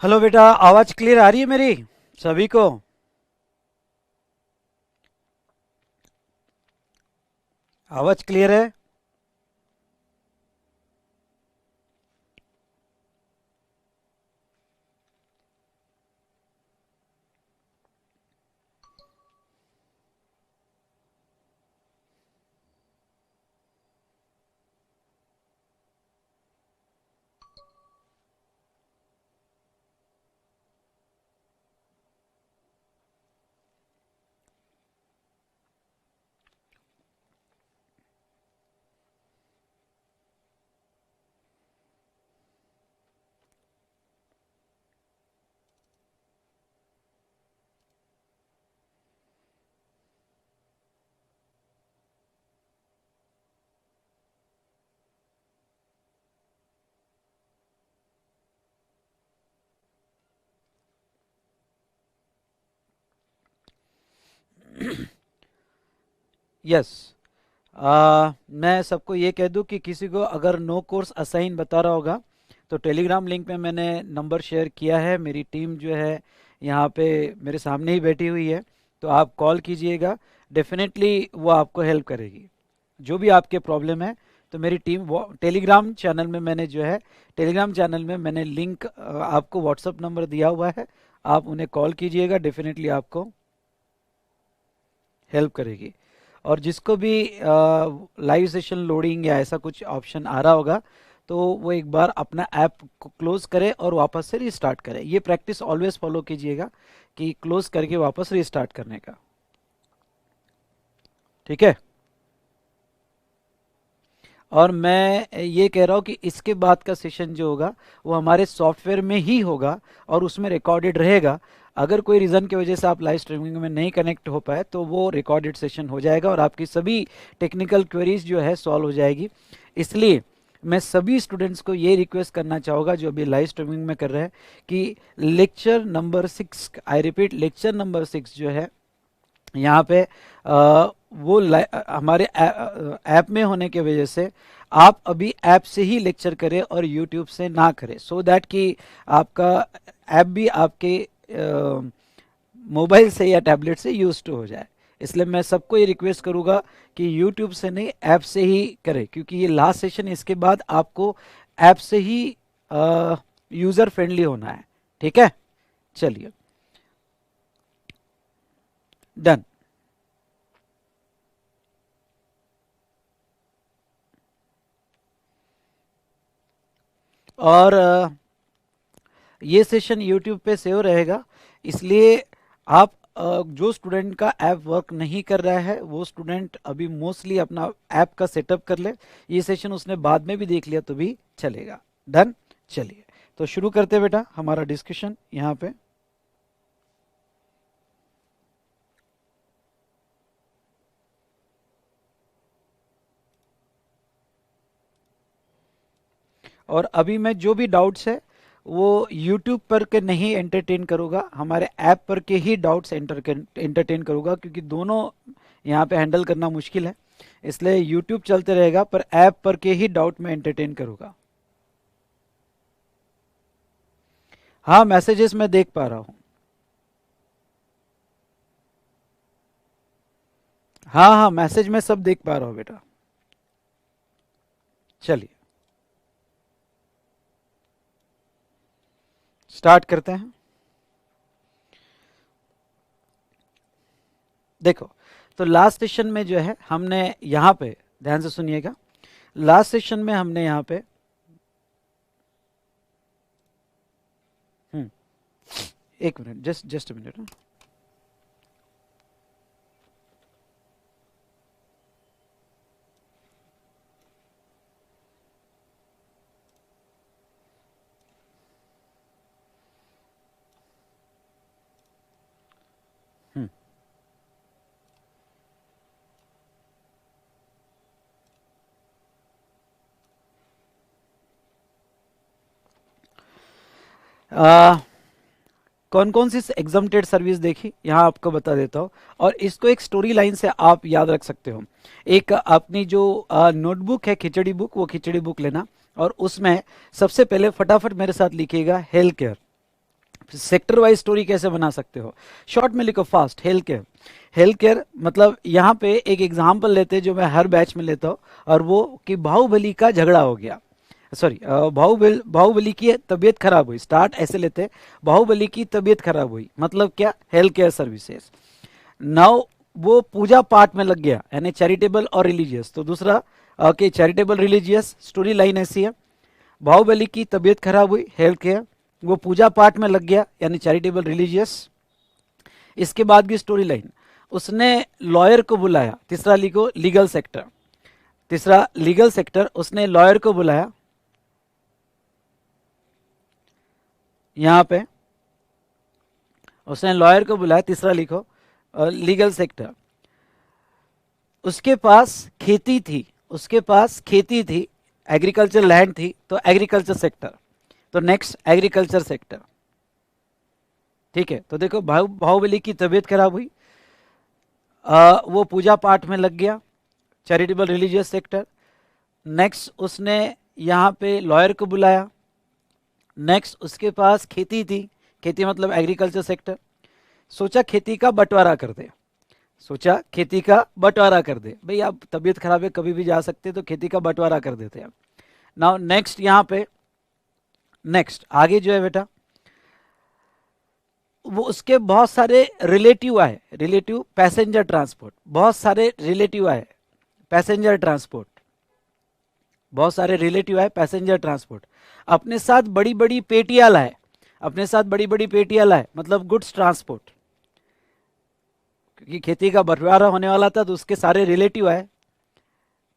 Hello बेटा, आवाज clear आ रही है मेरी सभी को? आवाज क्लियर है? यस। मैं सबको ये कह दूं कि किसी को अगर नो कोर्स असाइन बता रहा होगा तो टेलीग्राम लिंक में मैंने नंबर शेयर किया है। मेरी टीम जो है यहाँ पे मेरे सामने ही बैठी हुई है, तो आप कॉल कीजिएगा। डेफिनेटली वो आपको हेल्प करेगी जो भी आपके प्रॉब्लम है। तो मेरी टीम वो टेलीग्राम चैनल में मैंने जो है टेलीग्राम चैनल में मैंने लिंक आपको व्हाट्सअप नंबर दिया हुआ है। आप उन्हें कॉल कीजिएगा, डेफिनेटली आपको हेल्प करेगी। और जिसको भी लाइव सेशन लोडिंग या ऐसा कुछ ऑप्शन आ रहा होगा तो वो एक बार अपना ऐप को क्लोज करे और वापस से रीस्टार्ट करे। ये प्रैक्टिस ऑलवेज फॉलो कीजिएगा कि क्लोज करके वापस रीस्टार्ट करने का। ठीक है। और मैं ये कह रहा हूँ कि इसके बाद का सेशन जो होगा वो हमारे सॉफ्टवेयर में ही होगा और उसमें रिकॉर्डेड रहेगा। अगर कोई रीज़न की वजह से आप लाइव स्ट्रीमिंग में नहीं कनेक्ट हो पाए तो वो रिकॉर्डेड सेशन हो जाएगा और आपकी सभी टेक्निकल क्वेरीज जो है सॉल्व हो जाएगी। इसलिए मैं सभी स्टूडेंट्स को ये रिक्वेस्ट करना चाहूँगा जो अभी लाइव स्ट्रीमिंग में कर रहे हैं कि lecture number 6, I repeat lecture number 6 जो है यहाँ पे वो हमारे ऐप में होने की वजह से आप अभी ऐप से ही लेक्चर करें और यूट्यूब से ना करें, सो दैट कि आपका ऐप भी आपके मोबाइल से या टैबलेट से यूज टू हो जाए। इसलिए मैं सबको ये रिक्वेस्ट करूँगा कि यूट्यूब से नहीं, ऐप से ही करें, क्योंकि ये लास्ट सेशन, इसके बाद आपको ऐप से ही यूज़र फ्रेंडली होना है। ठीक है, चलिए, डन। और ये सेशन यूट्यूब पे सेव रहेगा। इसलिए आप जो स्टूडेंट का ऐप वर्क नहीं कर रहा है वो स्टूडेंट अभी मोस्टली अपना ऐप का सेटअप कर ले। ये सेशन उसने बाद में भी देख लिया तो भी चलेगा। डन। चलिए, तो शुरू करते हैं बेटा हमारा डिस्कशन यहाँ पे। और अभी मैं जो भी डाउट्स है वो यूट्यूब पर के नहीं एंटरटेन करूँगा, हमारे ऐप पर के ही डाउट्स एंटरटेन करूँगा, क्योंकि दोनों यहाँ पे हैंडल करना मुश्किल है। इसलिए यूट्यूब चलते रहेगा पर ऐप पर के ही डाउट में एंटरटेन करूँगा। हाँ, मैसेजेस मैं देख पा रहा हूँ। हाँ हाँ, मैसेज मैं सब देख पा रहा हूँ बेटा। चलिए, स्टार्ट करते हैं। देखो, तो लास्ट सेशन में जो है हमने यहाँ पे, ध्यान से सुनिएगा, लास्ट सेशन में हमने यहाँ पे हम्म, एक minute, just just a minute. हम्म, आ, कौन कौन सी एग्जामटेड सर्विस देखी यहाँ आपको बता देता हूँ। और इसको एक स्टोरी लाइन से आप याद रख सकते हो। एक अपनी जो नोटबुक है, खिचड़ी बुक, वो खिचड़ी बुक लेना और उसमें सबसे पहले फटाफट मेरे साथ लिखिएगा health care. Sector wise story कैसे बना सकते हो, शॉर्ट में लिखो fast. Health care, health care मतलब यहाँ पे एक एग्जांपल लेते हैं जो मैं हर बैच में लेता हूँ, और वो कि बाहुबली का झगड़ा हो गया, सॉरी बाहुबली की तबीयत खराब हुई, स्टार्ट ऐसे लेते हैं, बाहुबली की तबीयत खराब हुई मतलब क्या, हेल्थ केयर सर्विसेज। नाउ वो पूजा पाठ में लग गया, यानी चैरिटेबल और रिलीजियस, तो दूसरा okay charitable religious, story line ऐसी है, बाहुबली की तबीयत खराब हुई हेल्थ केयर, वो पूजा पाठ में लग गया यानी चैरिटेबल रिलीजियस। इसके बाद की स्टोरी लाइन, उसने लॉयर को बुलाया, तीसरा लिखो लीगल सेक्टर, तीसरा लीगल सेक्टर, उसने लॉयर को बुलाया, यहां पे उसने लॉयर को बुलाया, तीसरा लिखो लीगल सेक्टर। उसके पास खेती थी, उसके पास खेती थी, एग्रीकल्चर लैंड थी, तो एग्रीकल्चर सेक्टर, तो नेक्स्ट एग्रीकल्चर सेक्टर। ठीक है, तो देखो बाहुबली की तबीयत खराब हुई, वो पूजा पाठ में लग गया, चैरिटेबल रिलीजियस सेक्टर। नेक्स्ट उसने यहाँ पे लॉयर को बुलाया, नेक्स्ट उसके पास खेती थी, खेती मतलब एग्रीकल्चर सेक्टर, सोचा खेती का बंटवारा कर दे, सोचा खेती का बंटवारा कर दे, भाई आप तबीयत खराब है कभी भी जा सकते तो खेती का बंटवारा कर देते हैं। नाउ नेक्स्ट यहाँ पे, नेक्स्ट आगे जो है बेटा, वो उसके बहुत सारे रिलेटिव आए, रिलेटिव पैसेंजर ट्रांसपोर्ट, बहुत सारे रिलेटिव आए पैसेंजर ट्रांसपोर्ट, बहुत सारे रिलेटिव आए पैसेंजर ट्रांसपोर्ट, अपने साथ बड़ी बड़ी पेटियां लाए, अपने साथ बड़ी बड़ी पेटियां लाए मतलब गुड्स ट्रांसपोर्ट, क्योंकि खेती का बंटवारा होने वाला था तो उसके सारे रिलेटिव आए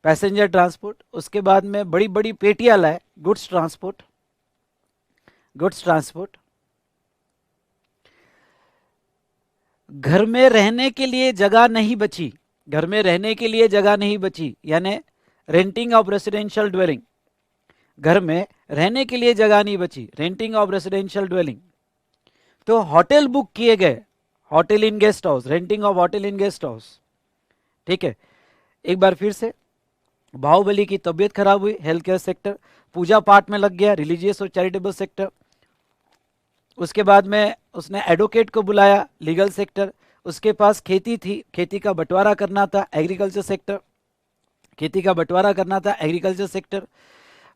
पैसेंजर ट्रांसपोर्ट, उसके बाद में बड़ी बड़ी पेटियां लाए गुड्स ट्रांसपोर्ट, गुड्स ट्रांसपोर्ट। घर में रहने के लिए जगह नहीं बची, घर में रहने के लिए जगह नहीं बची यानी रेंटिंग ऑफ रेसिडेंशियल ड्वेलिंग, घर में रहने के लिए जगह नहीं बची, रेंटिंग ऑफ रेसिडेंशियल ड्वेलिंग, तो होटल बुक किए गए, hotel in guest house, renting of hotel in guest house. ठीक है, एक बार फिर से, बाहुबली की तबीयत खराब हुई हेल्थ केयर सेक्टर, पूजा पाठ में लग गया रिलीजियस और चैरिटेबल सेक्टर, उसके बाद में उसने एडवोकेट को बुलाया लीगल सेक्टर, उसके पास खेती थी, खेती का बंटवारा करना था एग्रीकल्चर सेक्टर, खेती का बंटवारा करना था एग्रीकल्चर सेक्टर,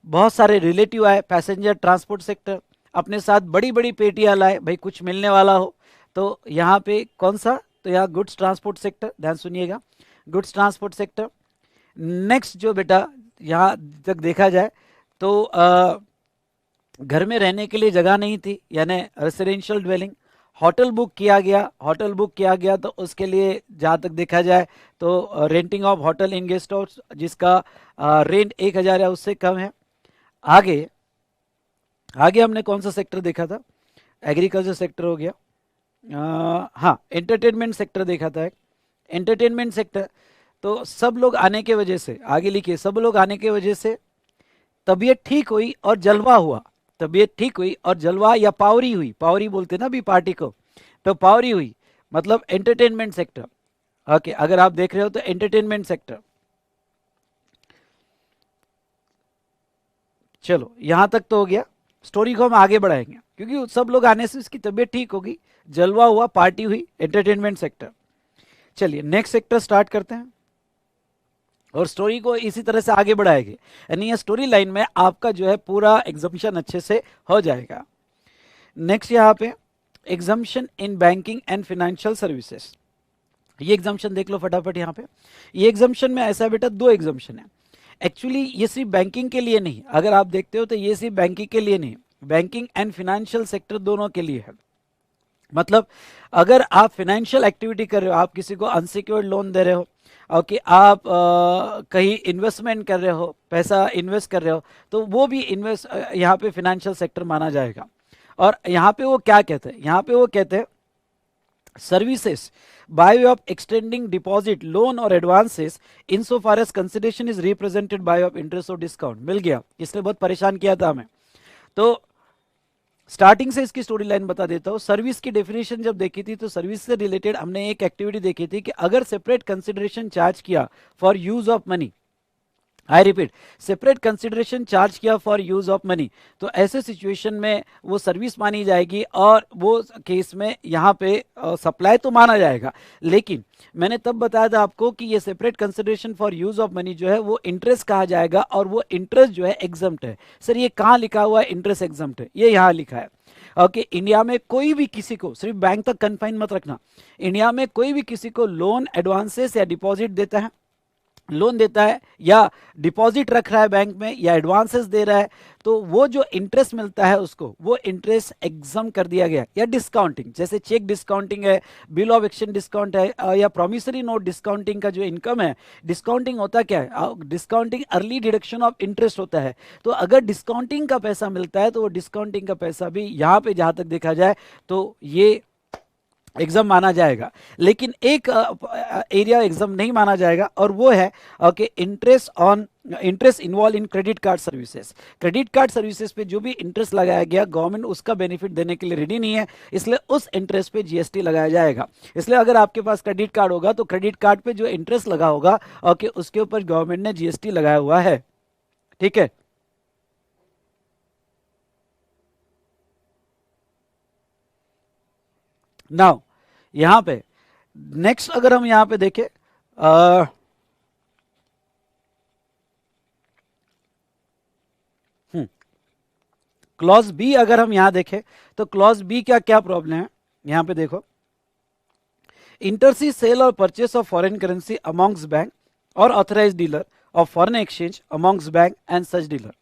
बहुत सारे रिलेटिव आए पैसेंजर ट्रांसपोर्ट सेक्टर, अपने साथ बड़ी बड़ी पेटियां लाए भाई कुछ मिलने वाला हो, तो यहाँ पे कौन सा, तो यहाँ गुड्स ट्रांसपोर्ट सेक्टर, ध्यान सुनिएगा गुड्स ट्रांसपोर्ट सेक्टर। नेक्स्ट जो बेटा यहाँ तक देखा जाए तो घर में रहने के लिए जगह नहीं थी यानी रेसिडेंशियल ड्वेलिंग, होटल बुक किया गया, होटल बुक किया गया तो उसके लिए जहाँ तक देखा जाए तो renting of hotel in guest house जिसका रेंट 1000 है उससे कम है। आगे आगे हमने कौन सा सेक्टर देखा था, एग्रीकल्चर सेक्टर हो गया, हाँ एंटरटेनमेंट सेक्टर देखा था, एंटरटेनमेंट सेक्टर, तो सब लोग आने के वजह से, आगे लिखिए सब लोग आने के वजह से तबीयत ठीक हुई और जलवा हुआ, तबीयत ठीक हुई और जलवा या पावरी हुई, पावरी बोलते ना अभी पार्टी को, तो पावरी हुई मतलब एंटरटेनमेंट सेक्टर। ओके, अगर आप देख रहे हो तो एंटरटेनमेंट सेक्टर। चलो यहां तक तो हो गया, स्टोरी को हम आगे बढ़ाएंगे क्योंकि सब लोग आने से उसकी तबीयत ठीक होगी, जलवा हुआ, पार्टी हुई, एंटरटेनमेंट सेक्टर। चलिए नेक्स्ट सेक्टर स्टार्ट करते हैं और स्टोरी को इसी तरह से आगे बढ़ाएंगे, यानी ये स्टोरी लाइन में आपका जो है पूरा एग्जाम्पशन अच्छे से हो जाएगा। नेक्स्ट यहाँ पे exemption in banking and financial services, ये एग्जाम्पशन देख लो फटाफट यहाँ पे। ये एग्जाम्पशन में ऐसा है बेटा, दो एग्जाम्पशन है एक्चुअली, ये सिर्फ बैंकिंग के लिए नहीं, अगर आप देखते हो तो ये सिर्फ बैंकिंग के लिए नहीं, बैंकिंग एंड फाइनेंशियल सेक्टर दोनों के लिए है। मतलब अगर आप फाइनेंशियल एक्टिविटी कर रहे हो, आप किसी को अनसिक्योर्ड लोन दे रहे हो और कि आप कहीं इन्वेस्टमेंट कर रहे हो, पैसा इन्वेस्ट कर रहे हो, तो वो भी इन्वेस्ट यहाँ पे फाइनेंशियल सेक्टर माना जाएगा। और यहाँ पे वो क्या कहते हैं, यहाँ पे वो कहते हैं services by way of extending deposit loan or advances insofar as consideration is represented by way of interest or discount। मिल गया, इसने बहुत परेशान किया था हमें, तो स्टार्टिंग से इसकी स्टोरी लाइन बता देता हूँ। सर्विस की डेफिनेशन जब देखी थी तो सर्विस से रिलेटेड हमने एक एक्टिविटी देखी थी कि अगर सेपरेट कंसिडरेशन चार्ज किया for use of money, I repeat, separate consideration charge किया फॉर यूज ऑफ मनी, तो ऐसे सिचुएशन में वो सर्विस मानी जाएगी और वो केस में यहाँ पे सप्लाई तो माना जाएगा। लेकिन मैंने तब बताया था आपको कि ये separate consideration for use of money जो है वो इंटरेस्ट कहा जाएगा, और वो इंटरेस्ट जो है एग्जम्प्ट है। सर ये कहाँ लिखा हुआ है इंटरेस्ट एग्जम्प्ट है? ये यहाँ लिखा है। ओके, इंडिया में कोई भी किसी को, सिर्फ बैंक तक कन्फाइन मत रखना, इंडिया में कोई भी किसी को लोन, एडवांसेस या डिपॉजिट देता है, लोन देता है या डिपॉजिट रख रहा है बैंक में या एडवांसेस दे रहा है, तो वो जो इंटरेस्ट मिलता है उसको, वो इंटरेस्ट एग्जाम कर दिया गया। या डिस्काउंटिंग, जैसे चेक डिस्काउंटिंग है, बिल ऑफ एक्सचेंज डिस्काउंट है, या प्रॉमिसरी नोट डिस्काउंटिंग का जो इनकम है। डिस्काउंटिंग होता क्या है? Discounting early deduction of interest होता है। तो अगर डिस्काउंटिंग का पैसा मिलता है तो वो डिस्काउंटिंग का पैसा भी यहाँ पे जहां तक देखा जाए तो ये एग्जाम माना जाएगा। लेकिन एक एरिया एग्जाम नहीं माना जाएगा, और वो है कि interest involve in credit card services. Credit card services पे जो भी इंटरेस्ट लगाया गया, गवर्नमेंट उसका बेनिफिट देने के लिए रेडी नहीं है, इसलिए उस इंटरेस्ट पे जीएसटी लगाया जाएगा। इसलिए अगर आपके पास क्रेडिट कार्ड होगा तो क्रेडिट कार्ड पे जो इंटरेस्ट लगा होगा कि उसके ऊपर गवर्नमेंट ने जीएसटी लगाया हुआ है। ठीक है, नाउ यहां पे नेक्स्ट अगर हम यहां पे देखें, क्लॉज बी अगर हम यहां देखें तो क्लॉज बी क्या क्या प्रॉब्लम है यहां पे देखो। इंटरसी सेल और purchase of foreign currency amongst bank और authorise dealer of foreign exchange amongst bank and such dealer.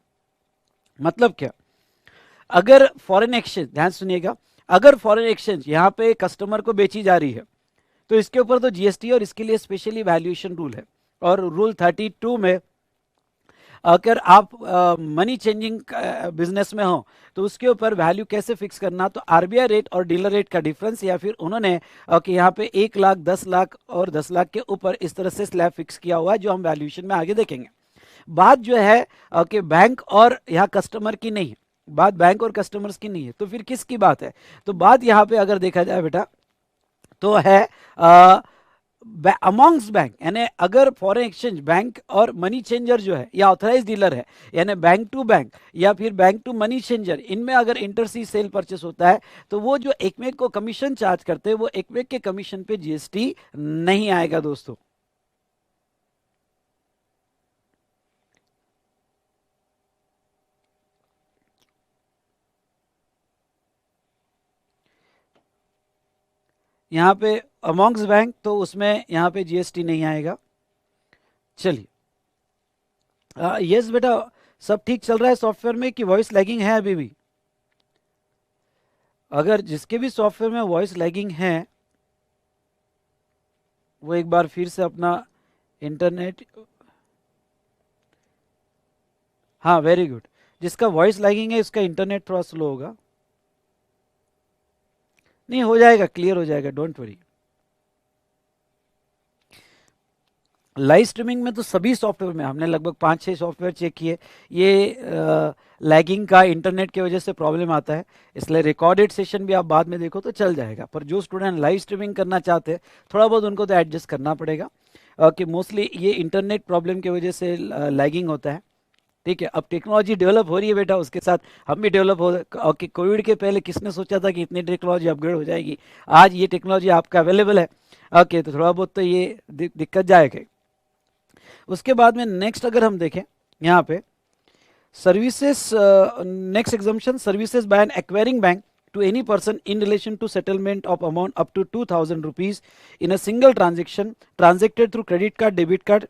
मतलब क्या? अगर फॉरेन एक्सचेंज, ध्यान सुनिएगा, अगर फॉरेन एक्सचेंज यहाँ पे कस्टमर को बेची जा रही है तो इसके ऊपर तो जीएसटी और इसके लिए स्पेशली वैल्यूएशन रूल है। और रूल 32 में अगर आप मनी चेंजिंग बिजनेस में हो तो उसके ऊपर वैल्यू कैसे फिक्स करना, तो आरबीआई रेट और डीलर रेट का डिफरेंस, या फिर उन्होंने कि यहाँ पे 1 लाख, 10 लाख और 10 लाख के ऊपर इस तरह से स्लैब फिक्स किया हुआ है, जो हम वैल्यूएशन में आगे देखेंगे। बात जो है कि बैंक और यहाँ कस्टमर की नहीं है, बात बैंक और कस्टमर्स की नहीं है, तो फिर किसकी बात है? तो बात यहाँ पे अगर देखा जाए बेटा तो है अमॉन्ग्स बैंक, यानी अगर फॉरेन एक्सचेंज बैंक और मनी चेंजर जो है या ऑथराइज डीलर है, यानी बैंक टू बैंक या फिर बैंक टू मनी चेंजर, इनमें अगर इंटरसी सेल परचेस होता है तो वो जो एकमेक को कमीशन चार्ज करते हैं वो एकमेक के कमीशन पे जीएसटी नहीं आएगा दोस्तों। यहाँ पे अमॉन्ग्स बैंक तो उसमें यहाँ पे जीएसटी नहीं आएगा। चलिए, यस बेटा, सब ठीक चल रहा है सॉफ्टवेयर में कि वॉइस लैगिंग है अभी भी? अगर जिसके भी सॉफ्टवेयर में वॉइस लैगिंग है वो एक बार फिर से अपना इंटरनेट, हाँ वेरी गुड, जिसका वॉइस लैगिंग है उसका इंटरनेट थोड़ा स्लो होगा। नहीं, हो जाएगा, क्लियर हो जाएगा, डोंट वरी। लाइव स्ट्रीमिंग में तो सभी सॉफ्टवेयर में हमने लगभग 5-6 सॉफ्टवेयर चेक किए, ये लैगिंग का इंटरनेट की वजह से प्रॉब्लम आता है। इसलिए रिकॉर्डेड सेशन भी आप बाद में देखो तो चल जाएगा, पर जो स्टूडेंट लाइव स्ट्रीमिंग करना चाहते हैं थोड़ा बहुत उनको तो एडजस्ट करना पड़ेगा कि मोस्टली ये इंटरनेट प्रॉब्लम की वजह से लैगिंग होता है। ठीक है, अब टेक्नोलॉजी डेवलप हो रही है बेटा, उसके साथ हम भी डेवलप हो। कि कोविड के पहले किसने सोचा था कि इतनी टेक्नोलॉजी अपग्रेड हो जाएगी? आज ये टेक्नोलॉजी आपका अवेलेबल है। ओके, तो थोड़ा बहुत तो ये दिक्कत जाएगा। उसके बाद में नेक्स्ट अगर हम देखें यहाँ पे services, next exemption, services by an acquiring bank to any person in relation to settlement of amount up to 2000 rupees in a single transaction transacted through credit card, debit card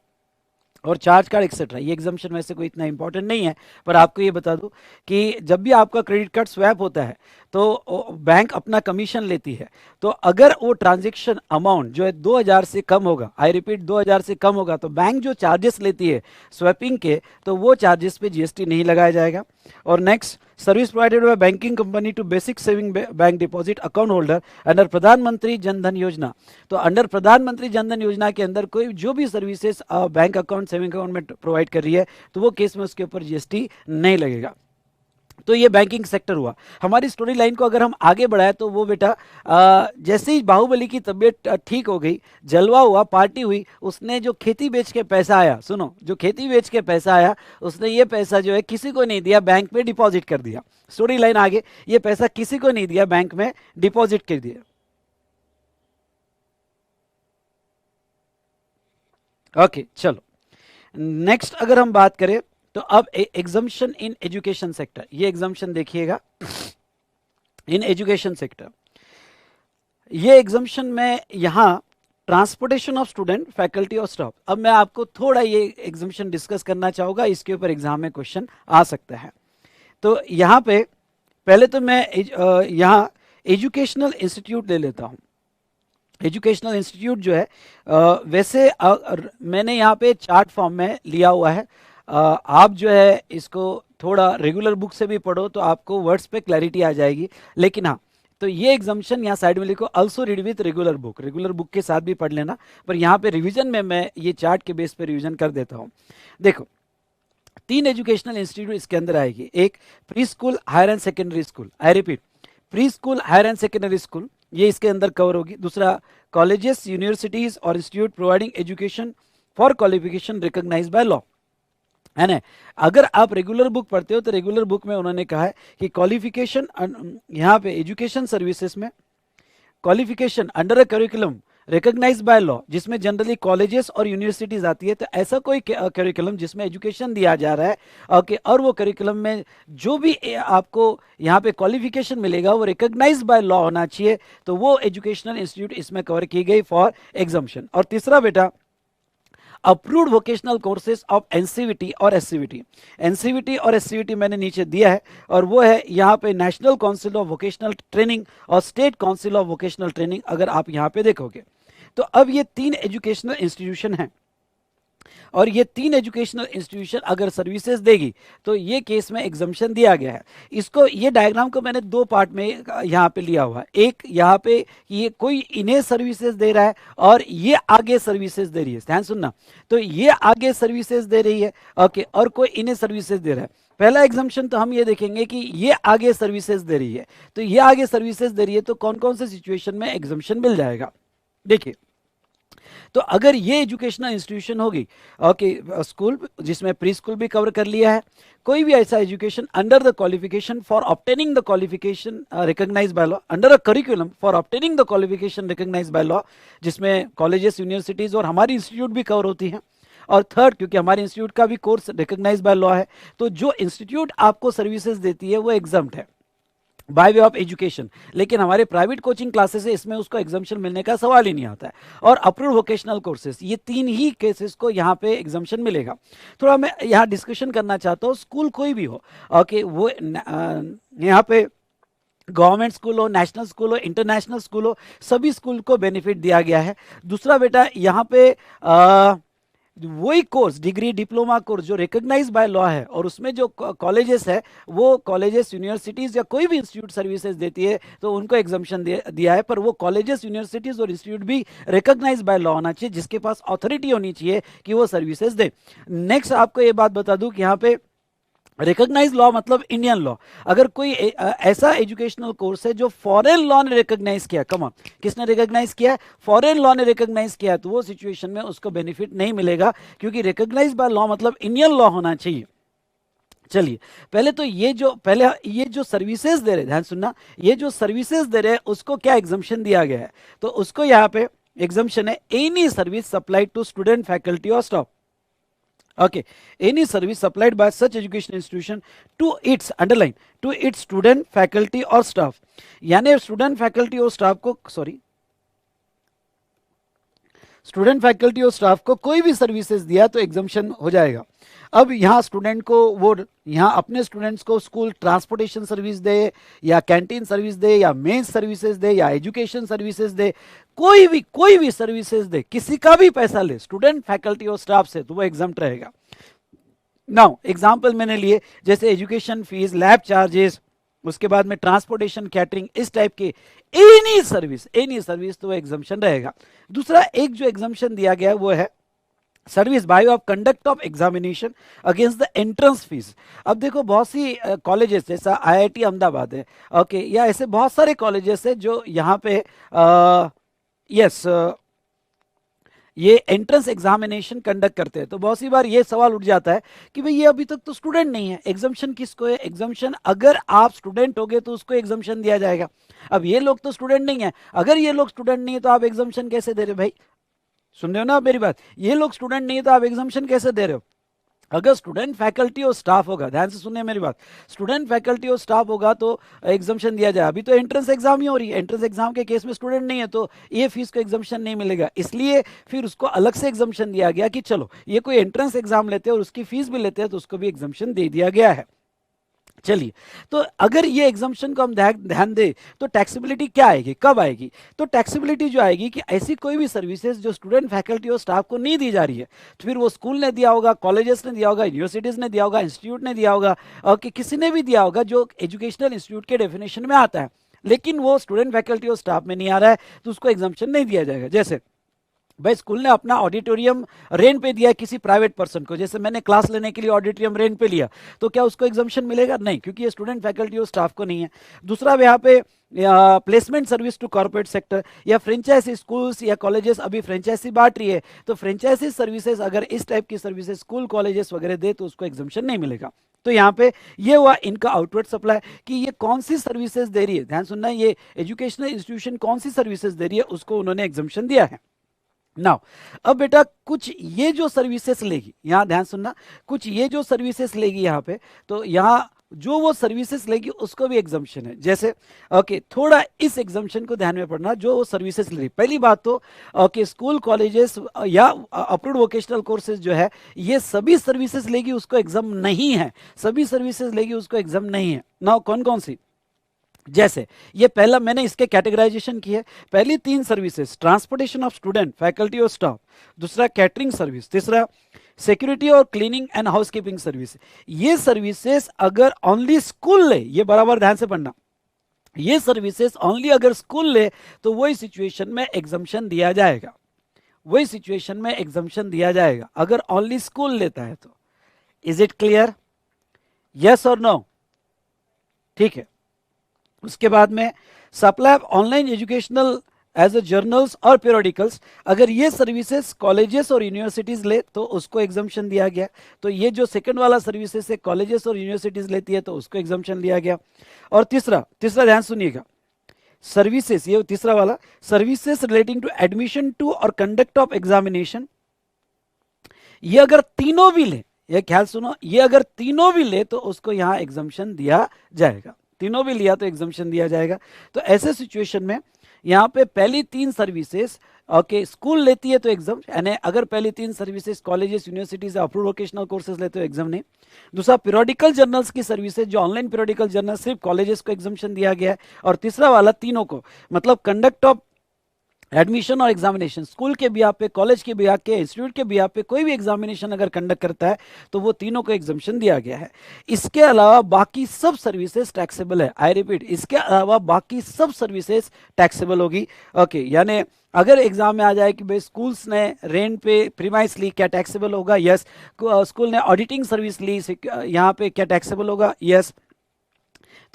और charge card etcetera. ये exemption वैसे कोई इतना important नहीं है, पर आपको ये बता दूं कि जब भी आपका क्रेडिट कार्ड स्वैप होता है तो बैंक अपना कमीशन लेती है। तो अगर वो ट्रांजैक्शन अमाउंट जो है 2000 से कम होगा, आई रिपीट 2000 से कम होगा, तो बैंक जो चार्जेस लेती है स्वैपिंग के, तो वो चार्जेस पे जीएसटी नहीं लगाया जाएगा। और next, service provided by banking company to basic saving bank deposit account holder under Pradhan Mantri Jan धन योजना। तो अंडर प्रधानमंत्री जन धन योजना के अंदर कोई जो भी services bank account, saving account में प्रोवाइड कर रही है तो वो केस में उसके ऊपर जीएसटी नहीं लगेगा। तो ये बैंकिंग सेक्टर हुआ। हमारी स्टोरी लाइन को अगर हम आगे बढ़ाए तो वो बेटा जैसे ही बाहुबली की तबीयत ठीक हो गई, जलवा हुआ, पार्टी हुई, उसने जो खेती बेच के पैसा आया, सुनो, जो खेती बेच के पैसा आया, उसने ये पैसा जो है किसी को नहीं दिया, बैंक में डिपॉजिट कर दिया। स्टोरी लाइन आगे, ये पैसा किसी को नहीं दिया, बैंक में डिपॉजिट कर दिया। ओके चलो, नेक्स्ट अगर हम बात करें तो अब एग्जम्पशन इन एजुकेशन सेक्टर, ये एग्जम्पशन देखिएगा इन एजुकेशन सेक्टर। ये एग्जम्पशन में यहां ट्रांसपोर्टेशन ऑफ स्टूडेंट, फैकल्टी और स्टाफ। अब मैं आपको थोड़ा ये एग्जम्पशन डिस्कस करना चाहूंगा, इसके ऊपर एग्जाम में क्वेश्चन आ सकता है। तो यहां पे पहले तो मैं यहां एजुकेशनल इंस्टीट्यूट ले लेता हूं। एजुकेशनल इंस्टीट्यूट जो है वैसे मैंने यहाँ पे चार्ट फॉर्म में लिया हुआ है। आप जो है इसको थोड़ा रेगुलर बुक से भी पढ़ो तो आपको वर्ड्स पे क्लैरिटी आ जाएगी। लेकिन हाँ, तो ये एग्जाम्पशन यहाँ साइड में लिखो, also read with regular book, regular book के साथ भी पढ़ लेना। पर यहाँ पे रिवीजन में मैं ये चार्ट के बेस पे रिवीजन कर देता हूँ। देखो, 3 एजुकेशनल इंस्टीट्यूट इसके अंदर आएगी। एक pre school, higher and secondary school, I repeat, pre school, higher and secondary school, ये इसके अंदर कवर होगी। दूसरा, कॉलेजेस, यूनिवर्सिटीज और institute providing education for qualification recognised by law, है ना। अगर आप रेगुलर बुक पढ़ते हो तो रेगुलर बुक में उन्होंने कहा है कि क्वालिफिकेशन, यहाँ पे एजुकेशन सर्विसेज में qualification under a curriculum recognised by law, जिसमें जनरली कॉलेजेस और यूनिवर्सिटीज आती है। तो ऐसा कोई करिकुलम जिसमें एजुकेशन दिया जा रहा है, ओके, और वो करिकुलम में जो भी आपको यहाँ पे क्वालिफिकेशन मिलेगा वो रिकॉग्नाइज्ड बाय लॉ होना चाहिए। तो वो एजुकेशनल इंस्टीट्यूट इसमें कवर की गई फॉर एग्जाम्पशन। और तीसरा बेटा, approved vocational courses of NCVT और एससीवीटी। एनसीवीटी और एससीवीटी मैंने नीचे दिया है, और वो है यहाँ पे national council of vocational training और state council of vocational training, अगर आप यहाँ पे देखोगे। तो अब ये 3 एजुकेशनल इंस्टीट्यूशन हैं, और ये 3 एजुकेशनल इंस्टीट्यूशन अगर सर्विसेज देगी तो ये केस में एग्जाम्पशन दिया गया है। इसको, ये डायग्राम को मैंने 2 पार्ट में यहाँ पे लिया हुआ है। एक यहाँ पे ये कोई इन्हें सर्विसेज दे रहा है और ये आगे सर्विसेज दे रही है, ध्यान सुनना। तो ये आगे सर्विसेज दे रही है, ओके, और कोई इन्हें सर्विसेज दे रहा है। पहला एग्जाम्पशन तो हम ये देखेंगे कि ये आगे सर्विसेज दे रही है, तो ये आगे सर्विसेज दे रही है, तो कौन कौन से सिचुएशन में एग्जाम्पशन मिल जाएगा। देखिए, तो अगर ये एजुकेशनल इंस्टीट्यूशन होगी, ओके, स्कूल जिसमें प्री स्कूल भी कवर कर लिया है, कोई भी ऐसा education under the qualification for obtaining the qualification recognised by law, under a curriculum for obtaining the qualification recognised by law, जिसमें कॉलेजेस, यूनिवर्सिटीज और हमारी इंस्टीट्यूट भी कवर होती हैं। और थर्ड, क्योंकि हमारे इंस्टीट्यूट का भी कोर्स रिकॉग्नाइज्ड बाय लॉ है, तो जो इंस्टीट्यूट आपको सर्विसेज देती है वो एग्जम्प्ट है बाय वे ऑफ एजुकेशन। लेकिन हमारे प्राइवेट कोचिंग क्लासेस है, इसमें उसको एग्जाम्पशन मिलने का सवाल ही नहीं आता है। और अप्रूव्ड वोकेशनल कोर्सेज, ये 3 ही केसेस को यहाँ पे एग्जाम्पशन मिलेगा। थोड़ा मैं यहाँ डिस्कशन करना चाहता हूँ, स्कूल कोई भी हो, ओके, वो यहाँ पे गवर्नमेंट स्कूल हो, नेशनल स्कूल हो, इंटरनेशनल स्कूल हो, सभी स्कूल को बेनिफिट दिया गया है। दूसरा बेटा, यहाँ पे वही कोर्स, डिग्री, डिप्लोमा कोर्स जो रिकॉग्नाइज्ड बाय लॉ है, और उसमें जो कॉलेजेस है, वो कॉलेजेस, यूनिवर्सिटीज या कोई भी इंस्टीट्यूट सर्विसेज देती है तो उनको एग्जाम्पशन दिया है। पर वो कॉलेजेस, यूनिवर्सिटीज और इंस्टीट्यूट भी रिकॉग्नाइज्ड बाय लॉ होना चाहिए, जिसके पास अथॉरिटी होनी चाहिए कि वो सर्विसेज दे। नेक्स्ट आपको ये बात बता दूं कि यहाँ पे रिकॉग्नाइज लॉ मतलब इंडियन लॉ। अगर कोई ऐसा एजुकेशनल कोर्स है जो फॉरेन लॉ ने रिकॉग्नाइज किया, कम ऑन, किसने रिकॉग्नाइज किया, फॉरेन लॉ ने रिकॉग्नाइज किया, तो वो सिचुएशन में उसको बेनिफिट नहीं मिलेगा, क्योंकि रिकॉग्नाइज बाय लॉ मतलब इंडियन लॉ होना चाहिए। चलिए, पहले तो ये जो सर्विसेज दे रहे, ध्यान सुनना, ये जो सर्विसेज दे रहे हैं उसको क्या एग्जाम्पशन दिया गया है, तो उसको यहाँ पे एग्जाम्पशन है, any service supplied to student, faculty और staff, okay, any service supplied by such education institution to its, underline, to its student, faculty और staff। यानी स्टूडेंट, फैकल्टी और स्टाफ को, सॉरी, स्टूडेंट, फैकल्टी और स्टाफ को कोई भी सर्विसेज दिया तो एग्जाम्पशन हो जाएगा। अब यहाँ स्टूडेंट को, वो यहाँ अपने स्टूडेंट्स को स्कूल ट्रांसपोर्टेशन सर्विस दे, या कैंटीन सर्विस दे, या मेंस सर्विसेज दे, या एजुकेशन सर्विसेज दे, कोई भी सर्विसेज दे, किसी का भी पैसा ले स्टूडेंट, फैकल्टी और स्टाफ से, तो वो एग्जम्प्ट रहेगा। नाउ एग्जाम्पल मैंने लिए, जैसे एजुकेशन फीस, लैब चार्जेस, उसके बाद में ट्रांसपोर्टेशन, कैटरिंग, इस टाइप के एनी सर्विस तो एग्जाम्पशन रहेगा। दूसरा एक जो एग्जाम्पशन दिया गया है वो है service by of conduct of examination against the entrance fees. अब देखो बहुत सी कॉलेजेस जैसा आईआईटी अहमदाबाद है, ओके, या ऐसे बहुत सारे कॉलेजेस है जो यहाँ पे यस ये एंट्रेंस एग्जामिनेशन कंडक्ट करते हैं। तो बहुत सी बार ये सवाल उठ जाता है कि भाई ये अभी तक तो स्टूडेंट नहीं है, एग्जामिशन किसको है? एग्जामिशन अगर आप स्टूडेंट होगे तो उसको एग्जामिशन दिया जाएगा। अब ये लोग तो स्टूडेंट नहीं है, अगर ये लोग स्टूडेंट नहीं है तो आप एग्जामिशन कैसे दे रहे हो भाई? सुन रहे हो ना आप मेरी बात? ये लोग स्टूडेंट नहीं है तो आप एग्जामिशन कैसे दे रहे हो? अगर स्टूडेंट फैकल्टी और स्टाफ होगा, ध्यान से सुनिए मेरी बात, स्टूडेंट फैकल्टी और स्टाफ होगा तो एग्जामिशन दिया जाए। अभी तो एंट्रेंस एग्जाम ही हो रही है, एंट्रेंस एग्जाम के केस में स्टूडेंट नहीं है तो ये फीस को एग्जामिशन नहीं मिलेगा, इसलिए फिर उसको अलग से एग्जामिशन दिया गया कि चलो ये कोई एंट्रेंस एग्जाम लेते हैं और उसकी फीस भी लेते हैं तो उसको भी एग्जामिशन दे दिया गया है। चलिए, तो अगर ये एग्जाम्पशन को हम ध्यान दें तो टैक्सेबिलिटी क्या आएगी, कब आएगी? तो टैक्सेबिलिटी जो आएगी कि ऐसी कोई भी सर्विसेज जो स्टूडेंट फैकल्टी और स्टाफ को नहीं दी जा रही है, तो फिर वो स्कूल ने दिया होगा, कॉलेजेस ने दिया होगा, यूनिवर्सिटीज ने दिया होगा, इंस्टीट्यूट ने दिया होगा, और कि किसी ने भी दिया होगा जो एजुकेशनल इंस्टीट्यूट के डेफिनेशन में आता है, लेकिन वो स्टूडेंट फैकल्टी और स्टाफ में नहीं आ रहा है तो उसको एग्जाम्पशन नहीं दिया जाएगा। जैसे भाई स्कूल ने अपना ऑडिटोरियम रेंट पे दिया है किसी प्राइवेट पर्सन को, जैसे मैंने क्लास लेने के लिए ऑडिटोरियम रेंट पे लिया, तो क्या उसको एग्जामिशन मिलेगा? नहीं, क्योंकि ये स्टूडेंट फैकल्टी और स्टाफ को नहीं है। दूसरा यहाँ पे placement service to corporate sector या फ्रेंचाइजी स्कूल्स या कॉलेजेस अभी फ्रेंचाइजी बांट रही है, तो फ्रेंचाइजी सर्विसेज अगर इस टाइप की सर्विसेज स्कूल कॉलेजेस वगैरह दे तो उसको एग्जामिशन नहीं मिलेगा। तो यहाँ पे ये हुआ इनका आउटवर्ड सप्लाई कि ये कौन सी सर्विसेज दे रही है, ध्यान सुनना, ये एजुकेशनल इंस्टीट्यूशन कौन सी सर्विसेज दे रही है उसको उन्होंने एग्जामिशन दिया है। नाउ अब बेटा कुछ ये जो सर्विसेज लेगी, यहां ध्यान सुनना, कुछ ये जो सर्विसेज लेगी यहाँ पे, तो यहाँ जो वो सर्विसेज लेगी उसको भी एग्जाम्पशन है। जैसे ओके, थोड़ा इस एग्जाम्पशन को ध्यान में पढ़ना, जो वो सर्विसेज ले रही, पहली बात तो ओके स्कूल कॉलेजेस या अप्रूव्ड वोकेशनल कोर्सेज जो है ये सभी सर्विसेज लेगी, उसको एग्जाम नहीं है, सभी सर्विसेज लेगी उसको एग्जाम नहीं है। नाउ कौन कौन सी? जैसे ये पहला मैंने इसके कैटेगराइजेशन की है, पहली तीन services transportation of student faculty और स्टाफ, दूसरा कैटरिंग सर्विस, तीसरा सिक्योरिटी और क्लीनिंग एंड हाउसकीपिंग सर्विस। ये सर्विसेज अगर ओनली स्कूल ले, ये बराबर ध्यान से पढ़ना, ये सर्विसेज ओनली अगर स्कूल ले तो वही सिचुएशन में एग्जाम्पशन दिया जाएगा, वही सिचुएशन में एग्जाम्पशन दिया जाएगा अगर ओनली स्कूल लेता है तो। Is it clear? यस और नो? ठीक है। उसके बाद में supply of online educational as a journals और पीरियडिकल्स, अगर ये सर्विसेज कॉलेजेस और यूनिवर्सिटीज ले तो उसको एग्जाम्पशन दिया गया। तो ये जो सेकंड वाला सर्विसेज है कॉलेजेस और यूनिवर्सिटीज लेती है तो उसको एग्जाम्पशन दिया गया। और तीसरा ध्यान सुनिएगा, सर्विसेज, ये तीसरा वाला services relating to admission to और कंडक्ट ऑफ एग्जामिनेशन, ये अगर तीनों भी ले, ये ख्याल सुनो, ये अगर तीनों भी ले तो उसको यहां एग्जाम्पशन दिया जाएगा, तीनों भी लिया तो एग्जाम्पशन दिया जाएगा। तो ऐसे सिचुएशन में यहाँ पे पहली तीन सर्विसेज ओके स्कूल लेती है तो एग्जाम, यानी अगर पहली तीन services colleges universities approved vocational courses लेते हो एग्जाम नहीं। दूसरा पीरियडिकल जर्नल्स की सर्विसेज, जो ऑनलाइन पीरियडिकल जर्नल सिर्फ कॉलेजेस को एग्जाम्पशन दिया गया है। और तीसरा वाला तीनों को, मतलब कंडक्ट ऑफ एडमिशन और एग्जामिनेशन, स्कूल के बिहाफ पे, कॉलेज के बिहाफ के, इंस्टीट्यूट के बिहाफ पे कोई भी एग्जामिनेशन अगर कंडक्ट करता है तो वो तीनों को एग्जाम्पशन दिया गया है। इसके अलावा बाकी सब सर्विसेज टैक्सेबल है। आई रिपीट, इसके अलावा बाकी सब सर्विसेज टैक्सेबल होगी। ओके, यानी अगर एग्जाम में आ जाए कि भाई स्कूल्स ने रेंट पे प्रीमाइस ली, क्या टैक्सेबल होगा? यस। स्कूल ने ऑडिटिंग सर्विस ली, यहाँ पे क्या टैक्सेबल होगा? यस।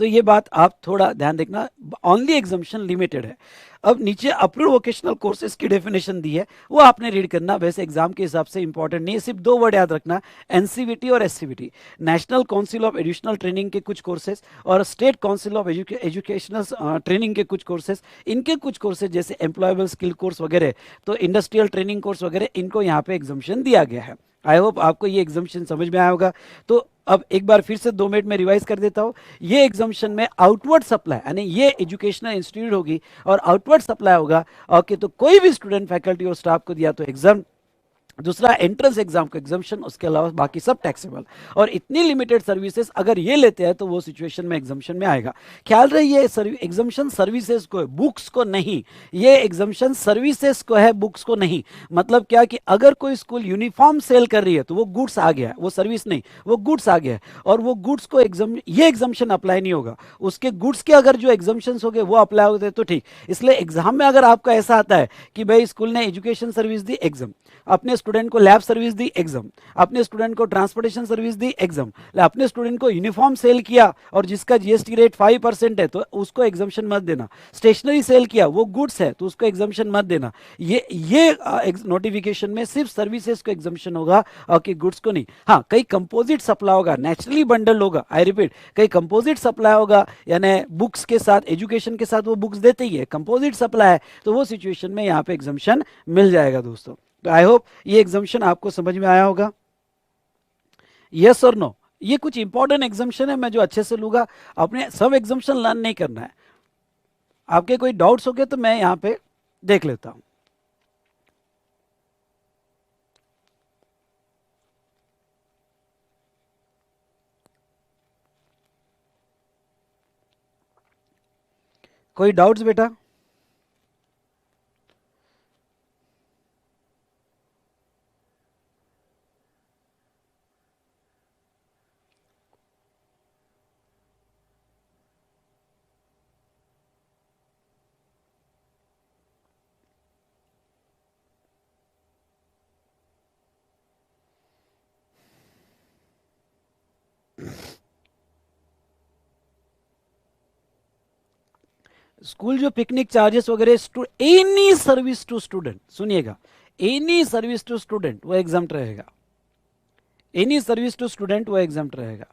तो ये बात आप थोड़ा ध्यान देखना, ओनली एग्जाम्पशन लिमिटेड है। अब नीचे अप्रूव्ड वोकेशनल कोर्सेज की डेफिनेशन दी है, वो आपने रीड करना, वैसे एग्जाम के हिसाब से इंपॉर्टेंट नहीं है, सिर्फ दो वर्ड याद रखना, एनसीवीटी और SCVT, national council of additional training के कुछ कोर्सेज और state council of educational training के कुछ कोर्सेज, इनके कुछ कोर्सेज जैसे एम्प्लॉयबल स्किल कोर्स वगैरह, तो इंडस्ट्रियल ट्रेनिंग कोर्स वगैरह, इनको यहाँ पे एग्जाम्पशन दिया गया है। आई होप आपको ये एग्जाम्पशन समझ में आया होगा। तो अब एक बार फिर से 2 मिनट में रिवाइज कर देता हूं। ये एग्जाम्पशन में आउटवर्ड सप्लाई, यानी ये एजुकेशनल इंस्टीट्यूट होगी और आउटवर्ड सप्लाई होगा। ओके, तो कोई भी स्टूडेंट फैकल्टी और स्टाफ को दिया तो एग्जाम, दूसरा एंट्रेंस एग्जाम को एग्जाम्पशन, उसके अलावा बाकी सब टैक्सेबल। और इतनी लिमिटेड सर्विसेज अगर ये लेते हैं तो वो सिचुएशन में एग्जाम्पशन में आएगा। ख्याल रहे ये एग्जाम्पशन सर्विसेज को है, बुक्स को नहीं। ये एग्जाम्पशन सर्विसेज को है, बुक्स को नहीं। मतलब क्या कि अगर कोई स्कूल यूनिफॉर्म सेल कर रही है तो वो गुड्स आ गया है, वो सर्विस नहीं, वो गुड्स आ गया है, और वो गुड्स को ये एग्जाम्पशन अप्लाई नहीं होगा। उसके गुड्स के अगर जो एग्जाम्पशन हो गए वो अप्लाई होते हैं तो ठीक। इसलिए एग्जाम में अगर आपका ऐसा आता है कि भाई स्कूल ने एजुकेशन सर्विस दी, एग्जाम, अपने स्टूडेंट को लैब सर्विस दी, एग्जाम। अपने स्टूडेंट को ट्रांसपोर्टेशन सर्विस दी, एग्जाम। अपने स्टूडेंट को यूनिफॉर्म सेल किया और जिसका जीएसटी रेट 5% है तो उसको एग्जाम्शन मत देना। स्टेशनरी सेल किया, वो गुड्स है तो उसको एग्जाम्शन मत देना। ये नोटिफिकेशन में सिर्फ सर्विसेज को एग्जाम्शन होगा और कि गुड्स को नहीं। हाँ, कई कंपोजिट सप्लाई होगा, नेचुरली बंडल होगा, आई रिपीट, कई कंपोजिट सप्लाई होगा, यानी बुक्स के साथ, एजुकेशन के साथ वो बुक्स देते ही है, कंपोजिट सप्लाई है, तो वो सिचुएशन में यहाँ पे एग्जाम्शन मिल जाएगा दोस्तों। तो आई होप ये एग्जाम्शन आपको समझ में आया होगा। यस और नो, ये कुछ इंपॉर्टेंट एग्जाम्शन है, मैं जो अच्छे से लूंगा। अपने सब एग्जाम्शन लर्न नहीं करना है। आपके कोई डाउट्स हो गए तो मैं यहाँ पे देख लेता हूं। कोई डाउट्स बेटा? स्कूल जो पिकनिक चार्जेस वगैरह, एनी सर्विस टू स्टूडेंट, सुनिएगा, एनी सर्विस टू स्टूडेंट वो एग्जाम्प्ट रहेगा। एनी सर्विस टू स्टूडेंट वो एग्जाम्प्ट रहेगा।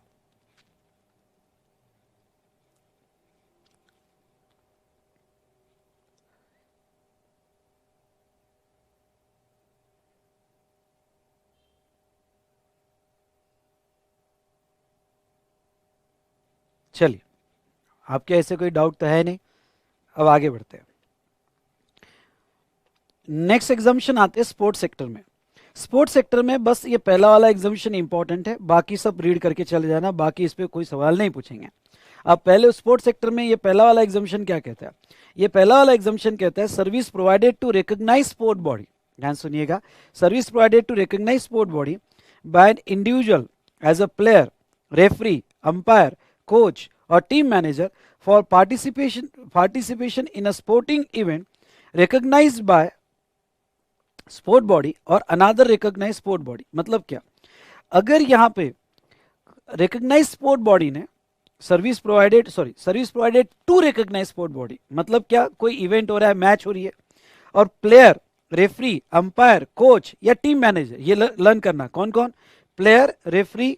चलिए, आपके ऐसे कोई डाउट तो है नहीं। अब आगे बढ़ते हैं। नेक्स्ट एग्जाम्शन आते हैं स्पोर्ट्स सेक्टर में। स्पोर्ट्स सेक्टर में बस ये पहला वाला एग्जाम्शन इंपॉर्टेंट है, बाकी सब रीड करके चले जाना, बाकी इस पे कोई सवाल नहीं पूछेंगे। अब पहले स्पोर्ट्स सेक्टर में ये पहला वाला एग्जाम्शन क्या कहता है? ये पहला वाला एग्जाम्शन कहता है service provided to recognise sport body, ध्यान सुनिएगा, service provided to recognise sport body by an individual as a player, referee, umpire, coach और team manager for participation in a sporting event recognised by sport body और another recognise sport body. मतलब क्या? अगर यहां पे recognise sport body ने service provided to recognise sport body, मतलब क्या? कोई इवेंट हो रहा है, मैच हो रही है, और प्लेयर, रेफरी, अंपायर, कोच या टीम मैनेजर, ये लर्न करना, कौन कौन? प्लेयर, रेफरी,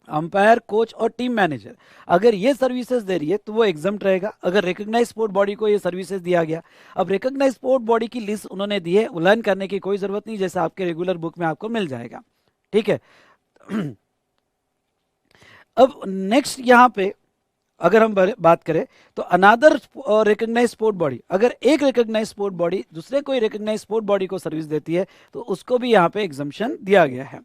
अंपायर, कोच और टीम मैनेजर, अगर ये सर्विसेज दे रही है तो वो एग्जाम्प्ट रहेगा। अगर रिकॉग्नाइज स्पोर्ट बॉडी को ये सर्विसेज दिया गया, अब रिकॉग्नाइज स्पोर्ट बॉडी की लिस्ट उन्होंने दी है, लर्न करने की कोई जरूरत नहीं, जैसे आपके रेगुलर बुक में आपको मिल जाएगा, ठीक है। अब नेक्स्ट यहां पे अगर हम बात करें तो अनादर रिकॉग्नाइज स्पोर्ट बॉडी, अगर एक रिकॉग्नाइज स्पोर्ट बॉडी दूसरे कोई रिकॉग्नाइज स्पोर्ट बॉडी को सर्विस देती है तो उसको भी यहाँ पे एग्जाम्शन दिया गया है।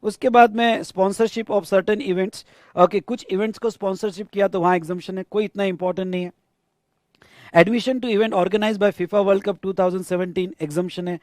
उसके बाद में sponsorship of certain events, okay, कुछ इवेंट्स को स्पॉन्सरशिप किया तो वहां एग्जाम्शन है, कोई इतना इंपॉर्टेंट नहीं है। Admission to event organise by FIFA World Cup 2017, exemption है,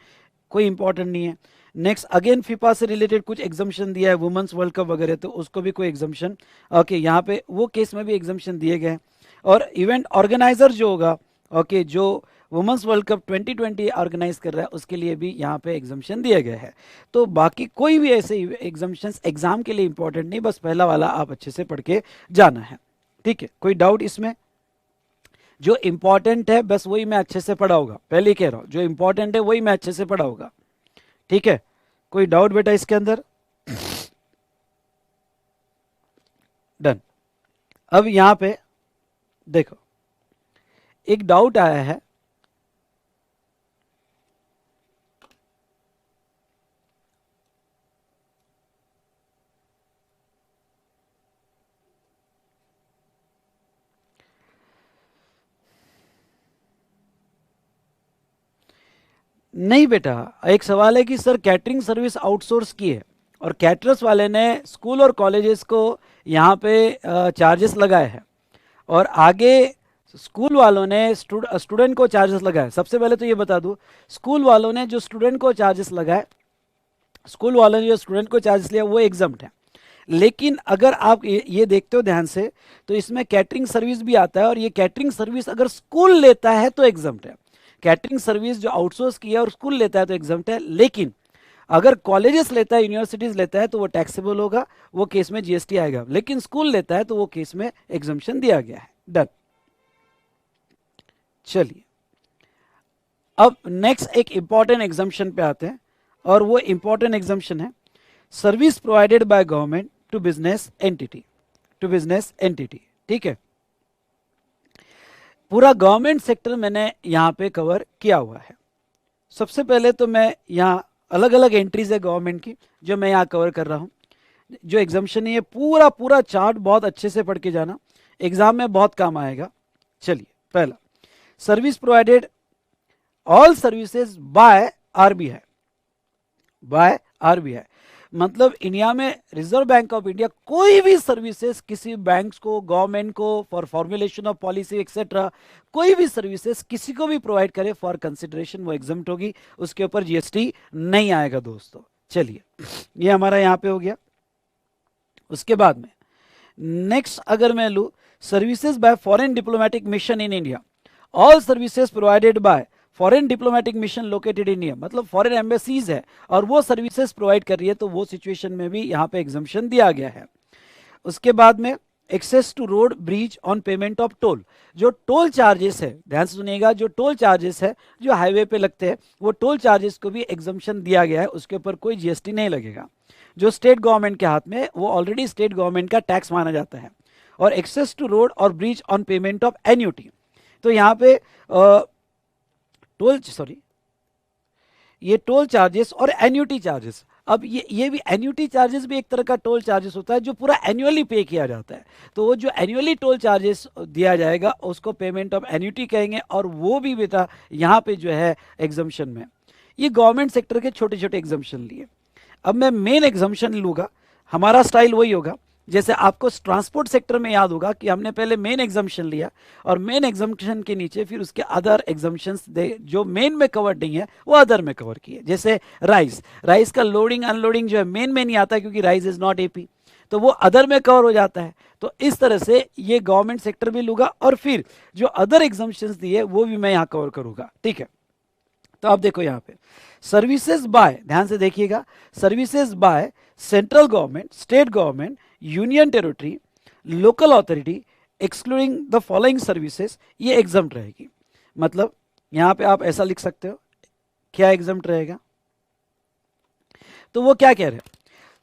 कोई इंपॉर्टेंट नहीं है। नेक्स्ट अगेन फीफा से रिलेटेड कुछ एग्जाम्शन दिया है, वुमेन्स वर्ल्ड कप वगैरह, तो उसको भी कोई एग्जाम्शन, ओके, यहाँ पे वो केस में भी एग्जाम्शन दिए गए। और इवेंट ऑर्गेनाइजर जो होगा, ओके, जो वुमेन्स वर्ल्ड कप 2020 ऑर्गेनाइज कर रहा है, उसके लिए भी यहाँ पे एग्जाम्शन दिए गए हैं। तो बाकी कोई भी ऐसे एग्जाम्शंस एग्जाम के लिए इंपॉर्टेंट नहीं, बस पहला वाला आप अच्छे से पढ़ के जाना है, ठीक है। कोई डाउट इसमें? जो इंपॉर्टेंट है बस वही मैं अच्छे से पढ़ाऊंगा, पहले ही कह रहा हूं, जो इंपॉर्टेंट है वही मैं अच्छे से पढ़ाऊंगा, ठीक है। कोई डाउट बेटा इसके अंदर? डन। अब यहां पे देखो, एक डाउट आया है, नहीं बेटा, एक सवाल है कि सर कैटरिंग सर्विस आउटसोर्स की है और कैटरर्स वाले ने स्कूल और कॉलेजेस को यहाँ पे चार्जेस लगाए हैं, और आगे स्कूल वालों ने स्टूडेंट को चार्जेस लगाए। सबसे पहले तो ये बता दूं, स्कूल वालों ने जो स्टूडेंट को चार्जेस लगाए, स्कूल वालों ने जो स्टूडेंट को चार्जेस लिया वो एग्जाम्प्ट है। लेकिन अगर आप ये देखते हो ध्यान से तो इसमें कैटरिंग सर्विस भी आता है, और ये कैटरिंग सर्विस अगर स्कूल लेता है तो एग्जाम्प्ट है। कैटरिंग सर्विस जो आउटसोर्स की है और स्कूल लेता है तो एग्जाम्प्ट है। लेकिन अगर कॉलेजेस लेता है, यूनिवर्सिटीज लेता है तो वो टैक्सेबल होगा, वो केस में जीएसटी आएगा। लेकिन स्कूल लेता है तो वो केस में एग्जम्पशन दिया गया है। डन। चलिए अब नेक्स्ट एक इंपॉर्टेंट एग्जम्पशन पे आते हैं, और वो इंपॉर्टेंट एग्जम्पशन है service provided by government to business entity, to business entity. ठीक है, पूरा गवर्नमेंट सेक्टर मैंने यहां पे कवर किया हुआ है। सबसे पहले तो मैं यहाँ अलग अलग एंट्रीज है गवर्नमेंट की जो मैं यहाँ कवर कर रहा हूँ। जो एग्जाम्पशन है ये पूरा पूरा चार्ट बहुत अच्छे से पढ़ के जाना, एग्जाम में बहुत काम आएगा। चलिए पहला, service provided all services by RBI, by RBI मतलब इंडिया में रिजर्व बैंक ऑफ इंडिया कोई भी सर्विसेज किसी बैंक्स को, गवर्नमेंट को, for formulation of policy etcetera, कोई भी सर्विसेज किसी को भी प्रोवाइड करे फॉर कंसिडरेशन, वो एग्जम्प्ट होगी, उसके ऊपर जीएसटी नहीं आएगा दोस्तों। चलिए ये हमारा यहाँ पे हो गया। उसके बाद में नेक्स्ट अगर मैं लूँ, services by foreign diplomatic mission in India, all services provided by foreign diplomatic mission located in India, मतलब फॉरेन एम्बेसीज है और वो सर्विसेज प्रोवाइड कर रही है, तो वो सिचुएशन में भी यहाँ पे एग्जम्पशन दिया गया है। उसके बाद में access to road bridge on payment of toll, जो टोल चार्जेस है, ध्यान से सुनिएगा, जो टोल चार्जेस है जो हाईवे पे लगते हैं, वो टोल चार्जेस को भी एग्जम्पशन दिया गया है, उसके ऊपर कोई जीएसटी नहीं लगेगा। जो स्टेट गवर्नमेंट के हाथ में, वो ऑलरेडी स्टेट गवर्नमेंट का टैक्स माना जाता है। और एक्सेस टू रोड और bridge on payment of annuity, तो यहाँ पे ये टोल चार्जेस और एन्यूटी चार्जेस, अब ये भी एन्यूटी चार्जेस भी एक तरह का टोल चार्जेस होता है जो पूरा एनुअली पे किया जाता है। तो वो जो एनुअली टोल चार्जेस दिया जाएगा उसको पेमेंट ऑफ एन्यूटी कहेंगे, और वो भी बेटा यहाँ पे जो है एग्जम्पशन में। ये गवर्नमेंट सेक्टर के छोटे छोटे एग्जम्पशन लिए। अब मैं मेन एग्जम्पशन लूँगा, हमारा स्टाइल वही होगा जैसे आपको ट्रांसपोर्ट सेक्टर में याद होगा कि हमने पहले मेन एग्जम्पशन लिया और मेन एग्जम्पशन के नीचे फिर उसके अदर एग्जम्पशंस जो मेन में कवर नहीं है वो अदर में कवर किए। जैसे राइस का लोडिंग अनलोडिंग जो है मेन में नहीं आता है क्योंकि राइस इज नॉट एपी, तो वो अदर में कवर हो जाता है। तो इस तरह से ये गवर्नमेंट सेक्टर भी लूंगा और फिर जो अदर एग्जम्पशंस दिए वो भी मैं यहाँ कवर करूंगा। ठीक है, तो आप देखो यहाँ पे सर्विसेज बाय, ध्यान से देखिएगा, services by central government, state government, union territory, local authority excluding the following services, ये एग्जम्प्ट रहेगी। मतलब यहां पे आप ऐसा लिख सकते हो, क्या एग्जम्प्ट रहेगा, तो वो क्या कह रहे हैं,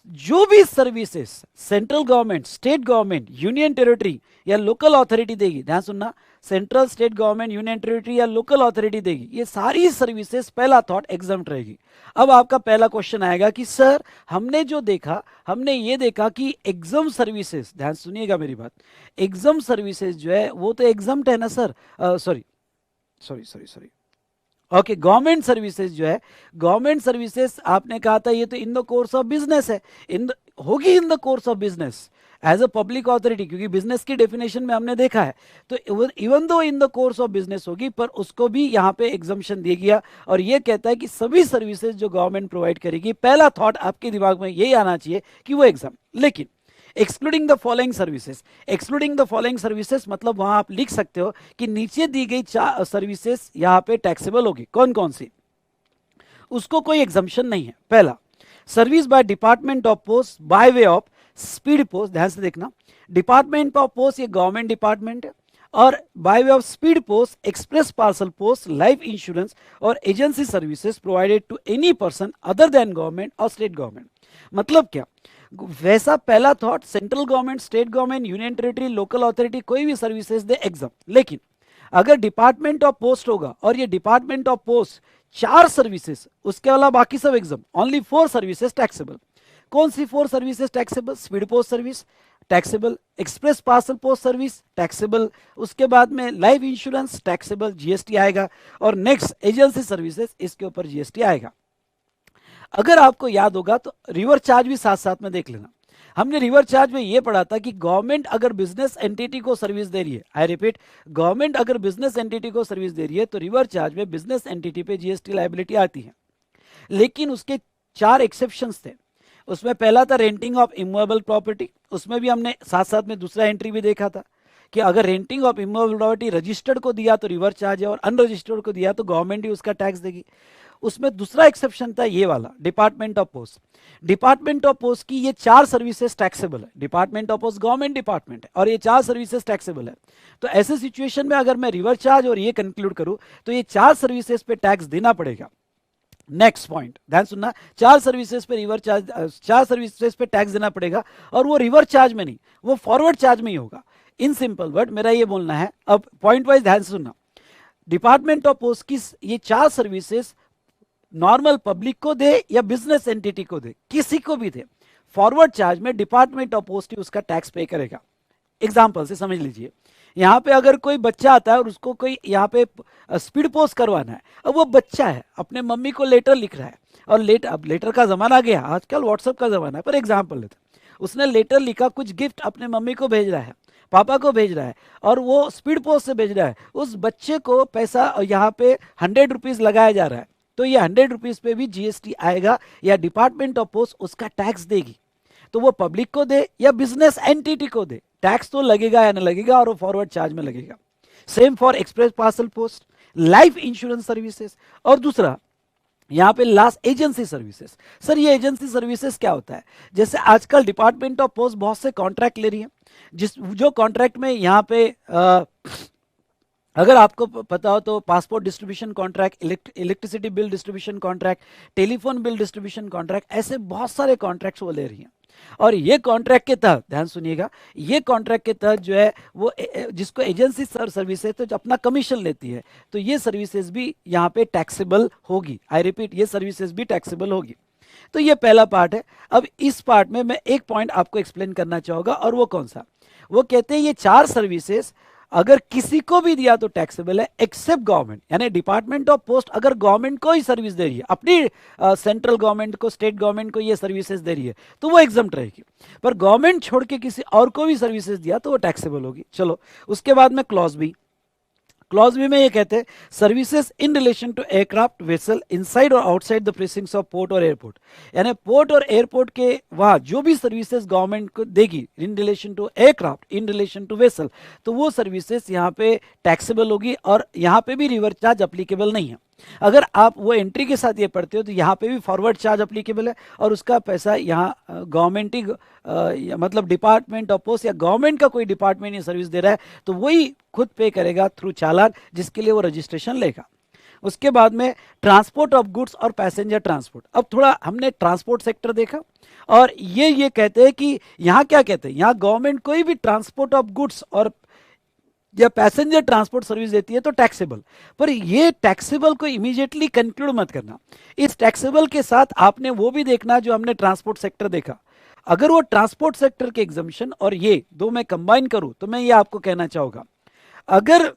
जो भी services central government, state government, union territory या लोकल अथॉरिटी देगी, ध्यान सुनना, central, state government, union territory या लोकल अथॉरिटी देगी, ये सारी सर्विसेज पहला थॉट एग्जम्प्ट रहेगी। अब आपका पहला क्वेश्चन आएगा कि सर हमने जो देखा, हमने ये देखा कि एग्जाम सर्विसेज, ध्यान सुनिएगा मेरी बात, एग्जाम सर्विसेज जो है वो तो एग्जम्प्ट है ना sir, sorry okay, government services जो है, गवर्नमेंट सर्विसेज आपने कहा था ये तो in the course of business है, होगी in the course of business as a public authority, क्योंकि बिजनेस की डेफिनेशन में हमने देखा है, तो even though in the course of business होगी, पर उसको भी यहाँ पे एग्जम्पशन दिया गया और ये कहता है कि सभी सर्विसेज जो गवर्नमेंट प्रोवाइड करेगी, पहला थॉट आपके दिमाग में यही आना चाहिए कि वो एग्जाम। लेकिन excluding the following services, excluding the following services मतलब वहां आप लिख सकते हो कि नीचे दी गई सर्विसेज यहां पे टैक्सेबल होगी, कौन कौन सी, उसको कोई एग्जम्पशन नहीं है। पहला, service by department of post by way of speed post, ध्यान से देखना, डिपार्टमेंट ऑफ पोस्ट ये गवर्नमेंट डिपार्टमेंट है, और by way of speed post, express parcel post, life insurance और agency services provided to any person other than government और state government. मतलब क्या, वैसा पहला thought, central government, state government, union territory, local authority कोई भी सर्विसेज दे exam. लेकिन अगर डिपार्टमेंट ऑफ पोस्ट होगा और ये डिपार्टमेंट ऑफ पोस्ट 4 सर्विसेज, उसके अलावा बाकी सब एग्जाम, ओनली 4 सर्विसेज टैक्सेबल। कौन सी 4 services taxable, speed post service taxable, express parcel post service taxable, उसके बाद में लाइफ इंश्योरेंस टैक्सेबल, जीएसटी आएगा, और नेक्स्ट एजेंसी सर्विसेज, इसके ऊपर जीएसटी आएगा। अगर आपको याद होगा तो रिवर चार्ज भी साथ साथ में देख लेना, हमने रिवर चार्ज में यह पढ़ा था कि गवर्नमेंट अगर बिजनेस एंटिटी को सर्विस दे रही है, आई रिपीट, गवर्नमेंट अगर बिजनेस एंटिटी को सर्विस दे रही है तो रिवर चार्ज में बिजनेस एंटिटी पे जीएसटी लायबिलिटी आती है। लेकिन उसके 4 एक्सेप्शंस थे। उसमें पहला था रेंटिंग ऑफ इमूवेबल प्रॉपर्टी, उसमें भी हमने साथ साथ में दूसरा एंट्री भी देखा था कि अगर renting of immovable property registered को दिया तो रिवर चार्ज है और अनरजिस्टर्ड को दिया तो गवर्नमेंट ही उसका टैक्स देगी। उसमें दूसरा एक्सेप्शन था ये वाला, department of post. Department of post की ये 4 सर्विसेज टैक्सेबल है। Department of post government department है और ये 4 सर्विसेज टैक्सेबल है। तो ऐसे सिचुएशन में अगर मैं रिवर्स चार्ज और ये कंक्लूड करूं तो ये 4 सर्विसेज पे टैक्स देना पड़ेगा। नेक्स्ट पॉइंट ध्यान सुनना, 4 सर्विसेज पे रिवर्स चार्ज, 4 सर्विसेज पे टैक्स देना पड़ेगा और वो रिवर्स चार्ज में नहीं, वो फॉरवर्ड चार्ज में ही होगा। इन सिंपल वर्ड मेरा ये बोलना है, अब पॉइंट वाइज ध्यान से सुनना। डिपार्टमेंट ऑफ पोस्ट की ये 4 सर्विसेज नॉर्मल पब्लिक को दे या बिजनेस एंटिटी को दे, किसी को भी दे, फॉरवर्ड चार्ज में डिपार्टमेंट ऑफ पोस्ट ही उसका टैक्स पे करेगा। एग्जाम्पल से समझ लीजिए, यहाँ पे अगर कोई बच्चा आता है और उसको कोई यहाँ पे स्पीड पोस्ट करवाना है, अब वो बच्चा है अपने मम्मी को लेटर लिख रहा है और अब लेटर का जमाना गया, आजकल व्हाट्सएप का जमाना है, पर एग्जाम्पल लेते, उसने लेटर लिखा, कुछ गिफ्ट अपने मम्मी को भेज रहा है, पापा को भेज रहा है और वो स्पीड पोस्ट से भेज रहा है, उस बच्चे को पैसा यहाँ पे 100 रुपीज लगाया जा रहा है, तो ये 100 रुपीज पे भी जीएसटी आएगा या डिपार्टमेंट ऑफ पोस्ट उसका टैक्स देगी। तो वो पब्लिक को दे या बिजनेस एंटिटी को दे, टैक्स तो लगेगा या नहीं लगेगा और वो फॉरवर्ड चार्ज में लगेगा। Same for express parcel post, life insurance services, और दूसरा यहाँ पे लास्ट एजेंसी सर्विसेज। सर ये एजेंसी सर्विसेज क्या होता है? जैसे आजकल डिपार्टमेंट ऑफ पोस्ट बहुत से कॉन्ट्रैक्ट ले रही है, जो कॉन्ट्रैक्ट में यहाँ पे अगर आपको पता हो तो passport distribution contract, electricity bill distribution contract, telephone bill distribution contract, ऐसे बहुत सारे कॉन्ट्रैक्ट्स वो ले रही हैं। और ये कॉन्ट्रैक्ट के तहत ध्यान सुनिएगा, ये कॉन्ट्रैक्ट के तहत जो है वो जिसको एजेंसी सर्विसेज तो अपना कमीशन लेती है, तो ये सर्विसेज भी यहाँ पे टैक्सेबल होगी। आई रिपीट, ये सर्विसेज भी टैक्सेबल होगी। तो ये पहला पार्ट है। अब इस पार्ट में मैं एक पॉइंट आपको एक्सप्लेन करना चाहूंगा, और वो कौन सा? वो कहते हैं ये 4 सर्विसेज अगर किसी को भी दिया तो टैक्सेबल है, एक्सेप्ट गवर्नमेंट। यानी डिपार्टमेंट ऑफ पोस्ट अगर गवर्नमेंट को ही सर्विस दे रही है, अपनी सेंट्रल गवर्नमेंट को, स्टेट गवर्नमेंट को ये सर्विसेज दे रही है, तो वो एग्जम्प्ट रहेगी। पर गवर्नमेंट छोड़ के किसी और को भी सर्विसेज दिया तो वो टैक्सेबल होगी। चलो उसके बाद में क्लॉज बी। क्लॉज बी में ये कहते हैं services in relation to aircraft vessel inside और outside the precincts of port और एयरपोर्ट। यानी पोर्ट और एयरपोर्ट के वहां जो भी सर्विसेज गवर्नमेंट को देगी in relation to aircraft, in relation to vessel, तो वो सर्विसेज यहाँ पे टैक्सेबल होगी और यहाँ पे भी रिवर्स चार्ज अप्लीकेबल नहीं है। अगर आप वो एंट्री के साथ ये पढ़ते हो तो यहाँ पे भी फॉरवर्ड चार्ज अप्लीकेबल है और उसका पैसा यहाँ गवर्नमेंट ही मतलब डिपार्टमेंट ऑफ पोस्ट या गवर्नमेंट का कोई डिपार्टमेंट ये सर्विस दे रहा है तो वही खुद पे करेगा थ्रू चालान, जिसके लिए वो रजिस्ट्रेशन लेगा। उसके बाद में ट्रांसपोर्ट ऑफ गुड्स और पैसेंजर ट्रांसपोर्ट। अब थोड़ा हमने ट्रांसपोर्ट सेक्टर देखा और ये कहते हैं कि यहाँ क्या कहते हैं, यहाँ गवर्नमेंट कोई भी ट्रांसपोर्ट ऑफ गुड्स और या पैसेंजर ट्रांसपोर्ट सर्विस देती है तो टैक्सेबल। पर ये टैक्सेबल को इमीडिएटली कंक्लूड मत करना, इस टैक्सेबल के साथ आपने वो भी देखना जो हमने ट्रांसपोर्ट सेक्टर देखा। अगर वो ट्रांसपोर्ट सेक्टर के एग्जम्पशन और ये दो मैं कंबाइन करूं तो मैं ये आपको कहना चाहूंगा, अगर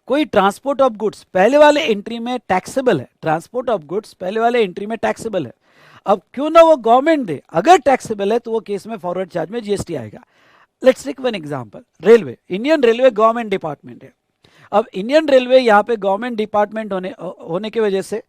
कोई ट्रांसपोर्ट ऑफ गुड्स पहले वाले एंट्री में टैक्सेबल है, ट्रांसपोर्ट ऑफ गुड्स पहले वाले एंट्री में टैक्सेबल है, अब क्यों ना वो गवर्नमेंट दे, अगर टैक्सेबल है तो वो केस में फॉरवर्ड चार्ज में जीएसटी आएगा। Let's take one example, railway, Indian railway government department है। अब इंडियन रेलवे यहाँ पे गवर्नमेंट डिपार्टमेंट होने की वजह से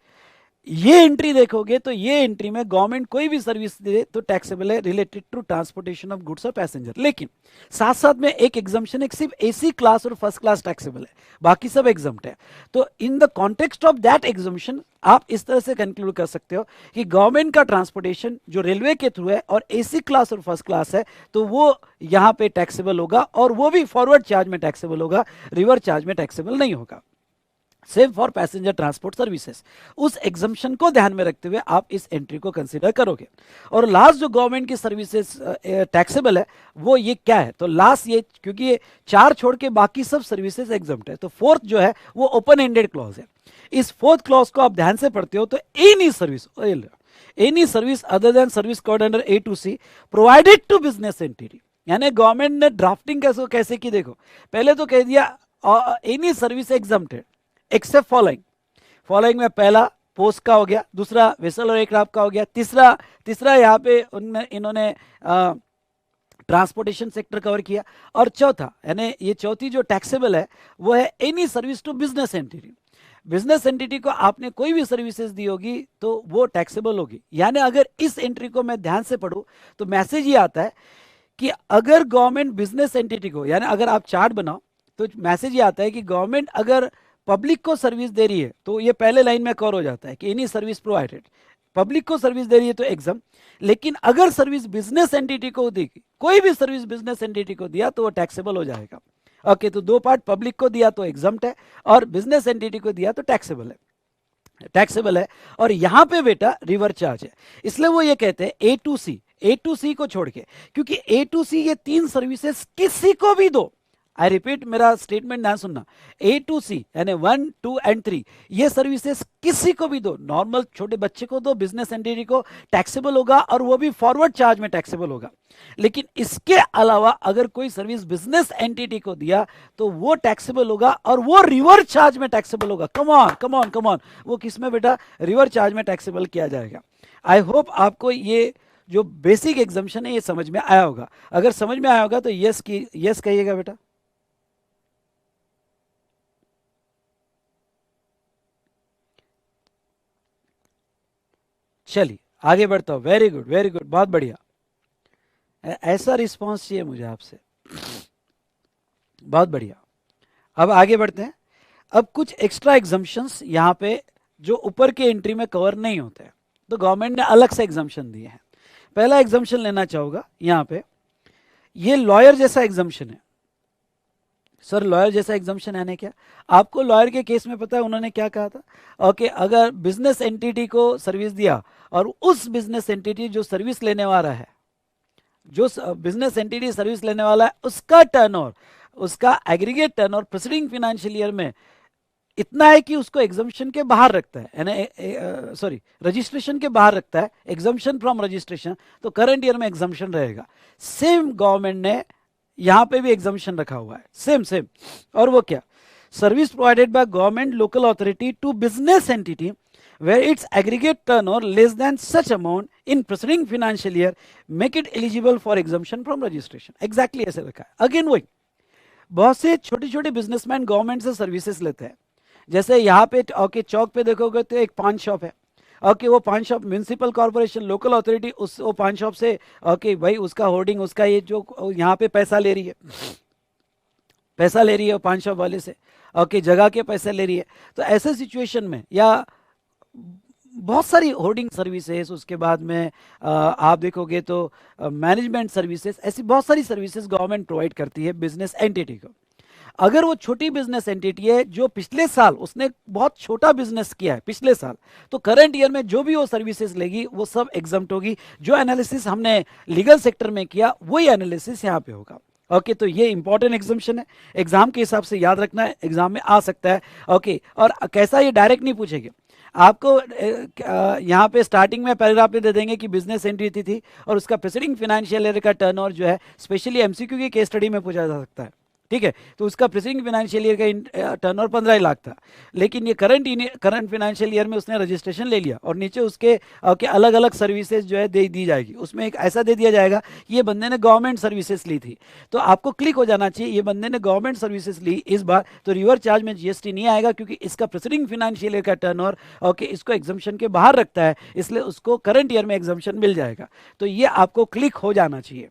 ये एंट्री देखोगे तो ये एंट्री में गवर्नमेंट कोई भी सर्विस दे तो टैक्सेबल है related to transportation of goods और पैसेंजर। लेकिन साथ साथ में एक एग्जम्पशन है, सिर्फ एसी क्लास और फर्स्ट क्लास टैक्सेबल है, बाकी सब एग्जम्प्ट है। तो in the context of that exemption आप इस तरह से कंक्लूड कर सकते हो कि गवर्नमेंट का ट्रांसपोर्टेशन जो रेलवे के थ्रू है और एसी क्लास और फर्स्ट क्लास है तो वो यहाँ पे टैक्सेबल होगा और वो भी फॉरवर्ड चार्ज में टैक्सेबल होगा, रिवर्स चार्ज में टैक्सेबल नहीं होगा। Same for passenger transport services, उस एग्जम्पशन को ध्यान में रखते हुए आप इस एंट्री को कंसीडर करोगे। और लास्ट जो गवर्नमेंट की सर्विसेज टैक्सेबल है वो ये क्या है, तो लास्ट ये, क्योंकि ये 4 छोड़ के बाकी सब सर्विसेज एग्जम्प्ट है, तो फोर्थ जो है वो ओपन एंडेड क्लॉज है। इस फोर्थ क्लॉज को आप ध्यान से पढ़ते हो तो any service other than service code under A to C provided to business entity. यानी गवर्नमेंट ने ड्राफ्टिंग कैसे की, देखो पहले तो कह दिया any service exempted except following में पहला पोस्ट का हो गया, दूसरा वेसल और एयरक्राफ्ट का हो गया, तीसरा यहाँ पे इन्होंने ट्रांसपोर्टेशन सेक्टर कवर किया, और चौथा यानी ये चौथी जो टैक्सेबल है वो है any service to business entity. Business entity को आपने कोई भी सर्विसेज दी होगी तो वो टैक्सेबल होगी। यानी अगर इस एंट्री को मैं ध्यान से पढ़ूं तो मैसेज ये आता है कि अगर गवर्नमेंट बिजनेस एंटिटी को, यानी अगर आप चार्ट बनाओ तो मैसेज ये आता है कि गवर्नमेंट अगर पब्लिक को सर्विस दे रही है तो ये पहले लाइन में कवर हो जाता है कि एनी सर्विस प्रोवाइडेड, पब्लिक को सर्विस दे रही है तो एग्जाम। लेकिन अगर सर्विस बिजनेस एंटिटी को देगी, कोई भी सर्विस बिजनेस एंटिटी को दिया तो वो टैक्सेबल हो जाएगा। ओके, तो दो पार्ट, पब्लिक को दिया तो एग्जाम्प्ट है और बिजनेस एंटिटी को दिया तो टैक्सेबल है, टैक्सेबल है। और यहां पे बेटा रिवर चार्ज है, इसलिए वो ये कहते हैं ए टू सी को छोड़ के, क्योंकि ए टू सी ये तीन सर्विसेज किसी को भी दो, आई रिपीट मेरा स्टेटमेंट ना सुनना, ए टू सी यानी 1, 2 एंड 3 ये सर्विसेज किसी को भी दो, नॉर्मल छोटे बच्चे को दो, बिजनेस एंटिटी को, टैक्सेबल होगा और वो भी फॉरवर्ड चार्ज में टैक्सेबल होगा। लेकिन इसके अलावा अगर कोई सर्विस बिजनेस एंटिटी को दिया तो वो टैक्सेबल होगा और वो रिवर चार्ज में टैक्सेबल होगा। Come on come on come on, वो किस में बेटा, रिवर चार्ज में टैक्सेबल किया जाएगा। आई होप आपको ये जो बेसिक एग्जाम्पशन है ये समझ में आया होगा। अगर समझ में आया होगा तो यस की यस कहिएगा बेटा। चलिए आगे बढ़ता हूं, वेरी गुड वेरी गुड, बहुत बढ़िया, ऐसा रिस्पांस चाहिए मुझे आपसे, बहुत बढ़िया। अब आगे बढ़ते हैं। अब कुछ एक्स्ट्रा एग्जाम्पशंस यहाँ पे जो ऊपर के एंट्री में कवर नहीं होते हैं, तो गवर्नमेंट ने अलग से एग्जाम्पशन दिए हैं। पहला एग्जाम्पशन लेना चाहूंगा यहाँ पे, ये लॉयर जैसा एग्जाम्पशन है। सर लॉयर जैसा एग्जाम्पशन है क्या? आपको लॉयर के केस में पता है उन्होंने क्या कहा था? ओके, अगर बिजनेस एंटिटी को सर्विस दिया और उस बिजनेस एंटिटी जो सर्विस लेने वाला है, जो बिजनेस एंटिटी सर्विस लेने वाला है, उसका टर्नओवर, उसका aggregate turnover preceding financial year में इतना है कि उसको एग्जाम्पशन के बाहर रखता है, यानी सॉरी रजिस्ट्रेशन के बाहर रखता है, एग्जाम्पशन फ्रॉम रजिस्ट्रेशन, तो करंट ईयर में एग्जाम्पशन रहेगा। सेम गवर्नमेंट ने यहां पे भी एग्जाम्पशन रखा हुआ है, सेम सेम। और वो क्या? Service provided by government local authority to business entity where its aggregate turnover less than such amount in preceding financial year make it eligible for exemption from registration। exactly ऐसे रखा है। Again वही, बहुत से छोटे छोटे बिजनेसमैन गवर्नमेंट से services लेते हैं। जैसे यहाँ पे ओके चौक पे देखोगे तो एक पान शॉप है, ओके वो पान shop municipal corporation local authority उस वो पान शॉप से ओके भाई उसका होर्डिंग, उसका ये जो यहाँ पे पैसा ले रही है, पैसा ले रही है पान शॉप वाले से, ओके जगह के पैसे ले रही है। तो ऐसे सिचुएशन में या बहुत सारी होर्डिंग सर्विसेज, उसके बाद में आप देखोगे तो मैनेजमेंट सर्विसेज, ऐसी बहुत सारी सर्विसेज गवर्नमेंट प्रोवाइड करती है बिजनेस एंटिटी को। अगर वो छोटी बिजनेस एंटिटी है जो पिछले साल उसने बहुत छोटा बिजनेस किया है पिछले साल, तो करंट ईयर में जो भी वो सर्विसेज लेगी वो सब एग्जम्प्ट होगी। जो एनालिसिस हमने लीगल सेक्टर में किया वही एनालिसिस यहाँ पे होगा। ओके तो ये इंपॉर्टेंट एग्जाम्पशन है, एग्जाम के हिसाब से याद रखना है, एग्जाम में आ सकता है। ओके और कैसा, ये डायरेक्ट नहीं पूछेंगे आपको, यहाँ पे स्टार्टिंग में पैराग्राफ में दे देंगे कि बिजनेस एंटिटी थी और उसका प्रीसीडिंग फाइनेंशियल ईयर का टर्नओवर जो है स्पेशली एमसीक्यू की केस स्टडी में पूछा जा सकता है, ठीक है। तो उसका प्रीसीडिंग फाइनेंशियल ईयर का टर्नओवर 15 लाख था, लेकिन ये करंट फाइनेंशियल ईयर में उसने रजिस्ट्रेशन ले लिया और नीचे उसके अलग अलग सर्विसेज जो है दे दी जाएगी। उसमें एक ऐसा दे दिया जाएगा ये बंदे ने गवर्नमेंट सर्विसेज ली थी, तो आपको क्लिक हो जाना चाहिए ये बंदे ने गवर्नमेंट सर्विसेज ली इस बार, तो रिवर चार्ज में जीएसटी नहीं आएगा क्योंकि इसका प्रीसीडिंग फाइनेंशियल ईयर का टर्नओवर इसको एग्जम्पशन के बाहर रखता है, इसलिए उसको करंट ईयर में एग्जम्पशन मिल जाएगा। तो ये आपको क्लिक हो जाना चाहिए।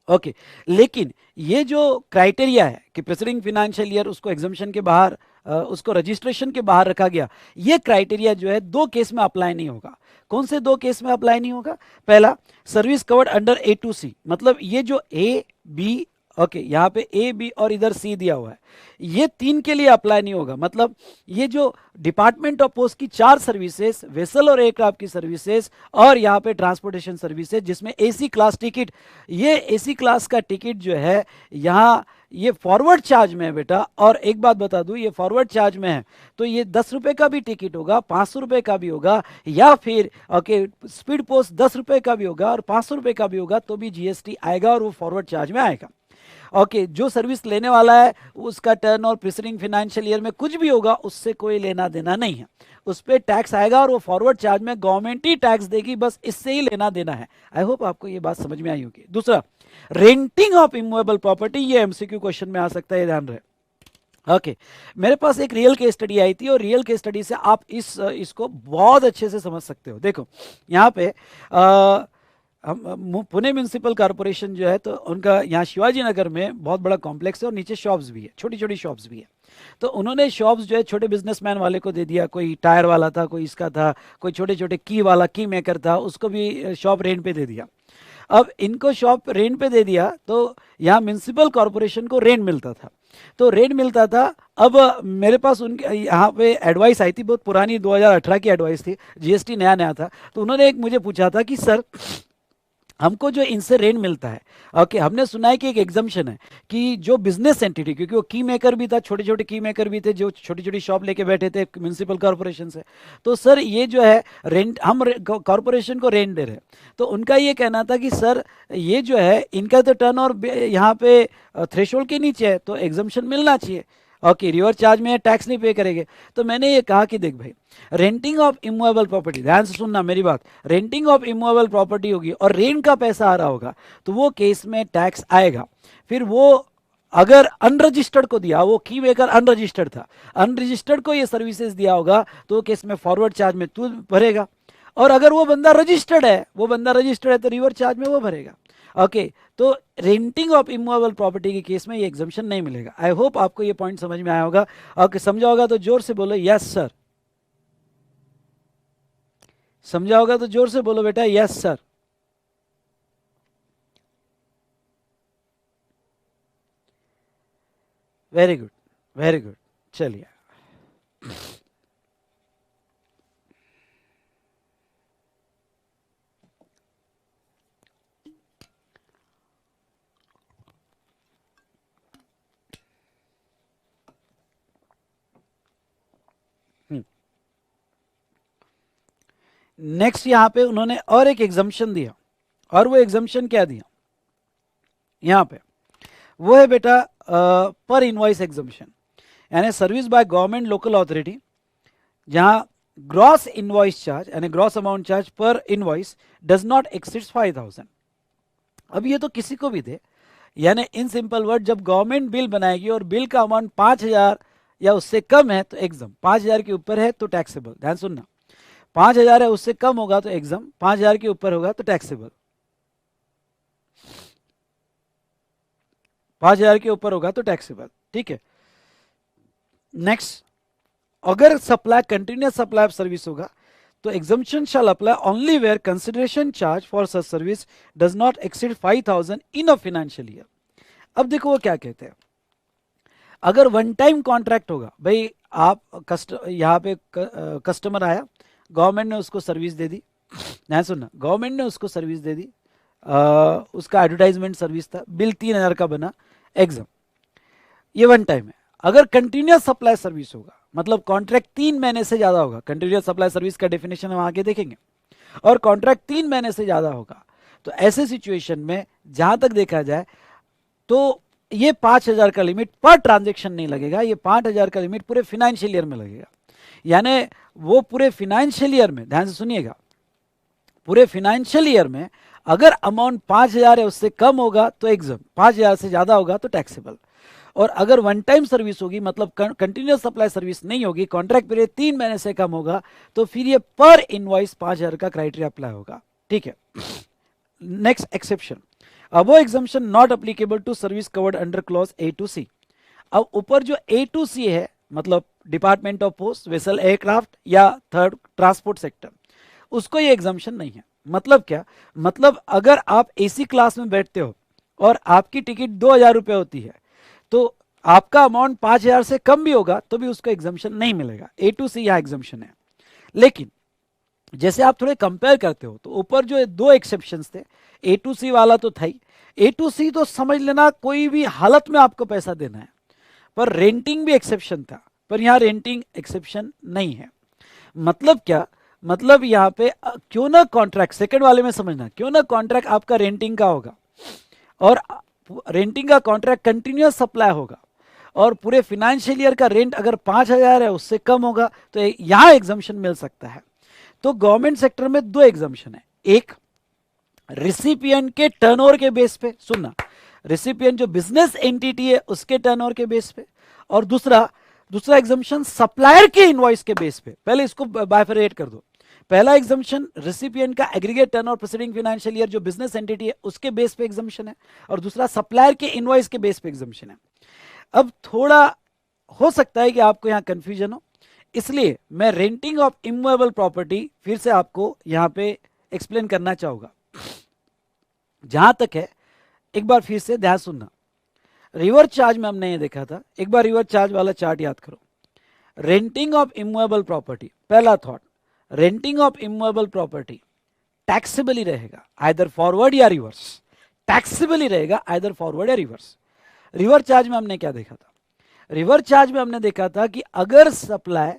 ओके लेकिन ये जो क्राइटेरिया है कि प्रीसीडिंग फाइनेंशियल ईयर उसको एग्जम्पशन के बाहर उसको रजिस्ट्रेशन के बाहर रखा गया, ये क्राइटेरिया जो है दो केस में अप्लाई नहीं होगा। कौन से दो केस में अप्लाई नहीं होगा? पहला, सर्विस कवर्ड अंडर A2C, मतलब ये जो A B ओके यहाँ पे A B और इधर C दिया हुआ है, ये तीन के लिए अप्लाई नहीं होगा। मतलब ये जो डिपार्टमेंट ऑफ पोस्ट की 4 सर्विसेज, वेसल और एयरक्राफ्ट की सर्विसेज और यहाँ पे ट्रांसपोर्टेशन सर्विसेज जिसमें AC क्लास टिकट, ये AC क्लास का टिकट जो है यहाँ ये फॉरवर्ड चार्ज में है बेटा। और एक बात बता दूं, ये फॉरवर्ड चार्ज में है तो ये 10 रुपए का भी टिकट होगा, 500 रुपए का भी होगा, या फिर स्पीड पोस्ट 10 रुपए का भी होगा और 500 रुपए का भी होगा, तो भी जीएसटी आएगा और वो फॉरवर्ड चार्ज में आएगा। जो सर्विस लेने वाला है उसका टर्न और प्रीसीडिंग फाइनेंशियल ईयर में कुछ भी होगा उससे कोई लेना देना नहीं है, उस पर टैक्स आएगा और वो फॉरवर्ड चार्ज में गवर्नमेंट ही टैक्स देगी, बस इससे ही लेना देना है। आई होप आपको ये बात समझ में आई होगी। दूसरा, रेंटिंग ऑफ इमूवेबल प्रॉपर्टी, ये एमसीक्यू क्वेश्चन में आ सकता है, ध्यान रहे। मेरे पास एक रियल केस स्टडी आई थी और रियल केस स्टडी से आप इसको बहुत अच्छे से समझ सकते हो। देखो यहाँ पे हम पुणे म्यूनसिपल कॉर्पोरेशन जो है तो उनका यहाँ शिवाजी नगर में बहुत बड़ा कॉम्प्लेक्स है और नीचे शॉप्स भी है, छोटी छोटी शॉप्स भी है। तो उन्होंने शॉप्स जो है छोटे बिजनेसमैन वाले को दे दिया, कोई टायर वाला था, कोई इसका था, कोई छोटे छोटे की वाला की मेकर था, उसको भी शॉप रेंट पे दे दिया। अब इनको शॉप रेंट पे दे दिया तो यहाँ म्यूनसिपल कॉरपोरेशन को रेंट मिलता था, तो रेंट मिलता था। अब मेरे पास उनके यहाँ पे एडवाइस आई थी, बहुत पुरानी 2018 की एडवाइस थी, जीएसटी नया नया था। तो उन्होंने एक मुझे पूछा था कि सर हमको जो इनसे रेंट मिलता है, ओके, हमने सुना है कि एक एग्जाम्पशन है कि जो बिजनेस एंटिटी, क्योंकि वो की मेकर भी था, छोटे छोटे की मेकर भी थे जो छोटी छोटी शॉप लेके बैठे थे म्यूनसिपल कॉरपोरेशन से, तो सर ये जो है रेंट हम कॉरपोरेशन को रेंट दे रहे हैं। तो उनका ये कहना था कि सर ये जो है इनका तो टर्न और यहाँ पे थ्रेशोल्ड के नीचे है, तो एग्जाम्पशन मिलना चाहिए। ओके, रिवर चार्ज में टैक्स नहीं पे करेंगे। तो मैंने ये कहा कि देख भाई, रेंटिंग ऑफ इमूवेबल प्रॉपर्टी, ध्यान से सुनना मेरी बात, रेंटिंग ऑफ इमूवेबल प्रॉपर्टी होगी और रेंट का पैसा आ रहा होगा, तो वो केस में टैक्स आएगा। फिर वो अगर अनरजिस्टर्ड को दिया, वो की मेकर अनरजिस्टर्ड था, अनरजिस्टर्ड को ये सर्विसेज दिया होगा, तो केस में फॉरवर्ड चार्ज में तू भरेगा। और अगर वो बंदा रजिस्टर्ड है, वो बंदा रजिस्टर्ड है, तो रिवर चार्ज में वो भरेगा। ओके, तो रेंटिंग ऑफ इमूवेबल प्रॉपर्टी के केस में ये एग्जम्पशन नहीं मिलेगा। आई होप आपको ये पॉइंट समझ में आया होगा। ओके, समझा होगा तो जोर से बोलो यस सर। समझा होगा तो जोर से बोलो बेटा yes sir. Very good, very good. चलिए, नेक्स्ट यहां पे उन्होंने और एक एग्जम्पशन दिया, और वो एग्जम्पशन क्या दिया यहां पे, वो है बेटा पर इनवॉइस एग्जम्पशन, यानी service by government local authority, जहां ग्रॉस इनवॉइस चार्ज यानी ग्रॉस अमाउंट चार्ज पर इनवॉइस डज नॉट एक्सीड 5,000। अब ये तो किसी को भी दे, यानी इन सिंपल वर्ड, जब गवर्नमेंट बिल बनाएगी और बिल का अमाउंट 5,000 या उससे कम है तो एग्जाम, 5,000 के ऊपर है तो टैक्सेबल। ध्यान सुनना, 5,000 है उससे कम होगा तो एग्जाम, 5,000 के ऊपर होगा तो टैक्सेबल, 5,000 के ऊपर होगा तो टैक्सेबल। ठीक है, नेक्स्ट, अगर supply continuous supply of service होगा तो exemption shall apply only where consideration charge for such service does not exceed 5,000 in a financial year. अब देखो वो क्या कहते हैं, अगर वन टाइम कॉन्ट्रैक्ट होगा, भाई आप यहाँ पे कस्टमर आया, गवर्नमेंट ने उसको सर्विस दे दी, ध्यान सुनना, गवर्नमेंट ने उसको सर्विस दे दी, उसका एडवर्टाइजमेंट सर्विस था, बिल 3,000 का बना, एग्जाम, ये वन टाइम है। अगर कंटिन्यूस सप्लाई सर्विस होगा, मतलब कॉन्ट्रैक्ट 3 महीने से ज्यादा होगा, कंटिन्यूस सप्लाई सर्विस का डेफिनेशन हम आगे देखेंगे, और कॉन्ट्रैक्ट 3 महीने से ज्यादा होगा, तो ऐसे सिचुएशन में जहां तक देखा जाए तो ये 5,000 का लिमिट पर ट्रांजेक्शन नहीं लगेगा, ये 5,000 का लिमिट पूरे फाइनेंशियल ईयर में लगेगा। यानी वो पूरे फाइनेंशियल ईयर में, ध्यान से सुनिएगा, पूरे फाइनेंशियल ईयर में अगर अमाउंट 5,000 है उससे कम होगा तो एग्जाम, 5,000 से ज्यादा होगा तो टैक्सेबल। और अगर वन टाइम सर्विस होगी, मतलब कंटिन्यूस सप्लाई सर्विस नहीं होगी, कॉन्ट्रैक्ट पीरियड 3 महीने से कम होगा, तो फिर ये पर इनवॉइस 5,000 का क्राइटेरिया अप्लाई होगा। ठीक है, next exception, above exemption not applicable to service covered under clause A to C. अब ऊपर जो ए टू सी है, मतलब department of post, vessel aircraft या थर्ड ट्रांसपोर्ट सेक्टर, उसको ये एग्जाम्पशन नहीं है। मतलब क्या, मतलब अगर आप एसी क्लास में बैठते हो और आपकी टिकट 2,000 रुपये होती है, तो आपका अमाउंट 5,000 से कम भी होगा तो भी उसको एग्जाम्पशन नहीं मिलेगा। ए टू सी यहाँ एग्जाम्पशन है। लेकिन जैसे आप थोड़े कंपेयर करते हो तो ऊपर जो दो एक्सेप्शंस थे, ए टू सी वाला तो था ही, ए टू सी तो समझ लेना कोई भी हालत में आपको पैसा देना है, पर रेंटिंग भी एक्सेप्शन था, पर यहां रेंटिंग एक्सेप्शन नहीं है। मतलब क्या, मतलब यहां पे क्यों ना कॉन्ट्रैक्ट, सेकंड वाले में समझना, क्यों ना कॉन्ट्रैक्ट आपका रेंटिंग का होगा और रेंटिंग का कॉन्ट्रैक्ट कंटिन्यूस सप्लाई होगा और पूरे फाइनेंशियल ईयर का रेंट अगर 5,000 है उससे कम होगा, तो यहां एग्जाम्पशन मिल सकता है। तो गवर्नमेंट सेक्टर में दो एग्जाम्पशन है, एक रिसिपिएंट के टर्नओवर के बेस पे, सुनना, रिसिपिएंट जो बिजनेस एंटिटी है उसके टर्नओवर के बेस पे, और दूसरा एग्जाम्पशन सप्लायर के इनवॉइस के बेस पे। पहले इसको बाइफरेट कर दो, पहला एग्जाम्पशन रिसिपिएंट का aggregate turnover preceding financial year जो बिजनेस एंटिटी है उसके बेस पे एग्जाम्पशन है, और दूसरा सप्लायर के इनवॉइस के बेस पे एग्जाम्पशन है। अब थोड़ा हो सकता है कि आपको यहाँ कंफ्यूजन हो, इसलिए मैं रेंटिंग ऑफ इमूवेबल प्रॉपर्टी फिर से आपको यहाँ पे एक्सप्लेन करना चाहूंगा। जहां तक है, एक बार फिर से ध्यान सुनना। रिवर्स चार्ज में हमने ये देखा था, एक बार रिवर्स चार्ज वाला चार्ट याद करो। रेंटिंग ऑफ इमूवेबल प्रॉपर्टी, पहला thought, renting of immovable property taxable ही रहेगा, आइदर फॉरवर्ड या रिवर्स। टैक्सेबल ही रहेगा, आइदर फॉरवर्ड या रिवर्स। रिवर्स चार्ज में हमने क्या देखा था? रिवर्स चार्ज में हमने देखा था कि अगर सप्लाई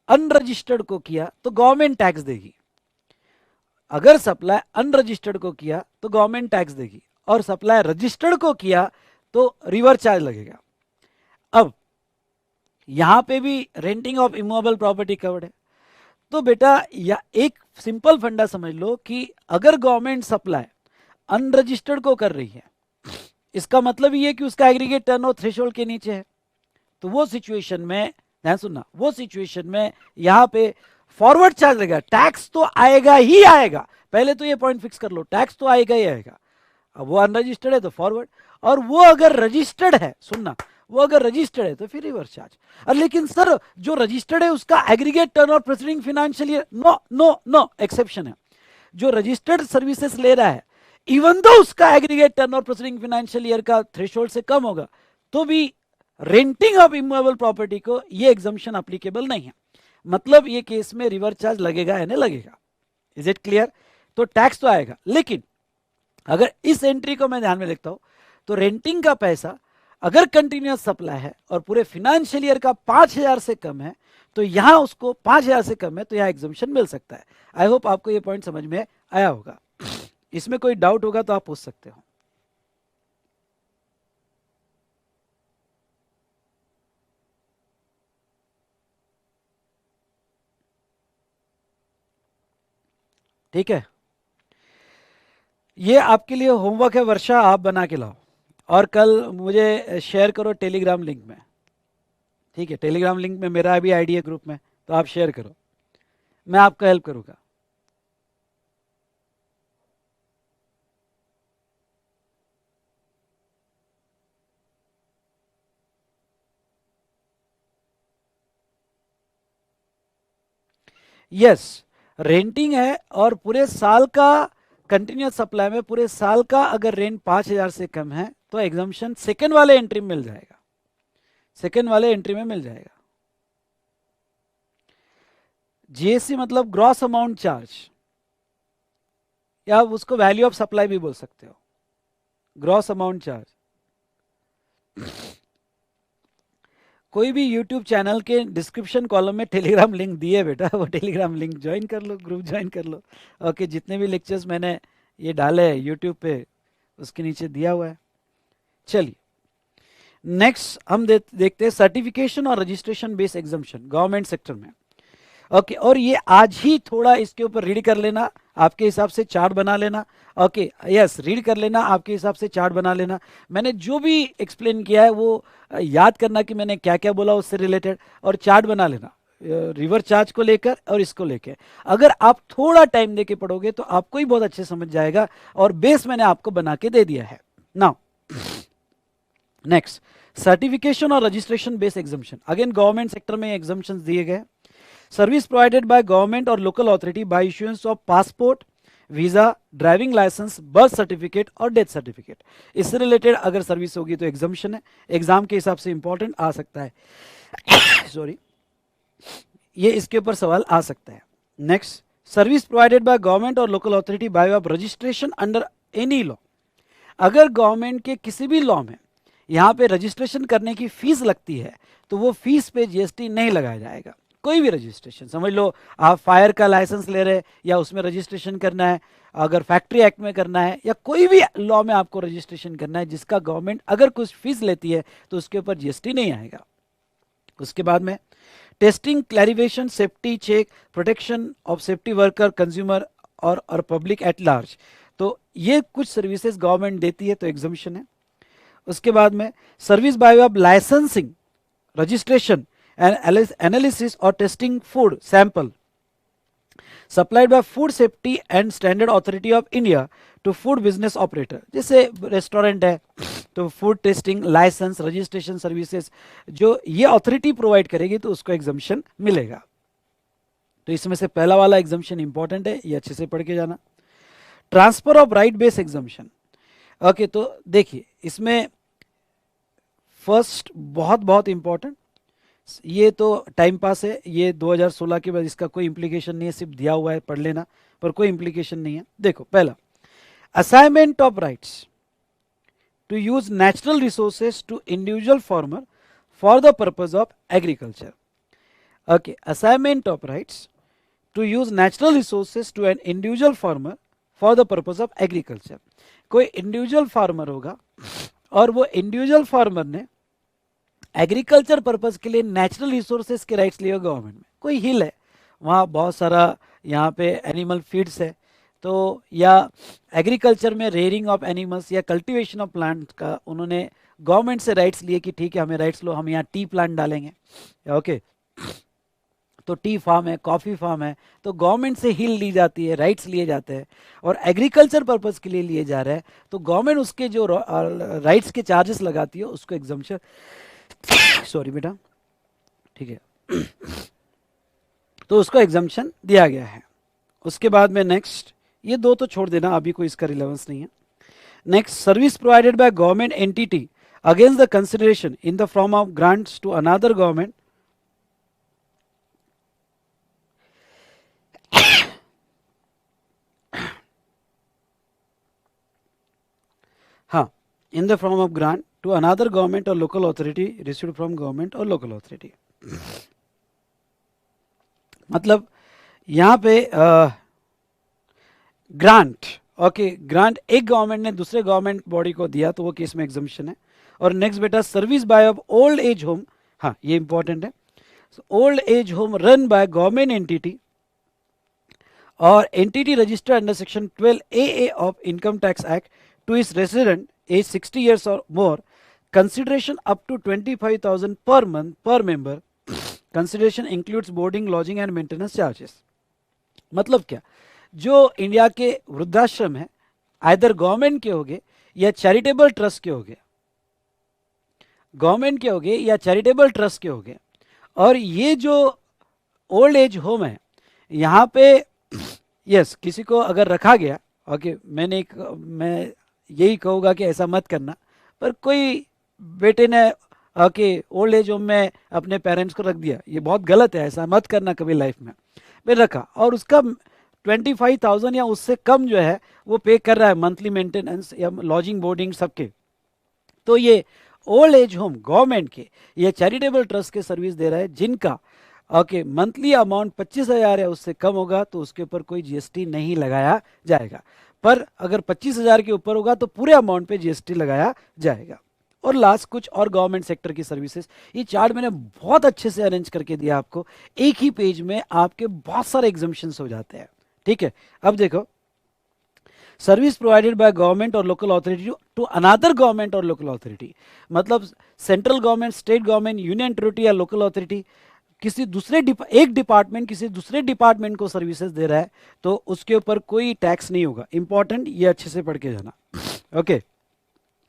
अनरजिस्टर्ड को किया तो गवर्नमेंट टैक्स देगी, अगर सप्लाई अनरजिस्टर्ड को किया तो गवर्नमेंट टैक्स देगी, और सप्लाई रजिस्टर्ड को किया तो रिवर्स चार्ज लगेगा। अब यहां पे भी renting of immovable property covered है। तो बेटा या एक सिंपल फंडा समझ लो कि अगर गवर्नमेंट सप्लाई अनरजिस्टर्ड को कर रही है, इसका मतलब ये कि उसका एग्रीगेट टर्नओवर थ्रेशोल्ड के नीचे है, तो वो सिचुएशन में ध्यान सुनना, वो सिचुएशन में यहां पे फॉरवर्ड चार्ज लगेगा। टैक्स तो आएगा ही आएगा, पहले तो ये पॉइंट फिक्स कर लो, टैक्स तो आएगा ही आएगा। अब वो अनरजिस्टर्ड है तो फॉरवर्ड, और वो अगर रजिस्टर्ड है, सुनना, वो अगर रजिस्टर्ड है तो फिर रिवर्स चार्ज। और लेकिन सर जो रजिस्टर्ड है उसका aggregate turnover preceding financial year, no no no, exception है। जो रजिस्टर्ड सर्विसेज ले रहा है, इवन दो उसका aggregate turnover preceding financial year का थ्रेशोल्ड से कम होगा, तो भी रेंटिंग ऑफ इमूवेबल प्रॉपर्टी को ये एग्जम्पशन एप्लीकेबल नहीं है। मतलब ये केस में रिवर्स चार्ज लगेगा या नहीं लगेगा? Is it clear? तो टैक्स तो आएगा, लेकिन अगर इस एंट्री को मैं ध्यान में देखता हूं तो रेंटिंग का पैसा अगर कंटिन्यूअस सप्लाई है और पूरे फाइनेंशियल ईयर का 5,000 से कम है, तो यहां उसको 5,000 से कम है तो यहां एग्जम्पशन मिल सकता है। आई होप आपको ये पॉइंट समझ में आया होगा। इसमें कोई डाउट होगा तो आप पूछ सकते हो। ठीक है, ये आपके लिए होमवर्क है वर्षा, आप बना के लाओ और कल मुझे शेयर करो टेलीग्राम लिंक में। ठीक है, टेलीग्राम लिंक में मेरा भी आईडी है ग्रुप में, तो आप शेयर करो, मैं आपका हेल्प करूंगा। यस, रेंटिंग है और पूरे साल का कंटिन्यूस सप्लाई में पूरे साल का अगर रेंट 5,000 से कम है तो एग्जम्पशन सेकेंड वाले एंट्री में मिल जाएगा, सेकेंड वाले एंट्री में मिल जाएगा। जीएससी मतलब ग्रॉस अमाउंट चार्ज, या आप उसको वैल्यू ऑफ सप्लाई भी बोल सकते हो, ग्रॉस अमाउंट चार्ज। कोई भी यूट्यूब चैनल के डिस्क्रिप्शन कॉलम में टेलीग्राम लिंक दिए बेटा, वो टेलीग्राम लिंक ज्वाइन कर लो, ग्रुप ज्वाइन कर लो। ओके, जितने भी लेक्चर्स मैंने ये डाले हैं यूट्यूब पे उसके नीचे दिया हुआ है। चलिए नेक्स्ट हम देखते हैं सर्टिफिकेशन और registration based exemption government sector में। ओके, और ये आज ही थोड़ा इसके ऊपर रीड कर लेना, आपके हिसाब से चार्ट बना लेना। ओके यस, रीड कर लेना, आपके हिसाब से चार्ट बना लेना। मैंने जो भी एक्सप्लेन किया है वो याद करना कि मैंने क्या क्या बोला उससे रिलेटेड, और चार्ट बना लेना रिवर्स चार्ज को लेकर और इसको लेकर। अगर आप थोड़ा टाइम देके पढ़ोगे तो आपको ही बहुत अच्छे समझ जाएगा, और बेस मैंने आपको बना के दे दिया है। नाउ नेक्स्ट, सर्टिफिकेशन और registration based exemption. Again government sector में एग्जाम्पशन दिए गए। सर्विस प्रोवाइडेड बाय गवर्नमेंट और local authority by issuance of passport, visa, driving licence, birth certificate और डेथ सर्टिफिकेट। इससे रिलेटेड अगर सर्विस होगी तो एग्जाम्पशन है, एग्जाम के हिसाब से इंपॉर्टेंट आ सकता है। सॉरी, ये इसके ऊपर सवाल आ सकता है। Next, service provided by government और local authority by of registration under any law. अगर गवर्नमेंट के किसी भी लॉ में यहाँ पे रजिस्ट्रेशन करने की फीस लगती है तो वो फीस पे जीएसटी नहीं लगाया जाएगा। कोई भी रजिस्ट्रेशन समझ लो, आप फायर का लाइसेंस ले रहे हैं या उसमें रजिस्ट्रेशन करना है, अगर फैक्ट्री एक्ट में करना है या कोई भी लॉ में आपको रजिस्ट्रेशन करना है जिसका गवर्नमेंट अगर कुछ फीस लेती है तो उसके ऊपर जीएसटी नहीं आएगा। उसके बाद में testing, clarification, safety check, protection of safety worker, consumer और पब्लिक एट लार्ज, तो ये कुछ सर्विसेज गवर्नमेंट देती है तो एग्जाम्पशन है। उसके बाद में service by of licensing, registration and analysis और testing food sample, supplied by food safety and standard authority of India to food business operator, जैसे रेस्टोरेंट है तो food testing licence registration services जो ये अथॉरिटी प्रोवाइड करेगी तो उसको exemption मिलेगा। तो इसमें से पहला वाला एग्जम्पशन इंपॉर्टेंट है, ये अच्छे से पढ़ के जाना। Transfer of right base exemption, okay तो देखिए इसमें फर्स्ट बहुत बहुत इंपॉर्टेंट, ये तो टाइम पास है, ये 2016 के बाद इसका कोई इंप्लीकेशन नहीं है, सिर्फ दिया हुआ है पढ़ लेना, पर कोई इंप्लीकेशन नहीं है। देखो पहला, assignment of rights to use natural resources to individual farmer for the purpose of agriculture. Okay, assignment of rights to use natural resources to an individual farmer for the purpose of agriculture. कोई individual farmer होगा और वो individual farmer ने agriculture purpose के लिए natural resources के rights लिए government में, कोई हिल है वहाँ बहुत सारा यहाँ पे एनिमल फीड्स है तो, या एग्रीकल्चर में रेयरिंग ऑफ एनिमल्स या कल्टीवेशन ऑफ प्लांट का उन्होंने गवर्नमेंट से राइट्स लिए कि ठीक है हमें राइट्स लो, हम यहाँ टी प्लांट डालेंगे, ओके तो टी फार्म है कॉफ़ी फार्म है तो गवर्नमेंट से हिल ली जाती है, राइट्स लिए जाते हैं और एग्रीकल्चर पर्पज़ के लिए लिए जा रहे हैं तो गवर्नमेंट उसके जो राइट्स के चार्जेस लगाती है उसको एग्जम्पशन सॉरी बेटा ठीक है तो उसको एग्जम्पशन दिया गया है। उसके बाद में नेक्स्ट, ये दो तो छोड़ देना अभी कोई इसका रिलेवेंस नहीं है। Next, service provided by government entity against the consideration in the form of grants to another government, हाँ in the form of grant to another government or local authority received from government or local authority। मतलब यहाँ पे grant, okay grant एक government ने दूसरे government body को दिया तो वो केस में एग्जम्पशन है। और नेक्स्ट बेटा, service by of old age home, हाँ ये इंपॉर्टेंट है, old age home run by government entity और entity registered under section 12AA of income tax act to his resident age 60 years or more, consideration up to 25,000 per month per member, consideration includes boarding lodging and maintenance charges। मतलब क्या, जो India के वृद्धाश्रम है either government के होंगे या charitable trust के होंगे, गवर्नमेंट के होंगे या चैरिटेबल ट्रस्ट के होंगे, और ये जो ओल्ड एज होम है यहाँ पे यस किसी को अगर रखा गया, ओके मैं यही कहूँगा कि ऐसा मत करना, पर कोई बेटे ने ओके ओल्ड एज होम में अपने पेरेंट्स को रख दिया, ये बहुत गलत है, ऐसा मत करना कभी लाइफ में। फिर रखा और उसका 25,000 या उससे कम जो है वो पे कर रहा है मंथली मेंटेनेंस या लॉजिंग बोर्डिंग सबके, तो ये ओल्ड एज होम गवर्नमेंट के या चैरिटेबल ट्रस्ट के सर्विस दे रहा है जिनका ओके मंथली अमाउंट 25,000 है उससे कम होगा तो उसके ऊपर कोई जीएसटी नहीं लगाया जाएगा, पर अगर 25,000 के ऊपर होगा तो पूरे अमाउंट पे जीएसटी लगाया जाएगा। और लास्ट कुछ और गवर्नमेंट सेक्टर की सर्विसेज, ये चार्ट मैंने बहुत अच्छे से अरेंज करके दिया आपको, एक ही पेज में आपके बहुत सारे एग्जम्पशंस हो जाते हैं, ठीक है। अब देखो, सर्विस प्रोवाइडेड बाय गवर्नमेंट और local authority to another government और लोकल अथॉरिटी, मतलब central government, state government, union territory या लोकल अथॉरिटी किसी दूसरे एक डिपार्टमेंट किसी दूसरे डिपार्टमेंट को सर्विसेज दे रहा है तो उसके ऊपर कोई टैक्स नहीं होगा। इंपॉर्टेंट, ये अच्छे से पढ़ के जाना, ओके।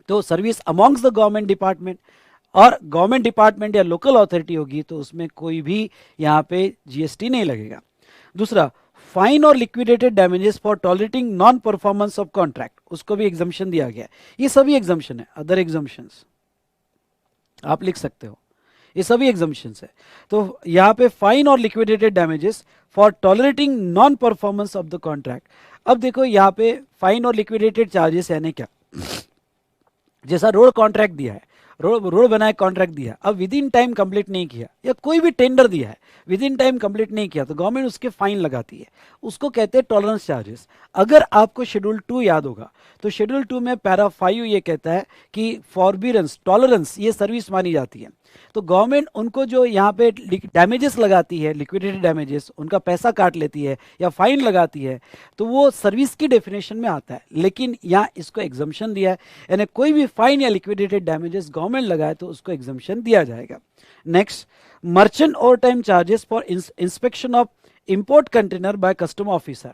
तो service amongst the government department और गवर्नमेंट डिपार्टमेंट या लोकल अथॉरिटी होगी तो उसमें कोई भी यहाँ पे जीएसटी नहीं लगेगा। दूसरा, फाइन और liquidated damages for tolerating non performance of contract, उसको भी एग्जम्पशन दिया गया। ये सभी एग्जम्पशन है, अदर एग्जम्पशंस आप लिख सकते हो, ये सभी एग्जम्पशंस है। तो यहाँ पे फाइन और liquidated damages for tolerating non performance of the contract. अब देखो यहाँ पे फाइन और लिक्विडेटेड चार्जेस यानी क्या, जैसा रोड कॉन्ट्रैक्ट दिया है, रोड बनाए कॉन्ट्रैक्ट दिया, अब विद इन टाइम कंप्लीट नहीं किया, या कोई भी टेंडर दिया है विद इन टाइम कंप्लीट नहीं किया तो गवर्नमेंट उसके फाइन लगाती है, उसको कहते हैं टॉलरेंस चार्जेस। अगर आपको शेड्यूल 2 याद होगा तो शेड्यूल 2 में पैरा 5 ये कहता है कि फॉरबियरेंस टॉलरेंस ये सर्विस मानी जाती है, तो गवर्नमेंट उनको जो यहाँ पे डैमेजेस लगाती है, लिक्विडेटेड डैमेजेस, उनका पैसा काट लेती है या फाइन लगाती है तो वो सर्विस की डेफिनेशन में आता है, लेकिन यहाँ इसको एग्जम्पशन दिया है, यानी कोई भी फाइन या लिक्विडेटेड डैमेजेस गवर्नमेंट लगाए तो उसको एग्जम्पशन दिया जाएगा। Next, merchant overtime charges for inspection of import container by custom officer.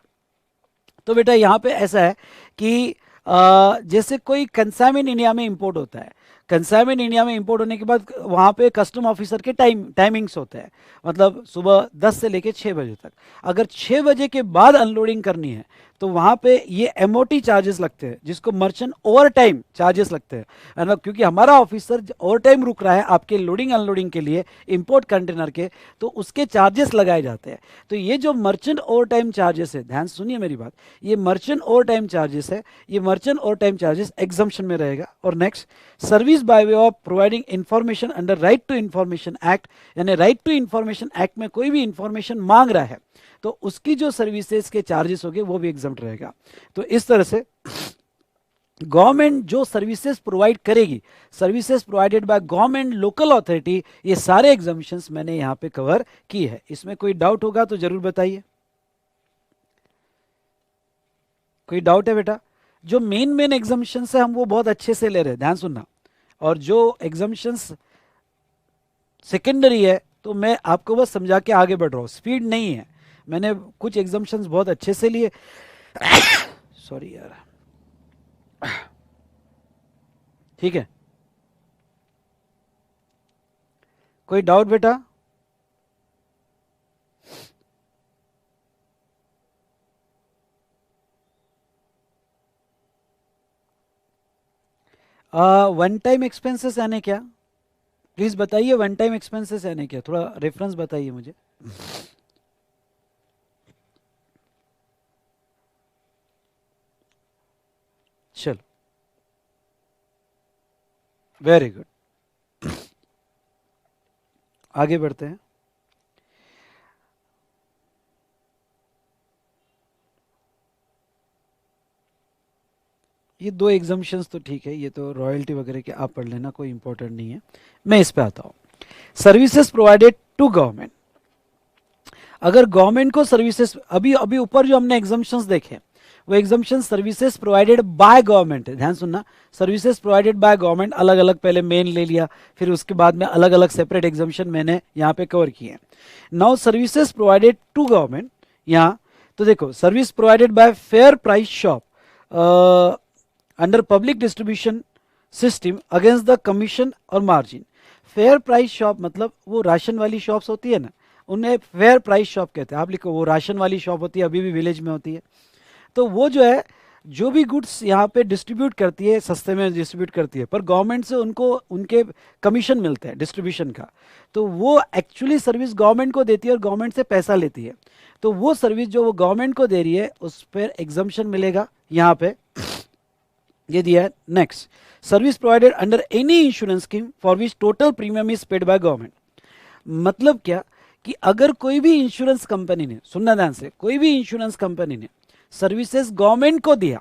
तो बेटा यहाँ पे ऐसा है कि जैसे कोई कंसाइनमेंट इंडिया में इंपोर्ट होता है, कंसाइनमेंट इंडिया में इंपोर्ट होने के बाद वहाँ पे कस्टम ऑफिसर के टाइमिंग्स होते हैं, मतलब सुबह 10 से लेके 6 बजे तक। अगर 6 बजे के बाद अनलोडिंग करनी है तो वहाँ पे ये एमओटी चार्जेस लगते हैं, जिसको मर्चेंट ओवर टाइम चार्जेस लगते हैं, है ना, क्योंकि हमारा ऑफिसर ओवर टाइम रुक रहा है आपके लोडिंग अनलोडिंग के लिए इंपोर्ट कंटेनर के, तो उसके चार्जेस लगाए जाते हैं। तो ये जो मर्चेंट ओवर टाइम चार्जेस है, ध्यान सुनिए मेरी बात, ये मर्चेंट ओवर टाइम चार्जेस है, ये merchant overtime charges exemption में रहेगा। और next, service by way of providing information under right to information act, यानी राइट टू इंफॉर्मेशन एक्ट में कोई भी इंफॉर्मेशन मांग रहा है तो उसकी जो सर्विसेज के चार्जेस होंगे वो भी एग्जम्प्ट रहेगा। तो इस तरह से गवर्नमेंट जो सर्विसेज प्रोवाइड करेगी, services provided by government local authority, ये सारे एग्जामिशंस मैंने यहां पे कवर की है। इसमें कोई डाउट होगा तो जरूर बताइए। कोई डाउट है बेटा? जो मेन एग्जामिशंस है हम वो बहुत अच्छे से ले रहे हैं, ध्यान सुनना। और जो एग्जामिशंस सेकेंडरी है तो मैं आपको बस समझा के आगे बढ़ रहा हूं, स्पीड नहीं है। मैंने कुछ एग्जामिशंस बहुत अच्छे से लिए सॉरी यार, ठीक है। कोई डाउट बेटा? वन टाइम एक्सपेंसेस यानी क्या? प्लीज बताइए, वन टाइम एक्सपेंसेस यानी क्या? थोड़ा रेफरेंस बताइए मुझे। चलो, वेरी गुड, आगे बढ़ते हैं। ये दो एग्जाम्पशंस तो ठीक है, ये तो रॉयल्टी वगैरह के आप पढ़ लेना, कोई इंपॉर्टेंट नहीं है। मैं इस पे आता हूं, सर्विसेज प्रोवाइडेड टू गवर्नमेंट। अगर गवर्नमेंट को सर्विसेज, अभी अभी ऊपर जो हमने एग्जाम्पशंस देखे वो exemption services provided by government है, ध्यान सुनना। सर्विसेज प्रोवाइडेड बाय गवर्नमेंट अलग अलग, पहले मेन ले लिया, फिर उसके बाद में अलग अलग सेपरेट एग्जाम्पशन मैंने यहाँ पे कवर किए। Now services provided to government, यहाँ तो देखो, service provided by fair price shop under public distribution system against the commission और मार्जिन। फेयर प्राइस शॉप मतलब वो राशन वाली शॉप्स होती है ना, उन्हें फेयर प्राइस शॉप कहते हैं। आप लिखो, वो राशन वाली शॉप होती है, अभी भी विलेज में होती है। तो वो जो है, जो भी गुड्स यहाँ पे डिस्ट्रीब्यूट करती है, सस्ते में डिस्ट्रीब्यूट करती है, पर गवर्नमेंट से उनको उनके कमीशन मिलते हैं डिस्ट्रीब्यूशन का, तो वो एक्चुअली सर्विस गवर्नमेंट को देती है और गवर्नमेंट से पैसा लेती है। तो वो सर्विस जो वो गवर्नमेंट को दे रही है उस पर एग्जम्पशन मिलेगा, यहाँ पे ये दिया है। Next, service provided under any insurance scheme for which total premium is paid by government. मतलब क्या कि अगर कोई भी इंश्योरेंस कंपनी ने, सुनना ध्यान से, कोई भी इंश्योरेंस कंपनी ने सर्विसेज गवर्नमेंट को दिया,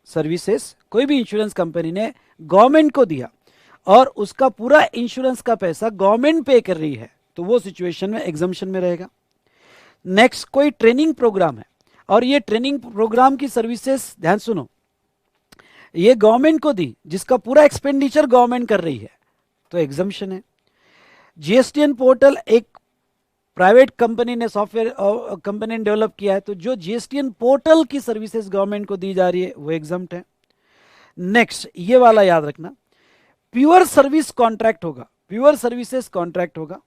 सर्विसेज कोई भी इंश्योरेंस कंपनी ने गवर्नमेंट को दिया और उसका पूरा इंश्योरेंस का पैसा गवर्नमेंट पे कर रही है, तो वो सिचुएशन में एग्जम्पशन में रहेगा। नेक्स्ट, कोई ट्रेनिंग प्रोग्राम है और ये ट्रेनिंग प्रोग्राम की सर्विसेज, ध्यान सुनो, ये गवर्नमेंट को दी, जिसका पूरा एक्सपेंडिचर गवर्नमेंट कर रही है, तो एग्जम्पशन है। जीएसटीएन पोर्टल एक प्राइवेट कंपनी ने, सॉफ्टवेयर कंपनी ने डेवलप किया है, तो जो जीएसटीएन पोर्टल की सर्विसेज गवर्नमेंट को दी जा रही है वो एग्जम्प्ट है। नेक्स्ट, ये वाला याद रखना, प्योर सर्विस कॉन्ट्रैक्ट होगा, प्योर सर्विसेज कॉन्ट्रैक्ट होगा,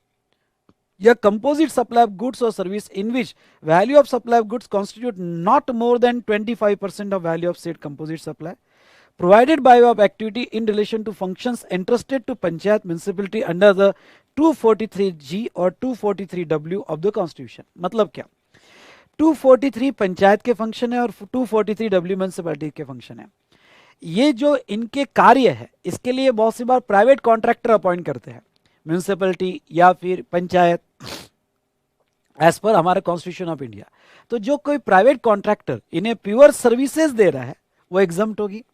या कंपोजिट सप्लाई ऑफ गुड्स और service in which value of supply of goods constitute not more than 25% of value of said composite supply, provided by way of activity in relation to functions entrusted to panchayat municipality under the 243G और 243W of the constitution। मतलब क्या, 243 पंचायत के function है और 243W municipality के function है। ये जो इनके कार्य है, इसके लिए बहुत सी बार प्राइवेट कॉन्ट्रैक्टर अपॉइंट करते हैं, म्यूनिसिपैलिटी या फिर पंचायत, एज पर हमारा कॉन्स्टिट्यूशन ऑफ इंडिया। तो जो कोई प्राइवेट कॉन्ट्रैक्टर इन्हें प्योर सर्विसेज दे रहा है वो एग्जम्प्ट होगी,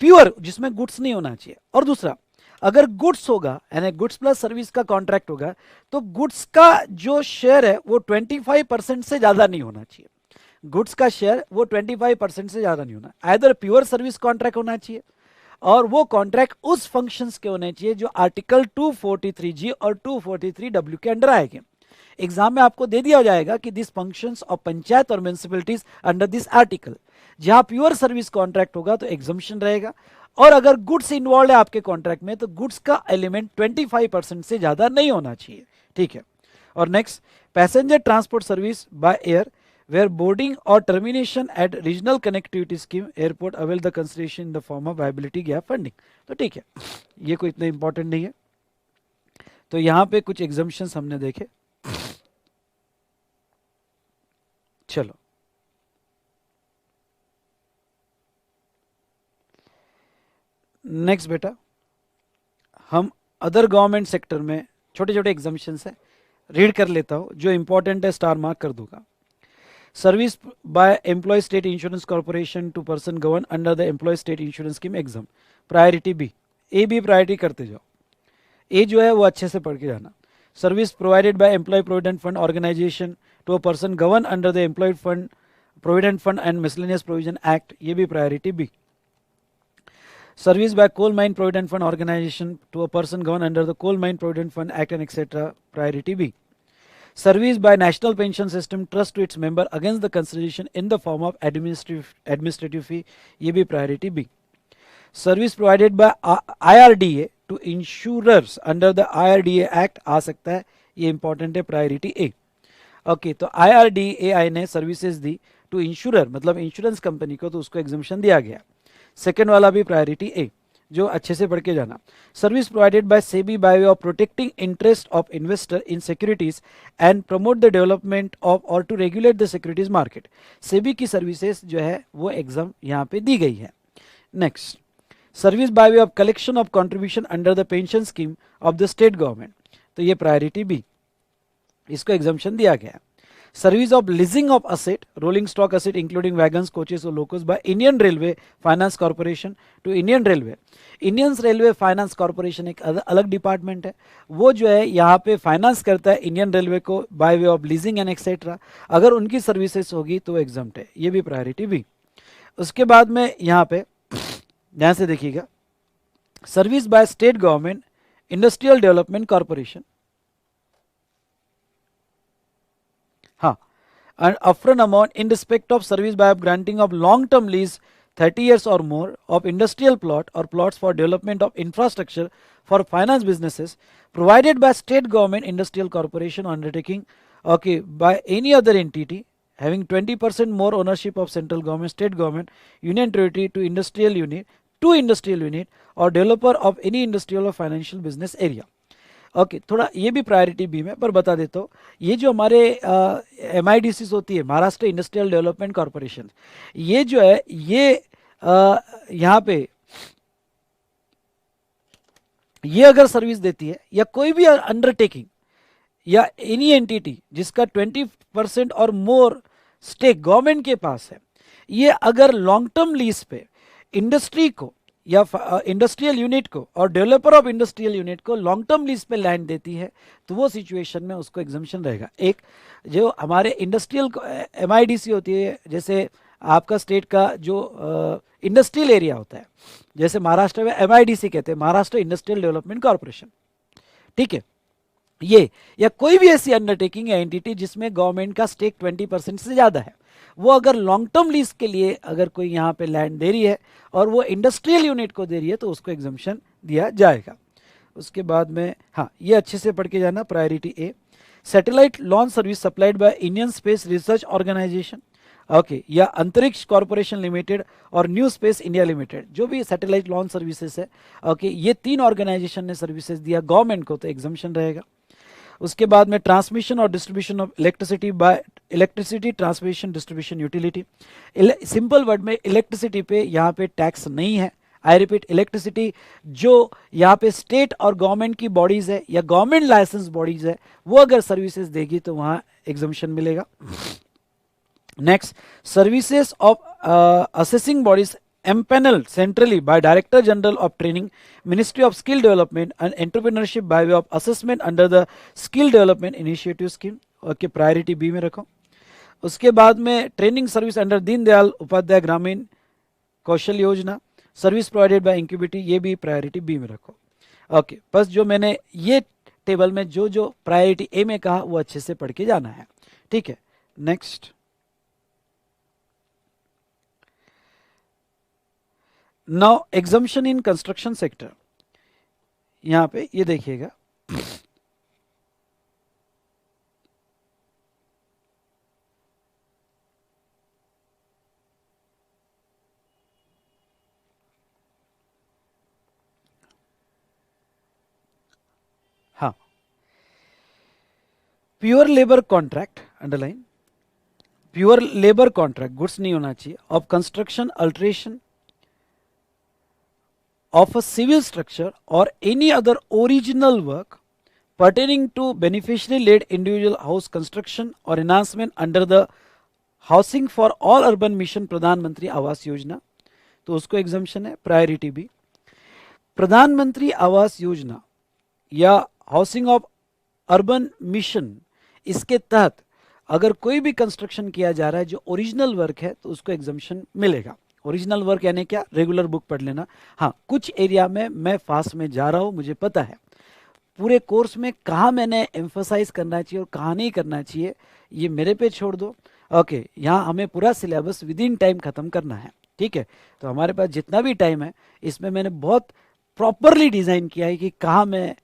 प्योर जिसमें गुड्स नहीं होना चाहिए। और दूसरा, अगर गुड्स होगा यानी गुड्स प्लस सर्विस का कॉन्ट्रैक्ट होगा, तो गुड्स का जो शेयर है वो 25% से ज्यादा नहीं होना चाहिए, गुड्स का शेयर वो 25% से ज्यादा नहीं होना। आइदर प्योर सर्विस कॉन्ट्रैक्ट होना चाहिए और वो कॉन्ट्रैक्ट उस फंक्शंस के होने चाहिए जो आर्टिकल 243G और 243W के अंडर आएंगे। एग्जाम में आपको दे दिया जाएगा कि दिस फंक्शंस ऑफ पंचायत और म्यूनिसिपैलिटीज अंडर दिस आर्टिकल। जहां प्योर सर्विस कॉन्ट्रैक्ट होगा तो एग्जम्पशन रहेगा, और अगर गुड्स इन्वॉल्व है आपके कॉन्ट्रैक्ट में तो गुड्स का एलिमेंट 25% से ज्यादा नहीं होना चाहिए, ठीक है। और next, passenger transport service by air where boarding or termination at regional connectivity scheme airport avail the consideration in the form of viability gap funding। तो ठीक है, ये कोई इतना इंपॉर्टेंट नहीं है। तो यहां पे कुछ एग्जम्पशंस हमने देखे। चलो नेक्स्ट बेटा, हम अदर गवर्नमेंट सेक्टर में छोटे छोटे एग्जम्पशंस है, रीड कर लेता हूं, जो इंपॉर्टेंट है स्टार मार्क कर दूंगा। Service by employ state insurance corporation to person govern under the employ state insurance scheme exam, priority B. A B priority करते जाओ, ए जो है वो अच्छे से पढ़ के जाना। Service provided by employ provident fund organisation to a person govern under the employ fund provident fund and miscellaneous provision act, ये भी priority B. Service by coal mine provident fund organisation to a person govern under the coal mine provident fund act and etcetera, priority B. Service by National Pension System Trust to its member against the consideration in the form of administrative fee, ये भी priority B। Service provided by IRDA to insurers under the IRDA Act आ सकता है, ये important है, priority A। Okay, तो IRDAI ने services the to insurer मतलब insurance company को, तो उसको एग्जामिशन दिया गया। सेकेंड वाला भी प्रायोरिटी ए, जो अच्छे से पढ़ के जाना। Service provided by SEBI by way of protecting interest of investor in securities and promote the development of और to regulate the securities market, SEBI की सर्विसेज जो है वो एग्जाम यहाँ पे दी गई है। Next, service by way of collection of contribution under the pension scheme of the state government, तो ये प्रायोरिटी बी, इसको एग्जामिशन दिया गया। Service of leasing of asset, rolling stock asset including wagons, coaches और locos by Indian railway finance corporation to Indian railway. Indian railway finance corporation एक अलग department है, वो जो है यहाँ पे फाइनेंस करता है इंडियन रेलवे को by way of leasing and etcetera. अगर उनकी सर्विसेज होगी तो एग्जाम्प्ट है, ये भी प्रायोरिटी भी। उसके बाद में यहाँ पे ध्यान से देखिएगा, service by state government industrial development corporation, हाँ, and upfront amount in respect of service by granting of long-term lease 30 years or more of industrial plot or plots for development of infrastructure for finance businesses provided by state government industrial corporation undertaking, okay, by any other entity having 20% more ownership of central government, state government, union territory to industrial unit or developer of any industrial or financial business area। Okay थोड़ा ये भी priority B में, पर बता देता हूँ, ये जो हमारे MIDC होती है, महाराष्ट्र इंडस्ट्रियल डेवलपमेंट कॉर्पोरेशन, ये जो है ये यहाँ पे ये अगर सर्विस देती है या कोई भी अंडरटेकिंग या एनी एंटिटी जिसका 20% और मोर स्टेक गवर्नमेंट के पास है, ये अगर लॉन्ग टर्म लीज पे इंडस्ट्री को या इंडस्ट्रियल यूनिट को और डेवलपर ऑफ इंडस्ट्रियल यूनिट को लॉन्ग टर्म लीज पे लैंड देती है, तो वो सिचुएशन में उसको एग्जामिशन रहेगा। एक जो हमारे इंडस्ट्रियल MIDC होती है, जैसे आपका स्टेट का जो इंडस्ट्रियल एरिया होता है, जैसे महाराष्ट्र में MIDC कहते हैं, महाराष्ट्र इंडस्ट्रियल डेवलपमेंट कॉर्पोरेशन, ठीक है, ये या कोई भी ऐसी अंडरटेकिंग या एंटिटी जिसमें गवर्नमेंट का स्टेक 20% से ज़्यादा है, वो अगर लॉन्ग टर्म लीज के लिए अगर कोई यहाँ पे लैंड दे रही है और वो इंडस्ट्रियल यूनिट को दे रही है तो उसको एग्जामिशन दिया जाएगा। उसके बाद में हाँ, ये अच्छे से पढ़ के जाना, priority A. Satellite launch service supplied by Indian space research organisation, okay, या अंतरिक्ष कॉर्पोरेशन लिमिटेड और न्यू स्पेस इंडिया लिमिटेड, जो भी सैटेलाइट लॉन्च सर्विसेज है, ओके, ये तीन ऑर्गेनाइजेशन ने सर्विसेज दिया गवर्नमेंट को, तो एग्जामिशन रहेगा। उसके बाद में ट्रांसमिशन और distribution of electricity bye electricity transmission distribution utility, simple word में इलेक्ट्रिसिटी पे यहाँ पे टैक्स नहीं है। आई रिपीट, इलेक्ट्रिसिटी जो यहाँ पे स्टेट और गवर्नमेंट की बॉडीज है या गवर्नमेंट लाइसेंस बॉडीज है, वो अगर सर्विसेज देगी तो वहाँ एग्जामिशन मिलेगा। Next, services of assessing bodies empaneled centrally by Director General of Training, Ministry of Skill Development and Entrepreneurship by way of assessment under the Skill Development Initiative Scheme, okay, priority B में रखो। उसके बाद में training service under Deendayal Upadhyaya Grameen Kaushal योजना, service provided bye इंक्यूबिटी, ये भी priority B में रखो। ओके, बस जो मैंने ये टेबल में जो जो प्रायोरिटी ए में कहा वो अच्छे से पढ़ के जाना है, ठीक है। Next, now exemption in construction sector, यहां पे ये देखिएगा, हाँ, pure labour contract, underline, pure labour contract, goods नहीं होना चाहिए, of construction alteration of a civil structure or any other original work pertaining to beneficially led individual house construction or enhancement under the housing for all urban mission प्रधानमंत्री आवास योजना, तो उसको exemption है। Priority B, प्रधानमंत्री आवास योजना या housing of urban mission, इसके तहत अगर कोई भी कंस्ट्रक्शन किया जा रहा है जो ओरिजिनल वर्क है तो उसको एग्जाम्पशन मिलेगा। ओरिजिनल वर्क यानी क्या, रेगुलर बुक पढ़ लेना। हाँ, कुछ एरिया में मैं फास्ट में जा रहा हूँ, मुझे पता है पूरे कोर्स में कहाँ मैंने एम्फोसाइज करना चाहिए और कहाँ नहीं करना चाहिए, ये मेरे पे छोड़ दो। ओके, यहाँ हमें पूरा सिलेबस विद इन टाइम खत्म करना है, ठीक है। तो हमारे पास जितना भी टाइम है इसमें मैंने बहुत प्रॉपरली डिजाइन किया है कि कहाँ मैं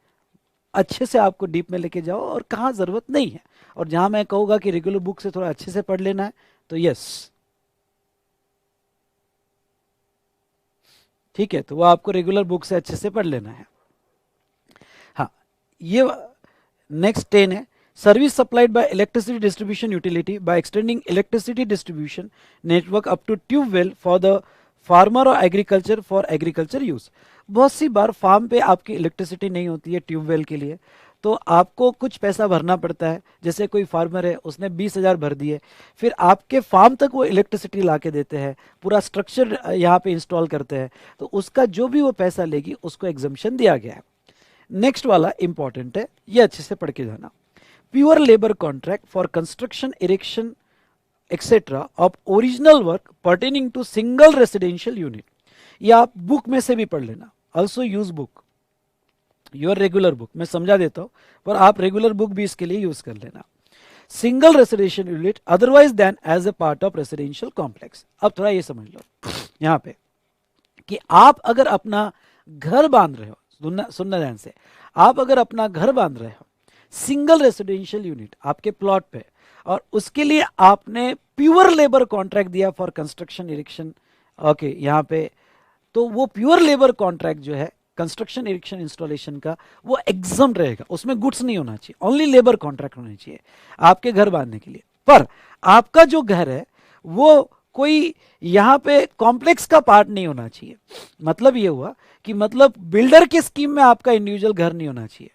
अच्छे से आपको डीप में लेके जाओ और कहाँ जरूरत नहीं है, और जहाँ मैं कहूँगा कि रेगुलर बुक से थोड़ा अच्छे से पढ़ लेना है तो यस, ठीक है, तो वो आपको रेगुलर बुक से अच्छे से पढ़ लेना है। हाँ, ये नेक्स्ट 10 है, service supplied by electricity distribution utility by extending electricity distribution network up to tube well for the farmer और एग्रीकल्चर फॉर एग्रीकल्चर यूज। बहुत सी बार फार्म पे आपकी इलेक्ट्रिसिटी नहीं होती है ट्यूबवेल के लिए, तो आपको कुछ पैसा भरना पड़ता है। जैसे कोई फार्मर है, उसने 20,000 भर दिए, फिर आपके फार्म तक वो इलेक्ट्रिसिटी ला के देते हैं, पूरा स्ट्रक्चर यहाँ पे इंस्टॉल करते हैं, तो उसका जो भी वो पैसा लेगी उसको एग्जम्पशन दिया गया है। नेक्स्ट वाला इंपॉर्टेंट है, ये अच्छे से पढ़ के जाना। Pure labour contract for construction, erection etcetera of original work pertaining to single residential unit, ये आप बुक में से भी पढ़ लेना। Also use book, your regular book, मैं समझा देता हूं पर आप रेगुलर बुक भी इसके लिए यूज कर लेना। Single residential unit otherwise than as a part of residential complex. अब थोड़ा ये समझ लो यहां पे कि आप अगर अपना घर बांध रहे हो, सुनना ध्यान से, आप अगर अपना घर बांध रहे हो सिंगल रेसिडेंशियल यूनिट आपके प्लॉट पे, और उसके लिए आपने प्योर लेबर कॉन्ट्रैक्ट दिया फॉर कंस्ट्रक्शन इरेक्शन, ओके, यहाँ पे तो वो प्योर लेबर कॉन्ट्रैक्ट जो है कंस्ट्रक्शन इरेक्शन इंस्टॉलेशन का, वो एग्जाम रहेगा, उसमें गुड्स नहीं होना चाहिए, ओनली लेबर कॉन्ट्रैक्ट होने चाहिए आपके घर बांधने के लिए। पर आपका जो घर है वो कोई यहाँ पे कॉम्प्लेक्स का पार्ट नहीं होना चाहिए। मतलब ये हुआ कि मतलब बिल्डर के स्कीम में आपका इंडिविजुअल घर नहीं होना चाहिए,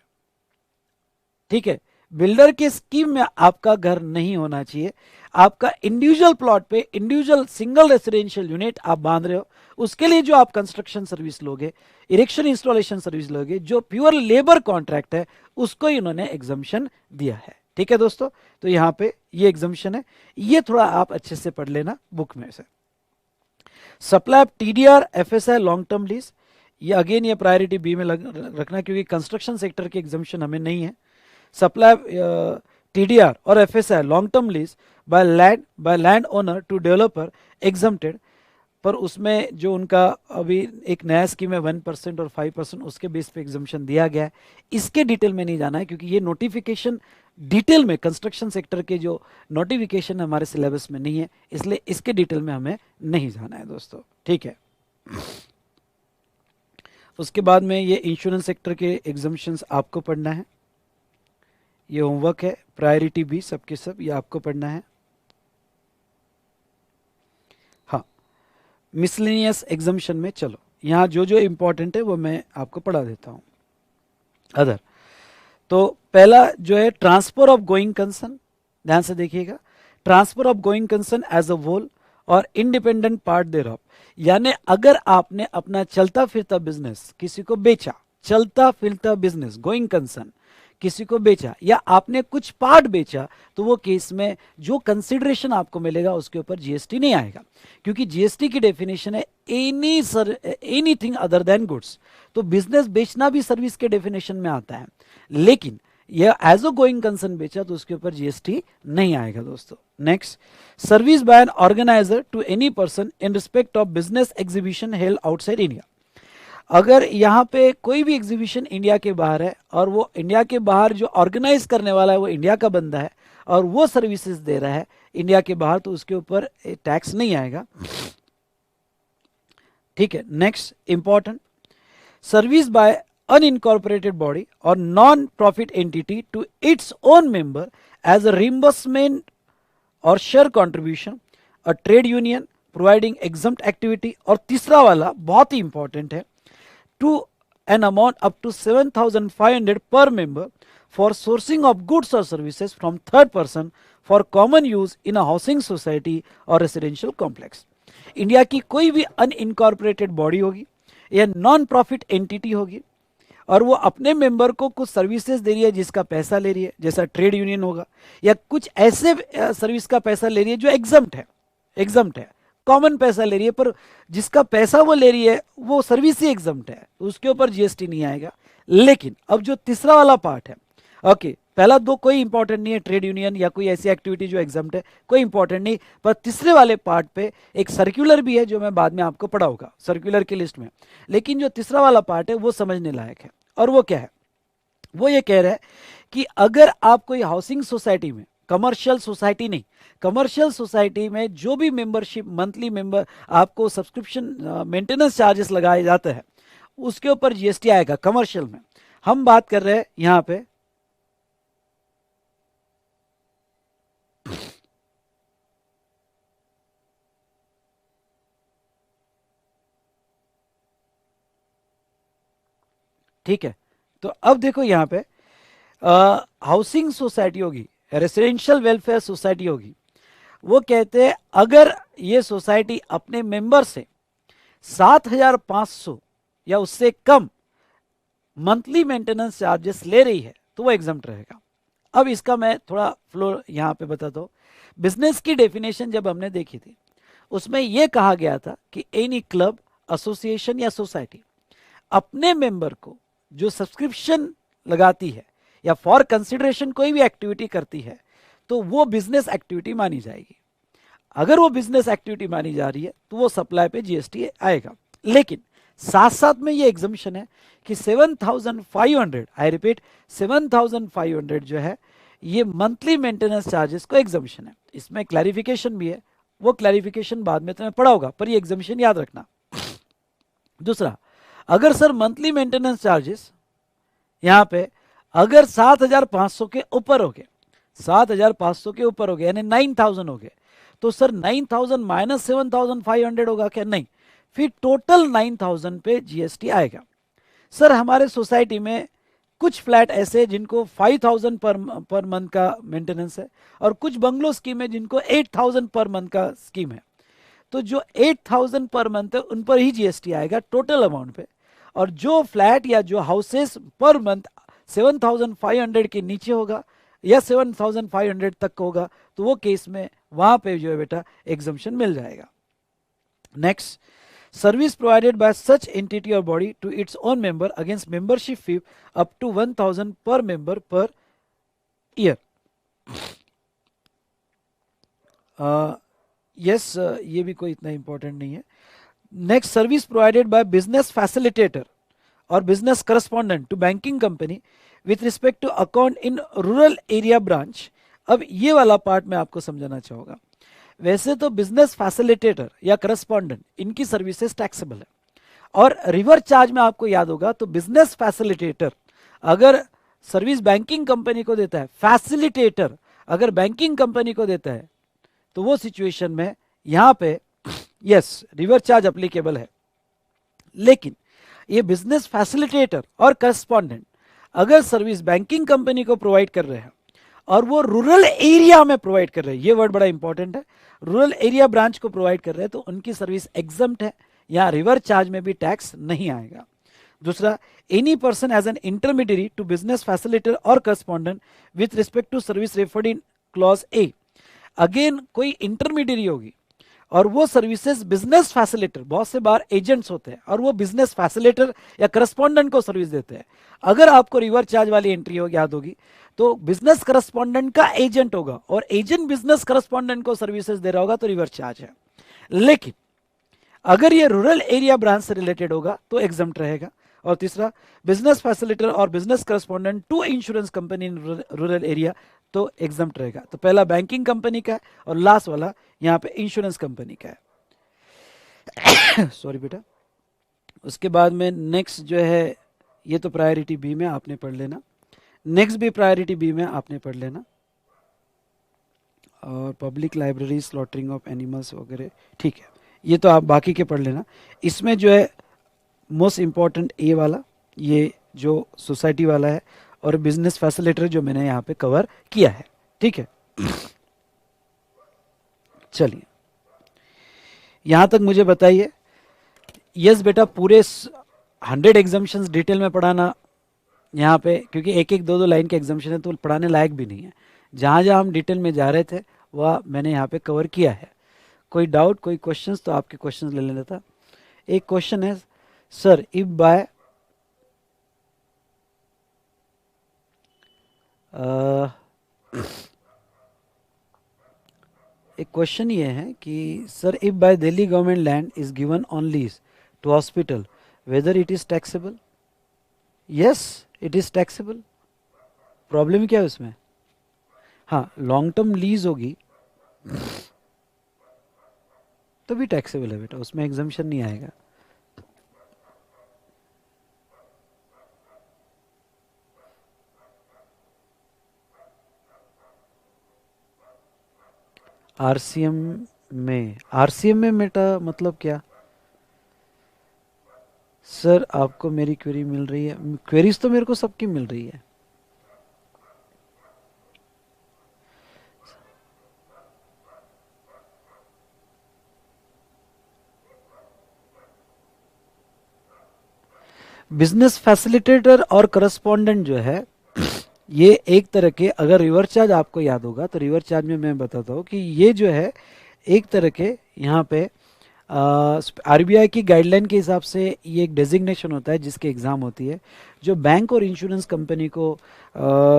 ठीक है, बिल्डर के स्कीम में आपका घर नहीं होना चाहिए। आपका इंडिविजुअल प्लॉट पे इंडिविजुअल सिंगल रेसिडेंशियल यूनिट आप बांध रहे हो, उसके लिए जो आप कंस्ट्रक्शन सर्विस लोगे, इरेक्शन इंस्टॉलेशन सर्विस लोगे, जो प्योर लेबर कॉन्ट्रैक्ट है, उसको इन्होंने एग्जम्पशन दिया है, ठीक है दोस्तों। तो यहाँ पे ये एग्जम्पशन है, ये थोड़ा आप अच्छे से पढ़ लेना बुक में से। Supply TDR FSI long term lease, ये अगेन ये प्रायोरिटी बी में रखना क्योंकि कंस्ट्रक्शन सेक्टर के एग्जम्पशन हमें नहीं है। सप्लाई टीडीआर और FSI long term lease by land owner to developer exempted, पर उसमें जो उनका अभी एक नया स्कीम है 1% और 5%, उसके बेस पे एग्जम्पशन दिया गया है। इसके डिटेल में नहीं जाना है क्योंकि ये नोटिफिकेशन डिटेल में कंस्ट्रक्शन सेक्टर के जो नोटिफिकेशन हमारे सिलेबस में नहीं है, इसलिए इसके डिटेल में हमें नहीं जाना है दोस्तों, ठीक है। उसके बाद में ये इंश्योरेंस सेक्टर के एग्जम्पशंस आपको पढ़ना है, ये होमवर्क है, प्रायोरिटी भी सबके सब ये आपको पढ़ना है। हाँ, मिसलेनियस एग्जम्पशन में चलो यहाँ जो जो इंपॉर्टेंट है वो मैं आपको पढ़ा देता हूँ। अदर, तो पहला जो है ट्रांसफर ऑफ गोइंग कंसर्न, ध्यान से देखिएगा, transfer of going concern as a whole और इंडिपेंडेंट पार्ट देयर ऑफ, यानी अगर आपने अपना चलता फिरता बिजनेस किसी को बेचा, चलता फिरता बिजनेस गोइंग कंसर्न किसी को बेचा या आपने कुछ पार्ट बेचा, तो वो केस में जो कंसिडरेशन आपको मिलेगा उसके ऊपर जीएसटी नहीं आएगा, क्योंकि जीएसटी की डेफिनेशन है एनीथिंग अदर देन गुड्स। तो बिजनेस बेचना भी सर्विस के डेफिनेशन में आता है, लेकिन यह एज अ गोइंग कंसर्न बेचा तो उसके ऊपर जीएसटी नहीं आएगा दोस्तों। Next, service by an organiser to any person in respect of business exhibition held outside India. अगर यहाँ पे कोई भी एग्जीबिशन इंडिया के बाहर है और वो इंडिया के बाहर जो ऑर्गेनाइज करने वाला है वो इंडिया का बंदा है और वो सर्विसेज दे रहा है इंडिया के बाहर, तो उसके ऊपर टैक्स नहीं आएगा। ठीक है। Next important, service by unincorporated body or non-profit entity to its own member as a reimbursement or share contribution, a trade union providing exempt activity, और तीसरा वाला बहुत ही इंपॉर्टेंट है, to an amount up to 7,500 per member for sourcing of goods or services from third person for common use in a housing society or residential complex। India की कोई भी unincorporated body होगी या नॉन प्रॉफिट एंटिटी होगी और वो अपने member को कुछ सर्विसेज दे रही है जिसका पैसा ले रही है, जैसा ट्रेड यूनियन होगा, या कुछ ऐसे सर्विस का पैसा ले रही है जो एग्जम्प्ट है, कॉमन पैसा ले रही है, पर जिसका पैसा वो ले रही है वो सर्विस ही एग्जम्प्ट है, तो उसके ऊपर जीएसटी नहीं आएगा। लेकिन अब जो तीसरा वाला पार्ट है, ओके, पहला दो कोई इंपॉर्टेंट नहीं है, ट्रेड यूनियन या कोई ऐसी एक्टिविटी जो एग्जम्प्ट है कोई इंपॉर्टेंट नहीं, पर तीसरे वाले पार्ट पे एक सर्कुलर भी है जो मैं बाद में आपको पढ़ाऊंगा सर्कुलर की लिस्ट में। लेकिन जो तीसरा वाला पार्ट है वो समझने लायक है, और वो क्या है, वो ये कह रहा है कि अगर आप कोई हाउसिंग सोसाइटी में, कमर्शियल सोसाइटी नहीं, कमर्शियल सोसाइटी में जो भी मेंबरशिप मंथली मेंबर आपको सब्सक्रिप्शन मेंटेनेंस चार्जेस लगाए जाते हैं उसके ऊपर जीएसटी आएगा। कमर्शियल में हम बात कर रहे हैं यहां पे ठीक है। तो अब देखो यहां पे हाउसिंग सोसाइटी होगी, रेसिडेंशियल वेलफेयर सोसाइटी होगी, वो कहते हैं अगर ये सोसाइटी अपने मेंबर से 7,500 या उससे कम मंथली मेंटेनेंस चार्जेस ले रही है तो वो एग्जम्प्ट रहेगा। अब इसका मैं थोड़ा फ्लो यहां पे बताता हूं। बिजनेस की डेफिनेशन जब हमने देखी थी उसमें यह कहा गया था कि एनी क्लब, एसोसिएशन या सोसाइटी अपने मेंबर को जो सब्सक्रिप्शन लगाती है या फॉर कंसिडरेशन कोई भी एक्टिविटी करती है तो वो बिजनेस एक्टिविटी मानी जाएगी। अगर वो बिजनेस एक्टिविटी मानी जा रही है तो वो सप्लाई पे जीएसटी आएगा। लेकिन साथ साथ में ये एग्जम्पशन है कि 7,500, आई रिपीट 7,500 जो है ये मंथली मेंटेनेंस चार्जेस को एग्जम्पशन है। इसमें क्लैरिफिकेशन भी है, वो क्लैरिफिकेशन बाद में तुम्हें पढ़ा होगा, पर ये एग्जम्पशन याद रखना। दूसरा, अगर सर मंथली मेंटेनेंस चार्जेस यहां पे अगर 7,500 के ऊपर हो गए, 7,500 के ऊपर हो गए यानी 9,000 हो गए, तो सर 9,000 माइनस 7,500 होगा क्या? नहीं, फिर टोटल 9,000 पे जीएसटी आएगा। सर हमारे सोसाइटी में कुछ फ्लैट ऐसे जिनको 5,000 पर मंथ का मेंटेनेंस है और कुछ बंगलो स्कीम है जिनको 8,000 पर मंथ का स्कीम है, तो जो 8,000 पर मंथ है उन पर ही जीएसटी आएगा टोटल अमाउंट पे। और जो फ्लैट या जो हाउसेस पर मंथ 7,500 के नीचे होगा या 7,500 तक होगा तो वो केस में वहां पे जो है बेटा एग्जम्पशन मिल जाएगा। Next, service provided by such entity और body to its own member against membership fee up to 1,000 पर मेंबर पर ईयर। यस, ये भी कोई इतना इंपॉर्टेंट नहीं है। Next, service provided by business facilitator और business correspondent to banking company with respect to account in rural area branch. अब ये वाला पार्ट मैं आपको समझाना चाहूंगा। वैसे तो बिजनेस फैसिलिटेटर या करस्पॉन्डेंट इनकी सर्विसेज टैक्सेबल है, और रिवर चार्ज में आपको याद होगा तो बिजनेस फैसिलिटेटर अगर सर्विस बैंकिंग कंपनी को देता है, फैसिलिटेटर अगर बैंकिंग कंपनी को देता है, तो वो सिचुएशन में यहां पे यस रिवर चार्ज अप्लीकेबल है। लेकिन ये बिजनेस फैसिलिटेटर और करस्पॉन्डेंट अगर सर्विस बैंकिंग कंपनी को प्रोवाइड कर रहे हैं और वो रूरल एरिया में प्रोवाइड कर रहे हैं, ये वर्ड बड़ा इंपॉर्टेंट है, रूरल एरिया ब्रांच को प्रोवाइड कर रहे हैं, तो उनकी सर्विस एग्जम्प्ट है, यहाँ रिवर चार्ज में भी टैक्स नहीं आएगा। दूसरा, any person as an intermediary to business facilitator और correspondent with respect to service referred in clause A. Again कोई इंटरमीडियरी होगी और वो सर्विसेज बिजनेस फैसिलिटेटर, बहुत से बार एजेंट्स होते हैं और वो बिजनेस फैसिलिटेटर या करस्पॉन्डेंट को सर्विस देते हैं। अगर आपको रिवर चार्ज वाली एंट्री हो याद होगी तो बिजनेस करस्पॉन्डेंट का एजेंट होगा और एजेंट बिजनेस करस्पॉन्डेंट को सर्विसेज दे रहा होगा तो रिवर चार्ज है। लेकिन अगर ये रूरल एरिया ब्रांच से रिलेटेड होगा तो एग्जम्प्ट रहेगा। और तीसरा, बिजनेस फैसिलिटेटर और business correspondent to insurance company in rural area तो एग्जम्प्ट रहेगा। तो पहला बैंकिंग कंपनी का है और लास्ट वाला यहाँ पे इंश्योरेंस कंपनी का है। सॉरी बेटा। उसके बाद में नेक्स्ट जो है, ये तो प्रायोरिटी बी में आपने पढ़ लेना, नेक्स्ट भी प्रायोरिटी बी में आपने पढ़ लेना, और public library, slaughtering of animals वगैरह ठीक है, ये तो आप बाकी के पढ़ लेना। इसमें जो है मोस्ट इम्पॉर्टेंट ए वाला, ये जो सोसाइटी वाला है, और बिजनेस फैसिलिटेटर जो मैंने यहाँ पे कवर किया है। ठीक है, चलिए यहाँ तक मुझे बताइए। यस बेटा, पूरे 100 एग्जाम्पशंस डिटेल में पढ़ाना यहाँ पे, क्योंकि एक एक दो दो लाइन के एग्जाम्पशन है तो पढ़ाने लायक भी नहीं है। जहाँ जहाँ हम डिटेल में जा रहे थे वह मैंने यहाँ पे कवर किया है। कोई डाउट, कोई क्वेश्चंस, तो आपके क्वेश्चंस ले लेता। एक क्वेश्चन है, सर इफ बाय एक क्वेश्चन ये है कि sir if by Delhi government land is given on lease to hospital whether it is taxable. Yes, it is taxable. Problem क्या है उसमें? हाँ, लॉन्ग टर्म लीज होगी तो भी टैक्सेबल है बेटा, उसमें एग्जम्पशन नहीं आएगा। आरसीएम में, आरसीएम में बेटा मतलब क्या? सर आपको मेरी क्वेरी मिल रही है? क्वेरीज तो मेरे को सबकी मिल रही है। बिजनेस फैसिलिटेटर और करस्पॉन्डेंट जो है ये एक तरह के, अगर रिवर चार्ज आपको याद होगा तो रिवर चार्ज में मैं बताता हूँ कि ये जो है एक तरह के यहाँ पे आरबीआई की गाइडलाइन के हिसाब से ये एक डेजिग्नेशन होता है जिसकी एग्ज़ाम होती है, जो बैंक और इंश्योरेंस कंपनी को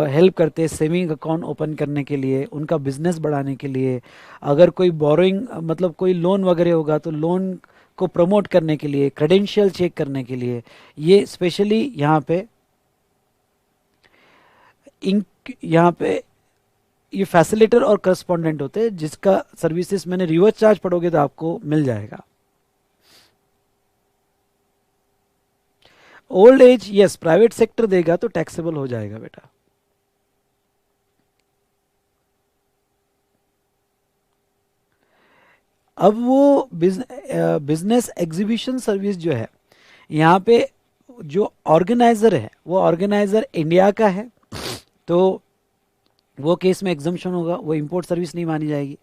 हेल्प करते हैं सेविंग अकाउंट ओपन करने के लिए, उनका बिजनेस बढ़ाने के लिए। अगर कोई बोरोइंग मतलब कोई लोन वगैरह होगा तो लोन को प्रमोट करने के लिए, क्रेडेंशियल चेक करने के लिए, ये स्पेशली यहाँ पे ये फैसिलिटेटर और करस्पॉन्डेंट होते हैं, जिसका सर्विसेज मैंने रिवर्स चार्ज पढ़ोगे तो आपको मिल जाएगा। Old age, yes, private sector देगा तो टैक्सेबल हो जाएगा बेटा। अब वो बिजनेस एग्जीबिशन सर्विस जो है, यहाँ पे जो ऑर्गेनाइजर है वो ऑर्गेनाइजर इंडिया का है तो वो केस में एग्जम्पशन होगा, वो इंपोर्ट सर्विस नहीं मानी जाएगी।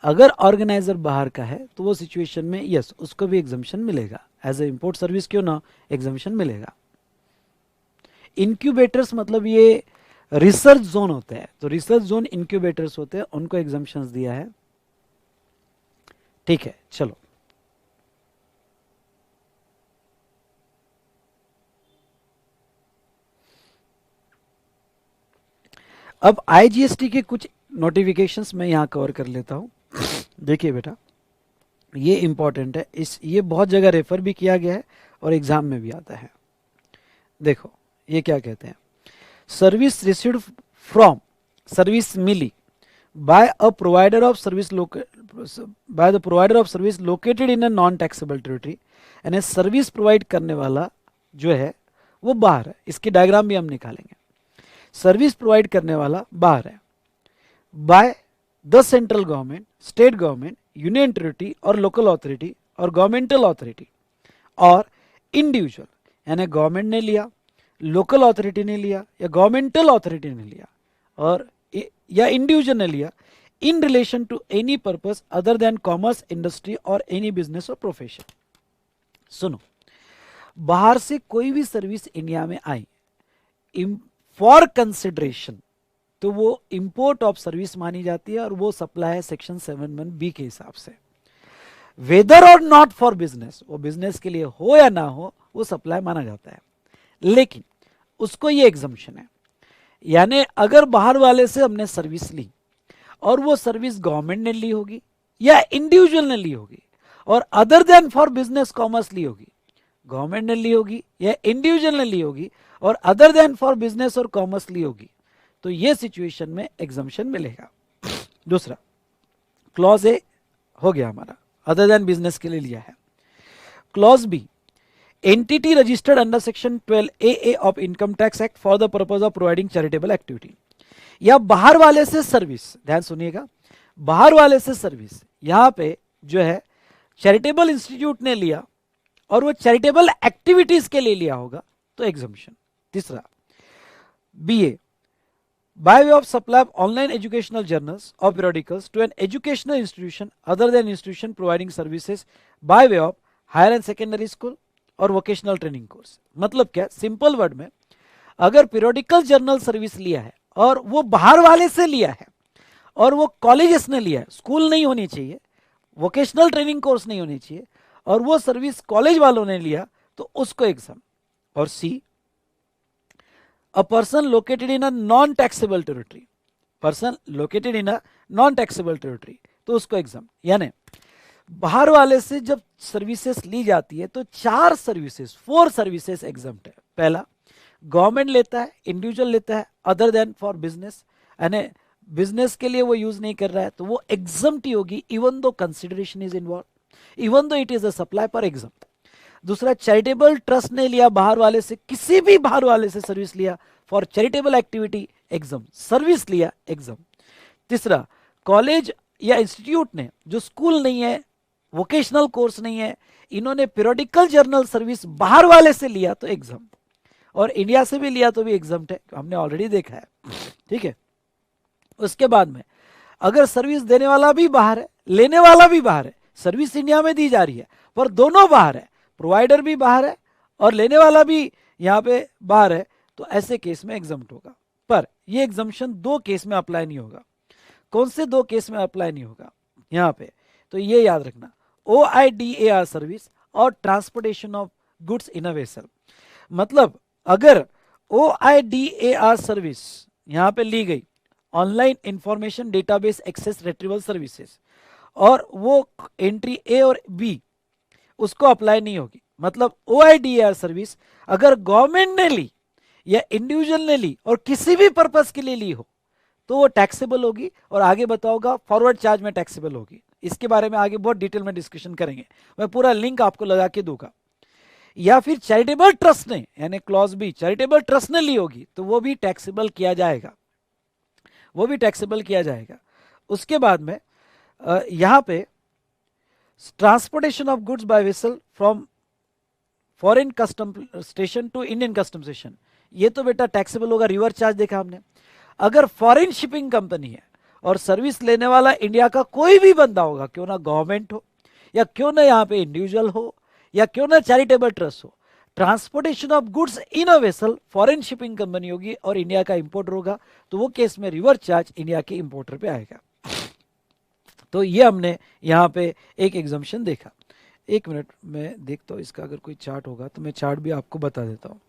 अगर ऑर्गेनाइजर बाहर का है तो वो सिचुएशन में यस उसको भी एग्जम्पशन मिलेगा, एज ए इंपोर्ट सर्विस क्यों ना, एग्जम्पशन मिलेगा। इंक्यूबेटर्स मतलब ये रिसर्च जोन होते हैं, तो रिसर्च जोन इंक्यूबेटर्स होते हैं, उनको एग्जम्पशंस दिया है। ठीक है, चलो अब आईजीएसटी के कुछ नोटिफिकेशंस मैं यहाँ कवर कर लेता हूँ। देखिए बेटा, ये इंपॉर्टेंट है, ये बहुत जगह रेफर भी किया गया है और एग्जाम में भी आता है। देखो ये क्या कहते हैं, सर्विस रिसीव्ड फ्रॉम, सर्विस मिली by a provider of service by the provider of service located in a non taxable territory, यानी सर्विस प्रोवाइड करने वाला जो है वो बाहर है। इसकी डायग्राम भी हम निकालेंगे। सर्विस प्रोवाइड करने वाला बाहर है, by the central government, state government, union territory और लोकल अथॉरिटी और गवर्नमेंटल अथॉरिटी, और इंडिविजुअल यानी गवर्नमेंट ने लिया, लोकल अथॉरिटी ने लिया या गवर्नमेंटल अथॉरिटी ने लिया और या इंडिविजुअल ने लिया, in relation to any purpose other than commerce, industry और एनी बिजनेस और प्रोफेशन। सुनो, बाहर से कोई भी सर्विस इंडिया में आई फॉर कंसिडरेशन, तो वो इंपोर्ट ऑफ सर्विस मानी जाती है और वो सप्लाई है सेक्शन 71 बी के हिसाब से। वेदर और नॉट फॉर बिजनेस, वो बिजनेस के लिए हो या ना हो, वो सप्लाई माना जाता है। लेकिन उसको ये एग्जम्पशन है, यानी अगर बाहर वाले से हमने सर्विस ली और वो सर्विस गवर्नमेंट ने ली होगी या इंडिविजुअल ने ली होगी और other than for business commerce ली होगी, गवर्नमेंट ने ली होगी या इंडिविजुअल ने ली होगी और अदर देन फॉर बिजनेस और कॉमर्स ली होगी, तो ये सिचुएशन में एग्जम्पशन मिलेगा। दूसरा क्लॉज ए हो गया हमारा, अदर देन बिजनेस के लिए लिया है। Clause B, entity registered under section 12A of income tax act for the purpose of providing charitable activity, या बाहर वाले से सर्विस, ध्यान सुनिएगा, बाहर वाले से सर्विस यहां पे जो है चैरिटेबल इंस्टीट्यूट ने लिया और वो चैरिटेबल एक्टिविटीज के लिए लिया होगा तो एग्जम्पशन। तीसरा BA, by way of supply of online educational journals or periodicals to an educational institution other than institution providing services by way of higher and secondary school और vocational training course। मतलब क्या, simple word में, अगर periodical journal service लिया है और वो बाहर वाले से लिया है और वो कॉलेजेस ने लिया है, स्कूल नहीं होनी चाहिए, वोकेशनल ट्रेनिंग कोर्स नहीं होनी चाहिए, और वो सर्विस कॉलेज वालों ने लिया, तो उसको एग्जाम। और सी, a person located in a non taxable territory, person located in a non taxable territory, तो उसको एग्जाम। यानी बाहर वाले से जब सर्विसेज ली जाती है तो 4 सर्विसेज एग्जाम्प्ट है। पहला, गवर्नमेंट लेता है, इंडिविजुअल लेता है, अदर देन फॉर बिजनेस, यानी बिजनेस के लिए वो यूज नहीं कर रहा है तो वो एग्जाम्प्ट ही होगी, even though consideration is involve, even though it is a supply पर एग्जाम्प्ट। दूसरा, चैरिटेबल ट्रस्ट ने लिया बाहर वाले से, किसी भी बाहर वाले से सर्विस लिया for charitable activity, exam, service लिया, एग्जाम। तीसरा, कॉलेज या इंस्टीट्यूट ने, जो स्कूल नहीं है, वोकेशनल कोर्स नहीं है, इन्होंने पीरियोडिकल जर्नल सर्विस बाहर वाले से लिया तो एग्जाम, और इंडिया से भी लिया तो भी एग्जाम है, हमने ऑलरेडी देखा है, ठीक है। उसके बाद में अगर सर्विस देने वाला भी बाहर है, लेने वाला भी बाहर है, सर्विस इंडिया में दी जा रही है पर दोनों बाहर है, प्रोवाइडर भी बाहर है और लेने वाला भी यहाँ पे बाहर है, तो ऐसे केस में एग्जम्प्ट होगा। पर ये एग्जम्पशन 2 केस में अप्लाई नहीं होगा। कौन से 2 केस में अप्लाई नहीं होगा यहाँ पे, तो ये याद रखना, OIDAR सर्विस और transportation of goods in a vessel. मतलब अगर OIDAR सर्विस यहाँ पे ली गई, online information database access retrieval services, और वो एंट्री ए और बी, उसको अप्लाई नहीं होगी। मतलब OIDAR सर्विस अगर गवर्नमेंट ने ली या इंडिविजुअल ने ली और किसी भी पर्पस के लिए ली हो तो वो टैक्सेबल होगी, और आगे बताऊंगा फॉरवर्ड चार्ज में टैक्सेबल होगी। इसके बारे में आगे बहुत डिटेल में डिस्कशन करेंगे, मैं पूरा लिंक आपको लगा के दूंगा। या फिर चैरिटेबल ट्रस्ट ने, यानी क्लॉज बी, चैरिटेबल ट्रस्ट ने ली होगी तो वो भी टैक्सेबल किया जाएगा, वो भी टैक्सेबल किया जाएगा। उसके बाद में यहां पे transportation of goods by vessel from foreign custom station to Indian custom station, ये तो बेटा टैक्सेबल होगा, रिवर चार्ज देखा हमने। अगर फॉरेन शिपिंग कंपनी है और सर्विस लेने वाला इंडिया का कोई भी बंदा होगा, क्यों ना गवर्नमेंट हो या क्यों ना यहाँ पे इंडिविजुअल हो या क्यों ना चैरिटेबल ट्रस्ट हो, transportation of goods in a vessel foreign shipping company होगी और इंडिया का इंपोर्टर होगा, तो वो केस में रिवर चार्ज इंडिया के इंपोर्टर पे आएगा। तो ये हमने यहाँ पे एक एग्जाम्पशन देखा। एक मिनट में देखता हूँ इसका, अगर कोई चार्ट होगा तो मैं चार्ट भी आपको बता देता हूँ।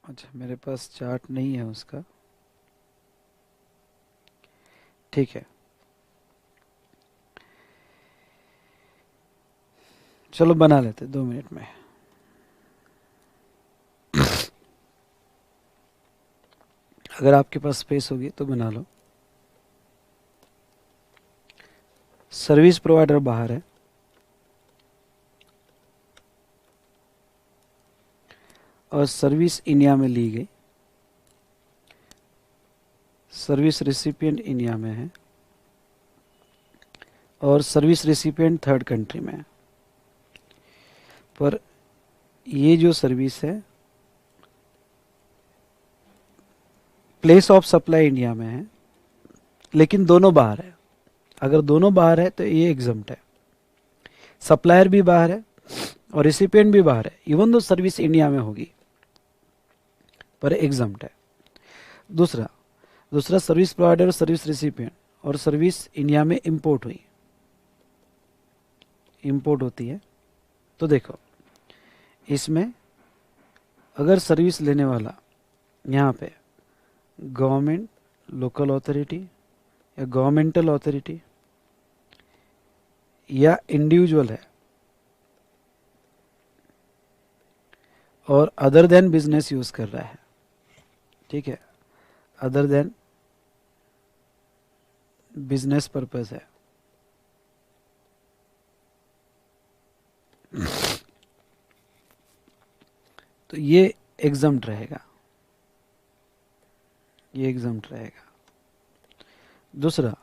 अच्छा, मेरे पास चार्ट नहीं है उसका, ठीक है। चलो बना लेते 2 मिनट में। अगर आपके पास स्पेस होगी तो बना लो। सर्विस प्रोवाइडर बाहर है और सर्विस इंडिया में ली गई, सर्विस रिसिपिएंट इंडिया में है और सर्विस रिसिपिएंट थर्ड कंट्री में है। पर ये जो सर्विस है प्लेस ऑफ सप्लाई इंडिया में है, लेकिन दोनों बाहर है। अगर दोनों बाहर है तो ये एग्जम्प्ट है, सप्लायर भी बाहर है और रिसिपिएंट भी बाहर है, इवन दो सर्विस इंडिया में होगी पर एग्जम्प्ट है। दूसरा सर्विस प्रोवाइडर और सर्विस रिसिपिएंट और सर्विस इंडिया में इंपोर्ट हुई, इंपोर्ट होती है। तो देखो इसमें अगर सर्विस लेने वाला यहाँ पे गवर्नमेंट, लोकल अथॉरिटी या गवर्नमेंटल अथॉरिटी या इंडिविजुअल है और अदर देन बिजनेस यूज कर रहा है, ठीक है, अदर देन बिजनेस पर्पस है, तो ये एग्जम्प्ट रहेगा, ये एग्जम्प्ट रहेगा। दूसरा,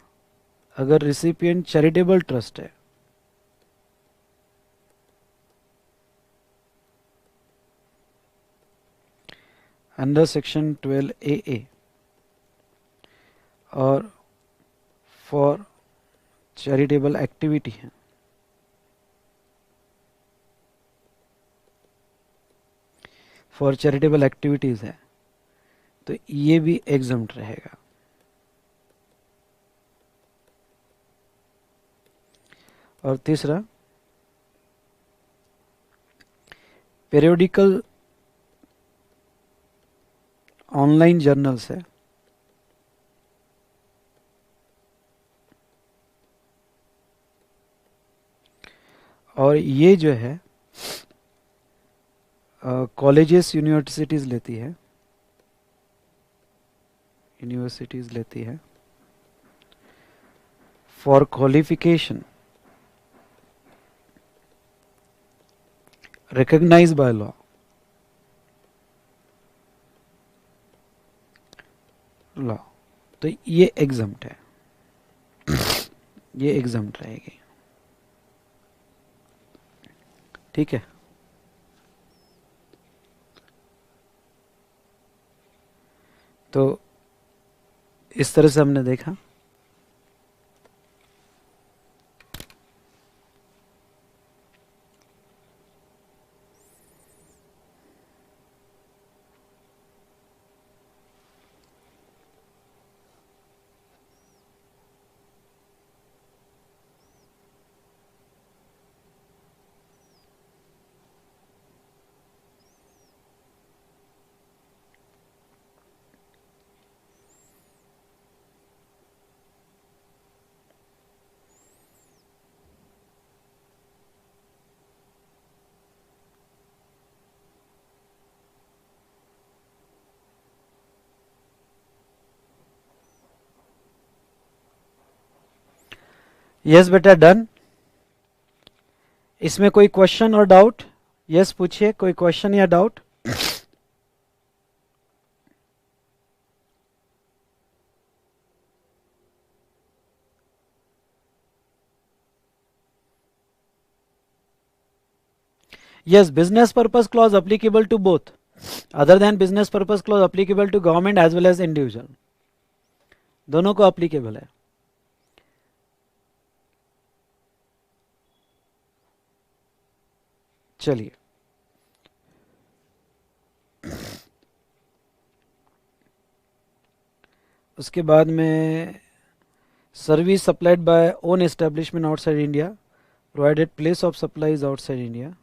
अगर रिसिपिएंट चैरिटेबल ट्रस्ट है, अंडर सेक्शन 12AA और फॉर चैरिटेबल एक्टिविटी है, फॉर चैरिटेबल एक्टिविटीज है, तो ये भी एग्जम्प्ट रहेगा। और तीसरा, पेरियोडिकल ऑनलाइन जर्नल्स है, और ये जो है कॉलेजेस यूनिवर्सिटीज लेती है, यूनिवर्सिटीज लेती है for qualification recognised by law, तो ये एग्जम्प्ट है, ये एग्जम्प्ट रहेगी, ठीक है। तो इस तरह से हमने देखा। यस बेटा, डन। इसमें कोई क्वेश्चन और डाउट? यस पूछिए, कोई क्वेश्चन या doubt? Yes, business purpose clause applicable to both. Other than business purpose clause applicable to government as well as individual. दोनों को applicable है। चलिए, उसके बाद में service supplied by own establishment outside India provided place of supply is outside India.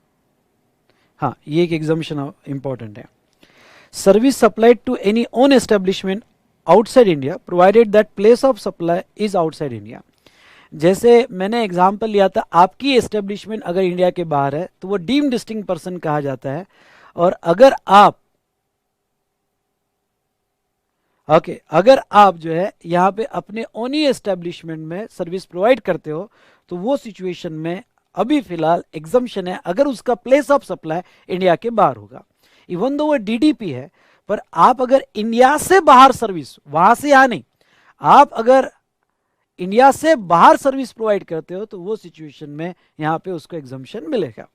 हाँ, ये एक एग्जाम्पशन इंपॉर्टेंट है। Service supplied to any own establishment outside India provided that place of supply is outside India. जैसे मैंने example लिया था, आपकी establishment अगर इंडिया के बाहर है तो वो डीम्ड डिस्टिंक्ट पर्सन कहा जाता है। और अगर आप अगर आप जो है यहाँ पे अपने ओन ही एस्टेब्लिशमेंट में सर्विस प्रोवाइड करते हो तो वो सिचुएशन में अभी फिलहाल एग्जम्पशन है, अगर उसका प्लेस ऑफ सप्लाई इंडिया के बाहर होगा। इवन दो वो डीडीपी है, पर आप अगर इंडिया से बाहर सर्विस, वहां से यहाँ नहीं, आप अगर इंडिया से बाहर सर्विस प्रोवाइड करते हो तो वो सिचुएशन में यहाँ पे उसको एग्जम्पशन मिलेगा।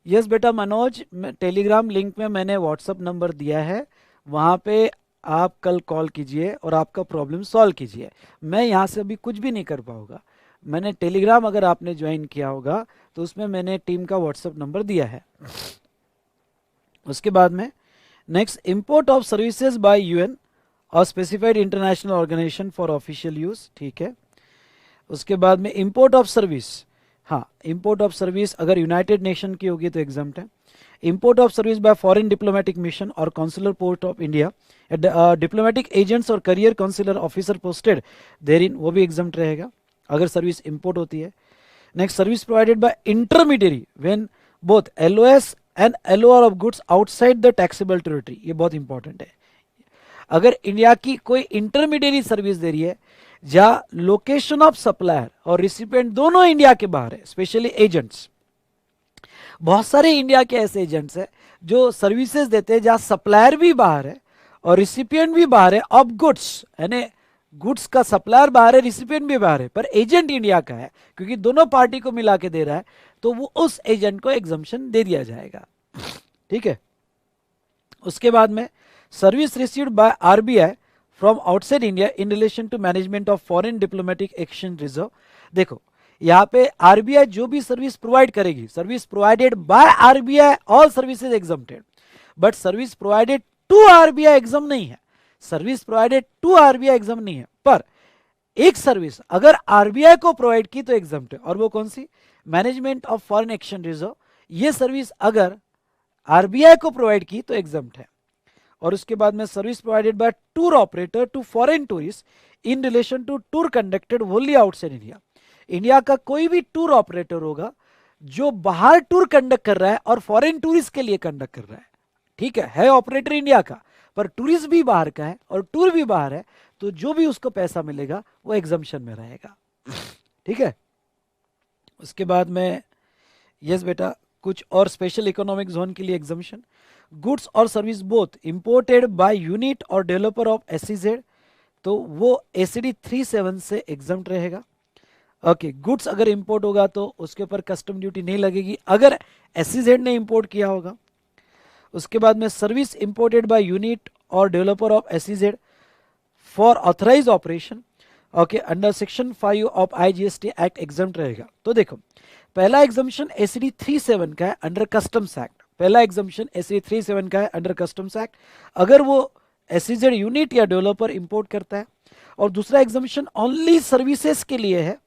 यस बेटा मनोज, टेलीग्राम लिंक में मैंने व्हाट्सअप नंबर दिया है, वहाँ पे आप कल कॉल कीजिए और आपका प्रॉब्लम सॉल्व कीजिए। मैं यहाँ से अभी कुछ भी नहीं कर पाऊंगा। मैंने टेलीग्राम अगर आपने ज्वाइन किया होगा तो उसमें मैंने टीम का व्हाट्सअप नंबर दिया है। उसके बाद में next, import of services by UN और specified international organisation for official use, ठीक है। उसके बाद में इंपोर्ट ऑफ सर्विस, हाँ इंपोर्ट ऑफ सर्विस अगर यूनाइटेड नेशन की होगी तो एग्जाम्प्ट है। Import of service by foreign diplomatic mission और consular post of India, diplomatic agents और career councillor officer posted there in, वो भी एग्जाम्प्ट रहेगा अगर सर्विस इंपोर्ट होती है। Next, service provided bye intermediary when both LOS and LOR of goods outside the taxable territory, ये बहुत important है। अगर इंडिया की कोई इंटरमीडियरी सर्विस दे रही है जहां लोकेशन ऑफ सप्लायर और रिसिपिएंट दोनों इंडिया के बाहर है, स्पेशली एजेंट्स, बहुत सारे इंडिया के ऐसे एजेंट्स हैं जो सर्विसेज देते हैं जहां सप्लायर भी बाहर है और रिसिपिएंट भी बाहर है ऑफ गुड्स, यानी गुड्स का सप्लायर बाहर है, रिसिपिएंट भी बाहर है, पर एजेंट इंडिया का है, क्योंकि दोनों पार्टी को मिला के दे रहा है तो वो उस एजेंट को एग्जम्पशन दे दिया जाएगा, ठीक है। उसके बाद में service received by RBI from outside India in relation to management of foreign diplomatic exchange reserve, देखो यहाँ पे आरबीआई जो भी सर्विस प्रोवाइड करेगी, service provided by RBI all services exempted, but service provided to RBI exam नहीं है, service provided to RBI exam नहीं है, पर एक सर्विस अगर आरबीआई को प्रोवाइड की तो एग्जाम्प्ट है, और वो कौन सी, management of foreign exchange reserve, ये सर्विस अगर आरबीआई को प्रोवाइड की तो एग्जाम्प्ट है। और उसके बाद में service provided by tour operator to foreign tourist in relation to tour conducted wholly outside India, India का कोई भी टूर ऑपरेटर होगा जो बाहर टूर कंडक्ट कर रहा है और फॉरेन टूरिस्ट के लिए कंडक्ट कर रहा है, ठीक है ऑपरेटर इंडिया का, पर टूरिस्ट भी बाहर का है और टूर भी बाहर है, तो जो भी उसको पैसा मिलेगा वो एग्जम्पशन में रहेगा, ठीक है। उसके बाद में यस बेटा, कुछ और स्पेशल इकोनॉमिक जोन के लिए एग्जम्पशन, गुड्स और service both imported by unit और डेवलपर ऑफ एसईजेड, तो वो एसीडी 37 से एग्जम्प्ट रहेगा। ओके, गुड्स अगर इंपोर्ट होगा तो उसके ऊपर कस्टम ड्यूटी नहीं लगेगी अगर एसईजेड ने इंपोर्ट किया होगा। उसके बाद में सर्विस इंपोर्टेड बाय यूनिट और developer of SEZ for authorise operation, okay, under section 5 of IGST act exempt रहेगा। तो देखो, पहला एग्जम्पशन एसीडी 37 का है अंडर कस्टम्स एक्ट, पहला एग्जम्पशन एसीडी 37 का है अंडर कस्टम्स एक्ट, अगर वो एसईजेड यूनिट या डेवलपर इंपोर्ट करता है। और दूसरा एग्जम्पशन ओनली सर्विसेज के लिए है,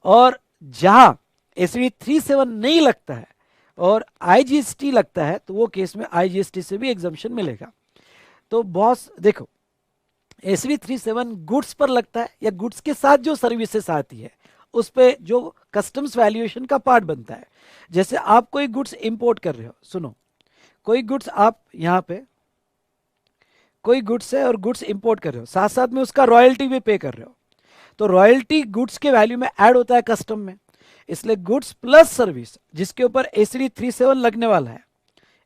और जहां एसीडी 37 नहीं लगता है और आईजीएसटी लगता है तो वो केस में आईजीएसटी से भी एग्जम्पशन मिलेगा। तो बॉस देखो, एसीडी 37 गुड्स पर लगता है या गुड्स के साथ जो सर्विसेज आती है उस पे जो कस्टम्स वैल्यूएशन का पार्ट बनता है। जैसे आप कोई गुड्स इंपोर्ट कर रहे हो, सुनो, कोई गुड्स आप यहाँ पे कोई गुड्स है और गुड्स इंपोर्ट कर रहे हो, साथ साथ में उसका रॉयल्टी भी पे कर रहे हो, तो रॉयल्टी गुड्स के वैल्यू में ऐड होता है कस्टम में, इसलिए गुड्स प्लस सर्विस जिसके ऊपर एसीडी 37 लगने वाला है,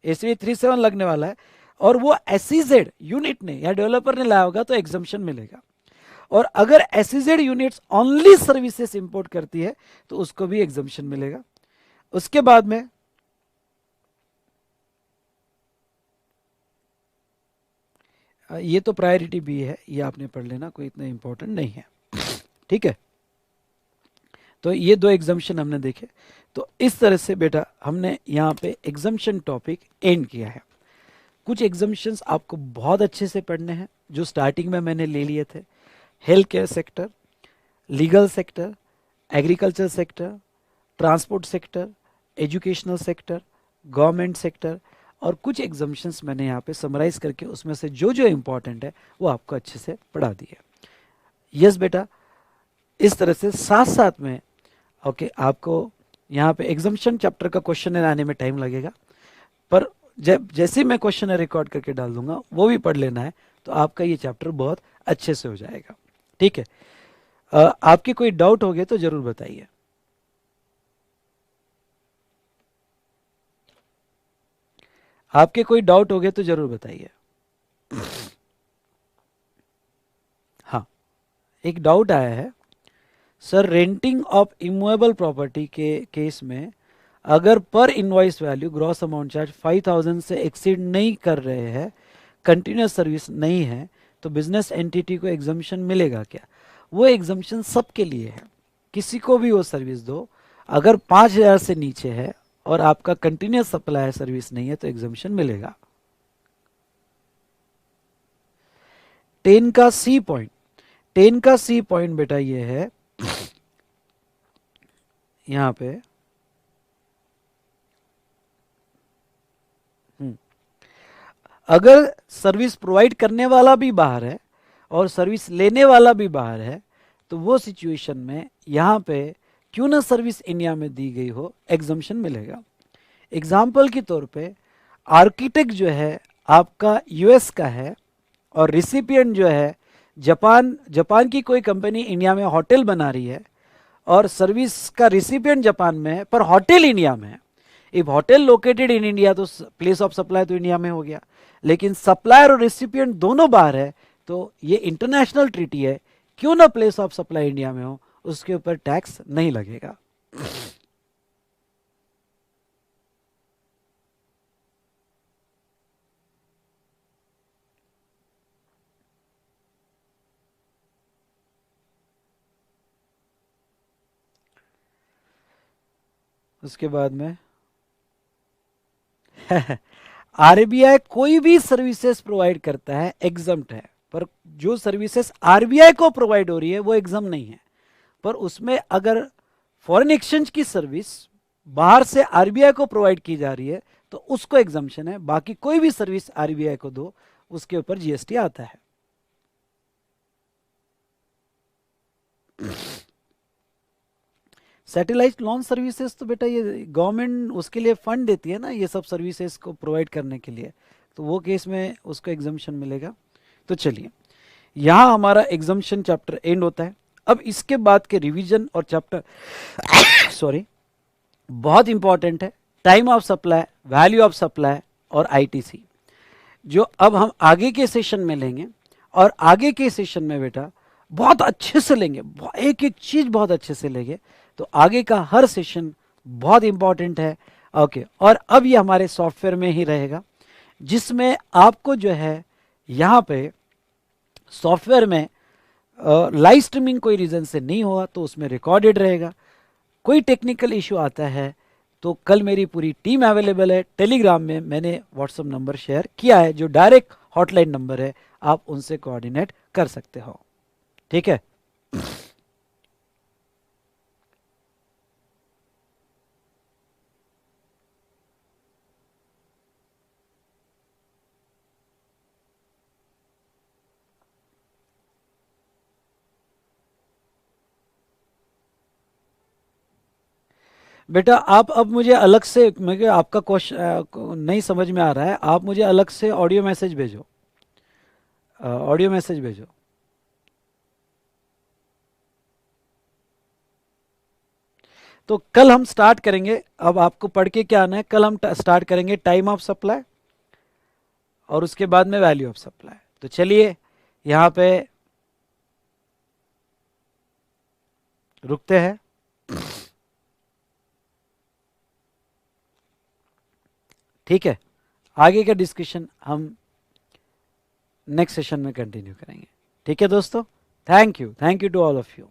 एसीडी 37 लगने वाला है, और वो एसईजेड यूनिट ने या डेवलपर ने लाया होगा तो एग्जम्पशन मिलेगा। और अगर SEZ units only services import करती है तो उसको भी एग्जम्पशन मिलेगा। उसके बाद में ये तो प्रायोरिटी भी है, ये आपने पढ़ लेना, कोई इतना इंपॉर्टेंट नहीं है, ठीक है। तो ये दो एग्जम्पशन हमने देखे। तो इस तरह से बेटा हमने यहाँ पे एग्जम्पशन टॉपिक एंड किया है। कुछ एग्जम्पशंस आपको बहुत अच्छे से पढ़ने हैं जो स्टार्टिंग में मैंने ले लिए थे, health care sector, legal sector, agriculture sector, transport sector, educational sector, government sector, और कुछ एग्जम्पशंस मैंने यहाँ पे समराइज करके उसमें से जो जो इम्पोर्टेंट है वो आपको अच्छे से पढ़ा दिए। यस बेटा, इस तरह से साथ साथ में ओके आपको यहाँ पे एग्जाम्पशन चैप्टर का क्वेश्चन आने में टाइम लगेगा, पर जब जैसे ही मैं क्वेश्चन रिकॉर्ड करके डाल दूंगा वो भी पढ़ लेना है, तो आपका ये चैप्टर बहुत अच्छे से हो जाएगा। ठीक है, आपके कोई डाउट हो गए तो जरूर बताइए। आपके कोई डाउट हो गए तो जरूर बताइए। हाँ, एक डाउट आया है sir, renting of immovable property के केस में अगर पर invoice value gross amount charge 5000 से एक्सीड नहीं कर रहे हैं, कंटिन्यूस सर्विस नहीं है, तो बिजनेस एंटिटी को एग्जम्पशन मिलेगा क्या? वो एग्जम्पशन सबके लिए है, किसी को भी वो सर्विस दो, अगर 5000 से नीचे है और आपका कंटिन्यूस सप्लाई सर्विस नहीं है तो एग्जम्पशन मिलेगा। 10 का सी पॉइंट, 10 का सी पॉइंट बेटा ये है यहां पे अगर सर्विस प्रोवाइड करने वाला भी बाहर है और सर्विस लेने वाला भी बाहर है, तो वो सिचुएशन में यहाँ पे क्यों ना सर्विस इंडिया में दी गई हो, एग्जम्पशन मिलेगा। एग्जाम्पल के तौर पे आर्किटेक्ट जो है आपका यूएस का है और रिसिपिएंट जो है जापान, जापान की कोई कंपनी इंडिया में होटल बना रही है और सर्विस का रिसिपिएंट जापान में है पर होटल इंडिया में है। If hotel located in India तो प्लेस ऑफ सप्लाई तो इंडिया में हो गया, लेकिन सप्लायर और रिसिपिएंट दोनों बाहर है, तो ये इंटरनेशनल ट्रीटी है, क्यों ना प्लेस ऑफ सप्लाई इंडिया में हो, उसके ऊपर टैक्स नहीं लगेगा। उसके बाद में आरबीआई कोई भी सर्विसेज प्रोवाइड करता है एग्जम्प्ट है, पर जो सर्विसेज आरबीआई को प्रोवाइड हो रही है वो एग्जाम नहीं है। पर उसमें अगर फॉरेन एक्सचेंज की सर्विस बाहर से आरबीआई को प्रोवाइड की जा रही है तो उसको एग्जाम्पशन है, बाकी कोई भी सर्विस आरबीआई को दो उसके ऊपर जीएसटी आता है। सैटेलाइट लॉन्च सर्विसेज तो बेटा ये गवर्नमेंट उसके लिए फंड देती है ना, ये सब सर्विसेज को प्रोवाइड करने के लिए, तो वो केस में उसको एग्जाम्पशन मिलेगा। तो चलिए, यहाँ हमारा एग्जाम्पशन चैप्टर एंड होता है। अब इसके बाद के रिवीजन और चैप्टर सॉरी बहुत इंपॉर्टेंट है, time of supply, value of supply और आईटीसी, जो अब हम आगे के सेशन में लेंगे। और आगे के सेशन में बेटा बहुत अच्छे से लेंगे, एक एक चीज बहुत अच्छे से लेंगे, तो आगे का हर सेशन बहुत इंपॉर्टेंट है। ओके, और अब ये हमारे सॉफ्टवेयर में ही रहेगा, जिसमें आपको जो है यहाँ पे सॉफ्टवेयर में लाइव स्ट्रीमिंग कोई रीजन से नहीं हुआ तो उसमें रिकॉर्डेड रहेगा। कोई टेक्निकल इशू आता है तो कल मेरी पूरी टीम अवेलेबल है, टेलीग्राम में मैंने व्हाट्सएप नंबर शेयर किया है जो डायरेक्ट हॉटलाइन नंबर है, आप उनसे कोऑर्डिनेट कर सकते हो। ठीक है, बेटा आप अब मुझे अलग से, मुझे आपका क्वेश्चन नहीं समझ में आ रहा है, आप मुझे अलग से ऑडियो मैसेज भेजो, ऑडियो मैसेज भेजो। तो कल हम स्टार्ट करेंगे, अब आपको पढ़ के क्या आना है, कल हम स्टार्ट करेंगे टाइम ऑफ सप्लाई और उसके बाद में वैल्यू ऑफ सप्लाई। तो चलिए यहाँ पे रुकते हैं। ठीक है, आगे का डिस्कशन हम नेक्स्ट सेशन में कंटिन्यू करेंगे। ठीक है दोस्तों, thank you to all of you.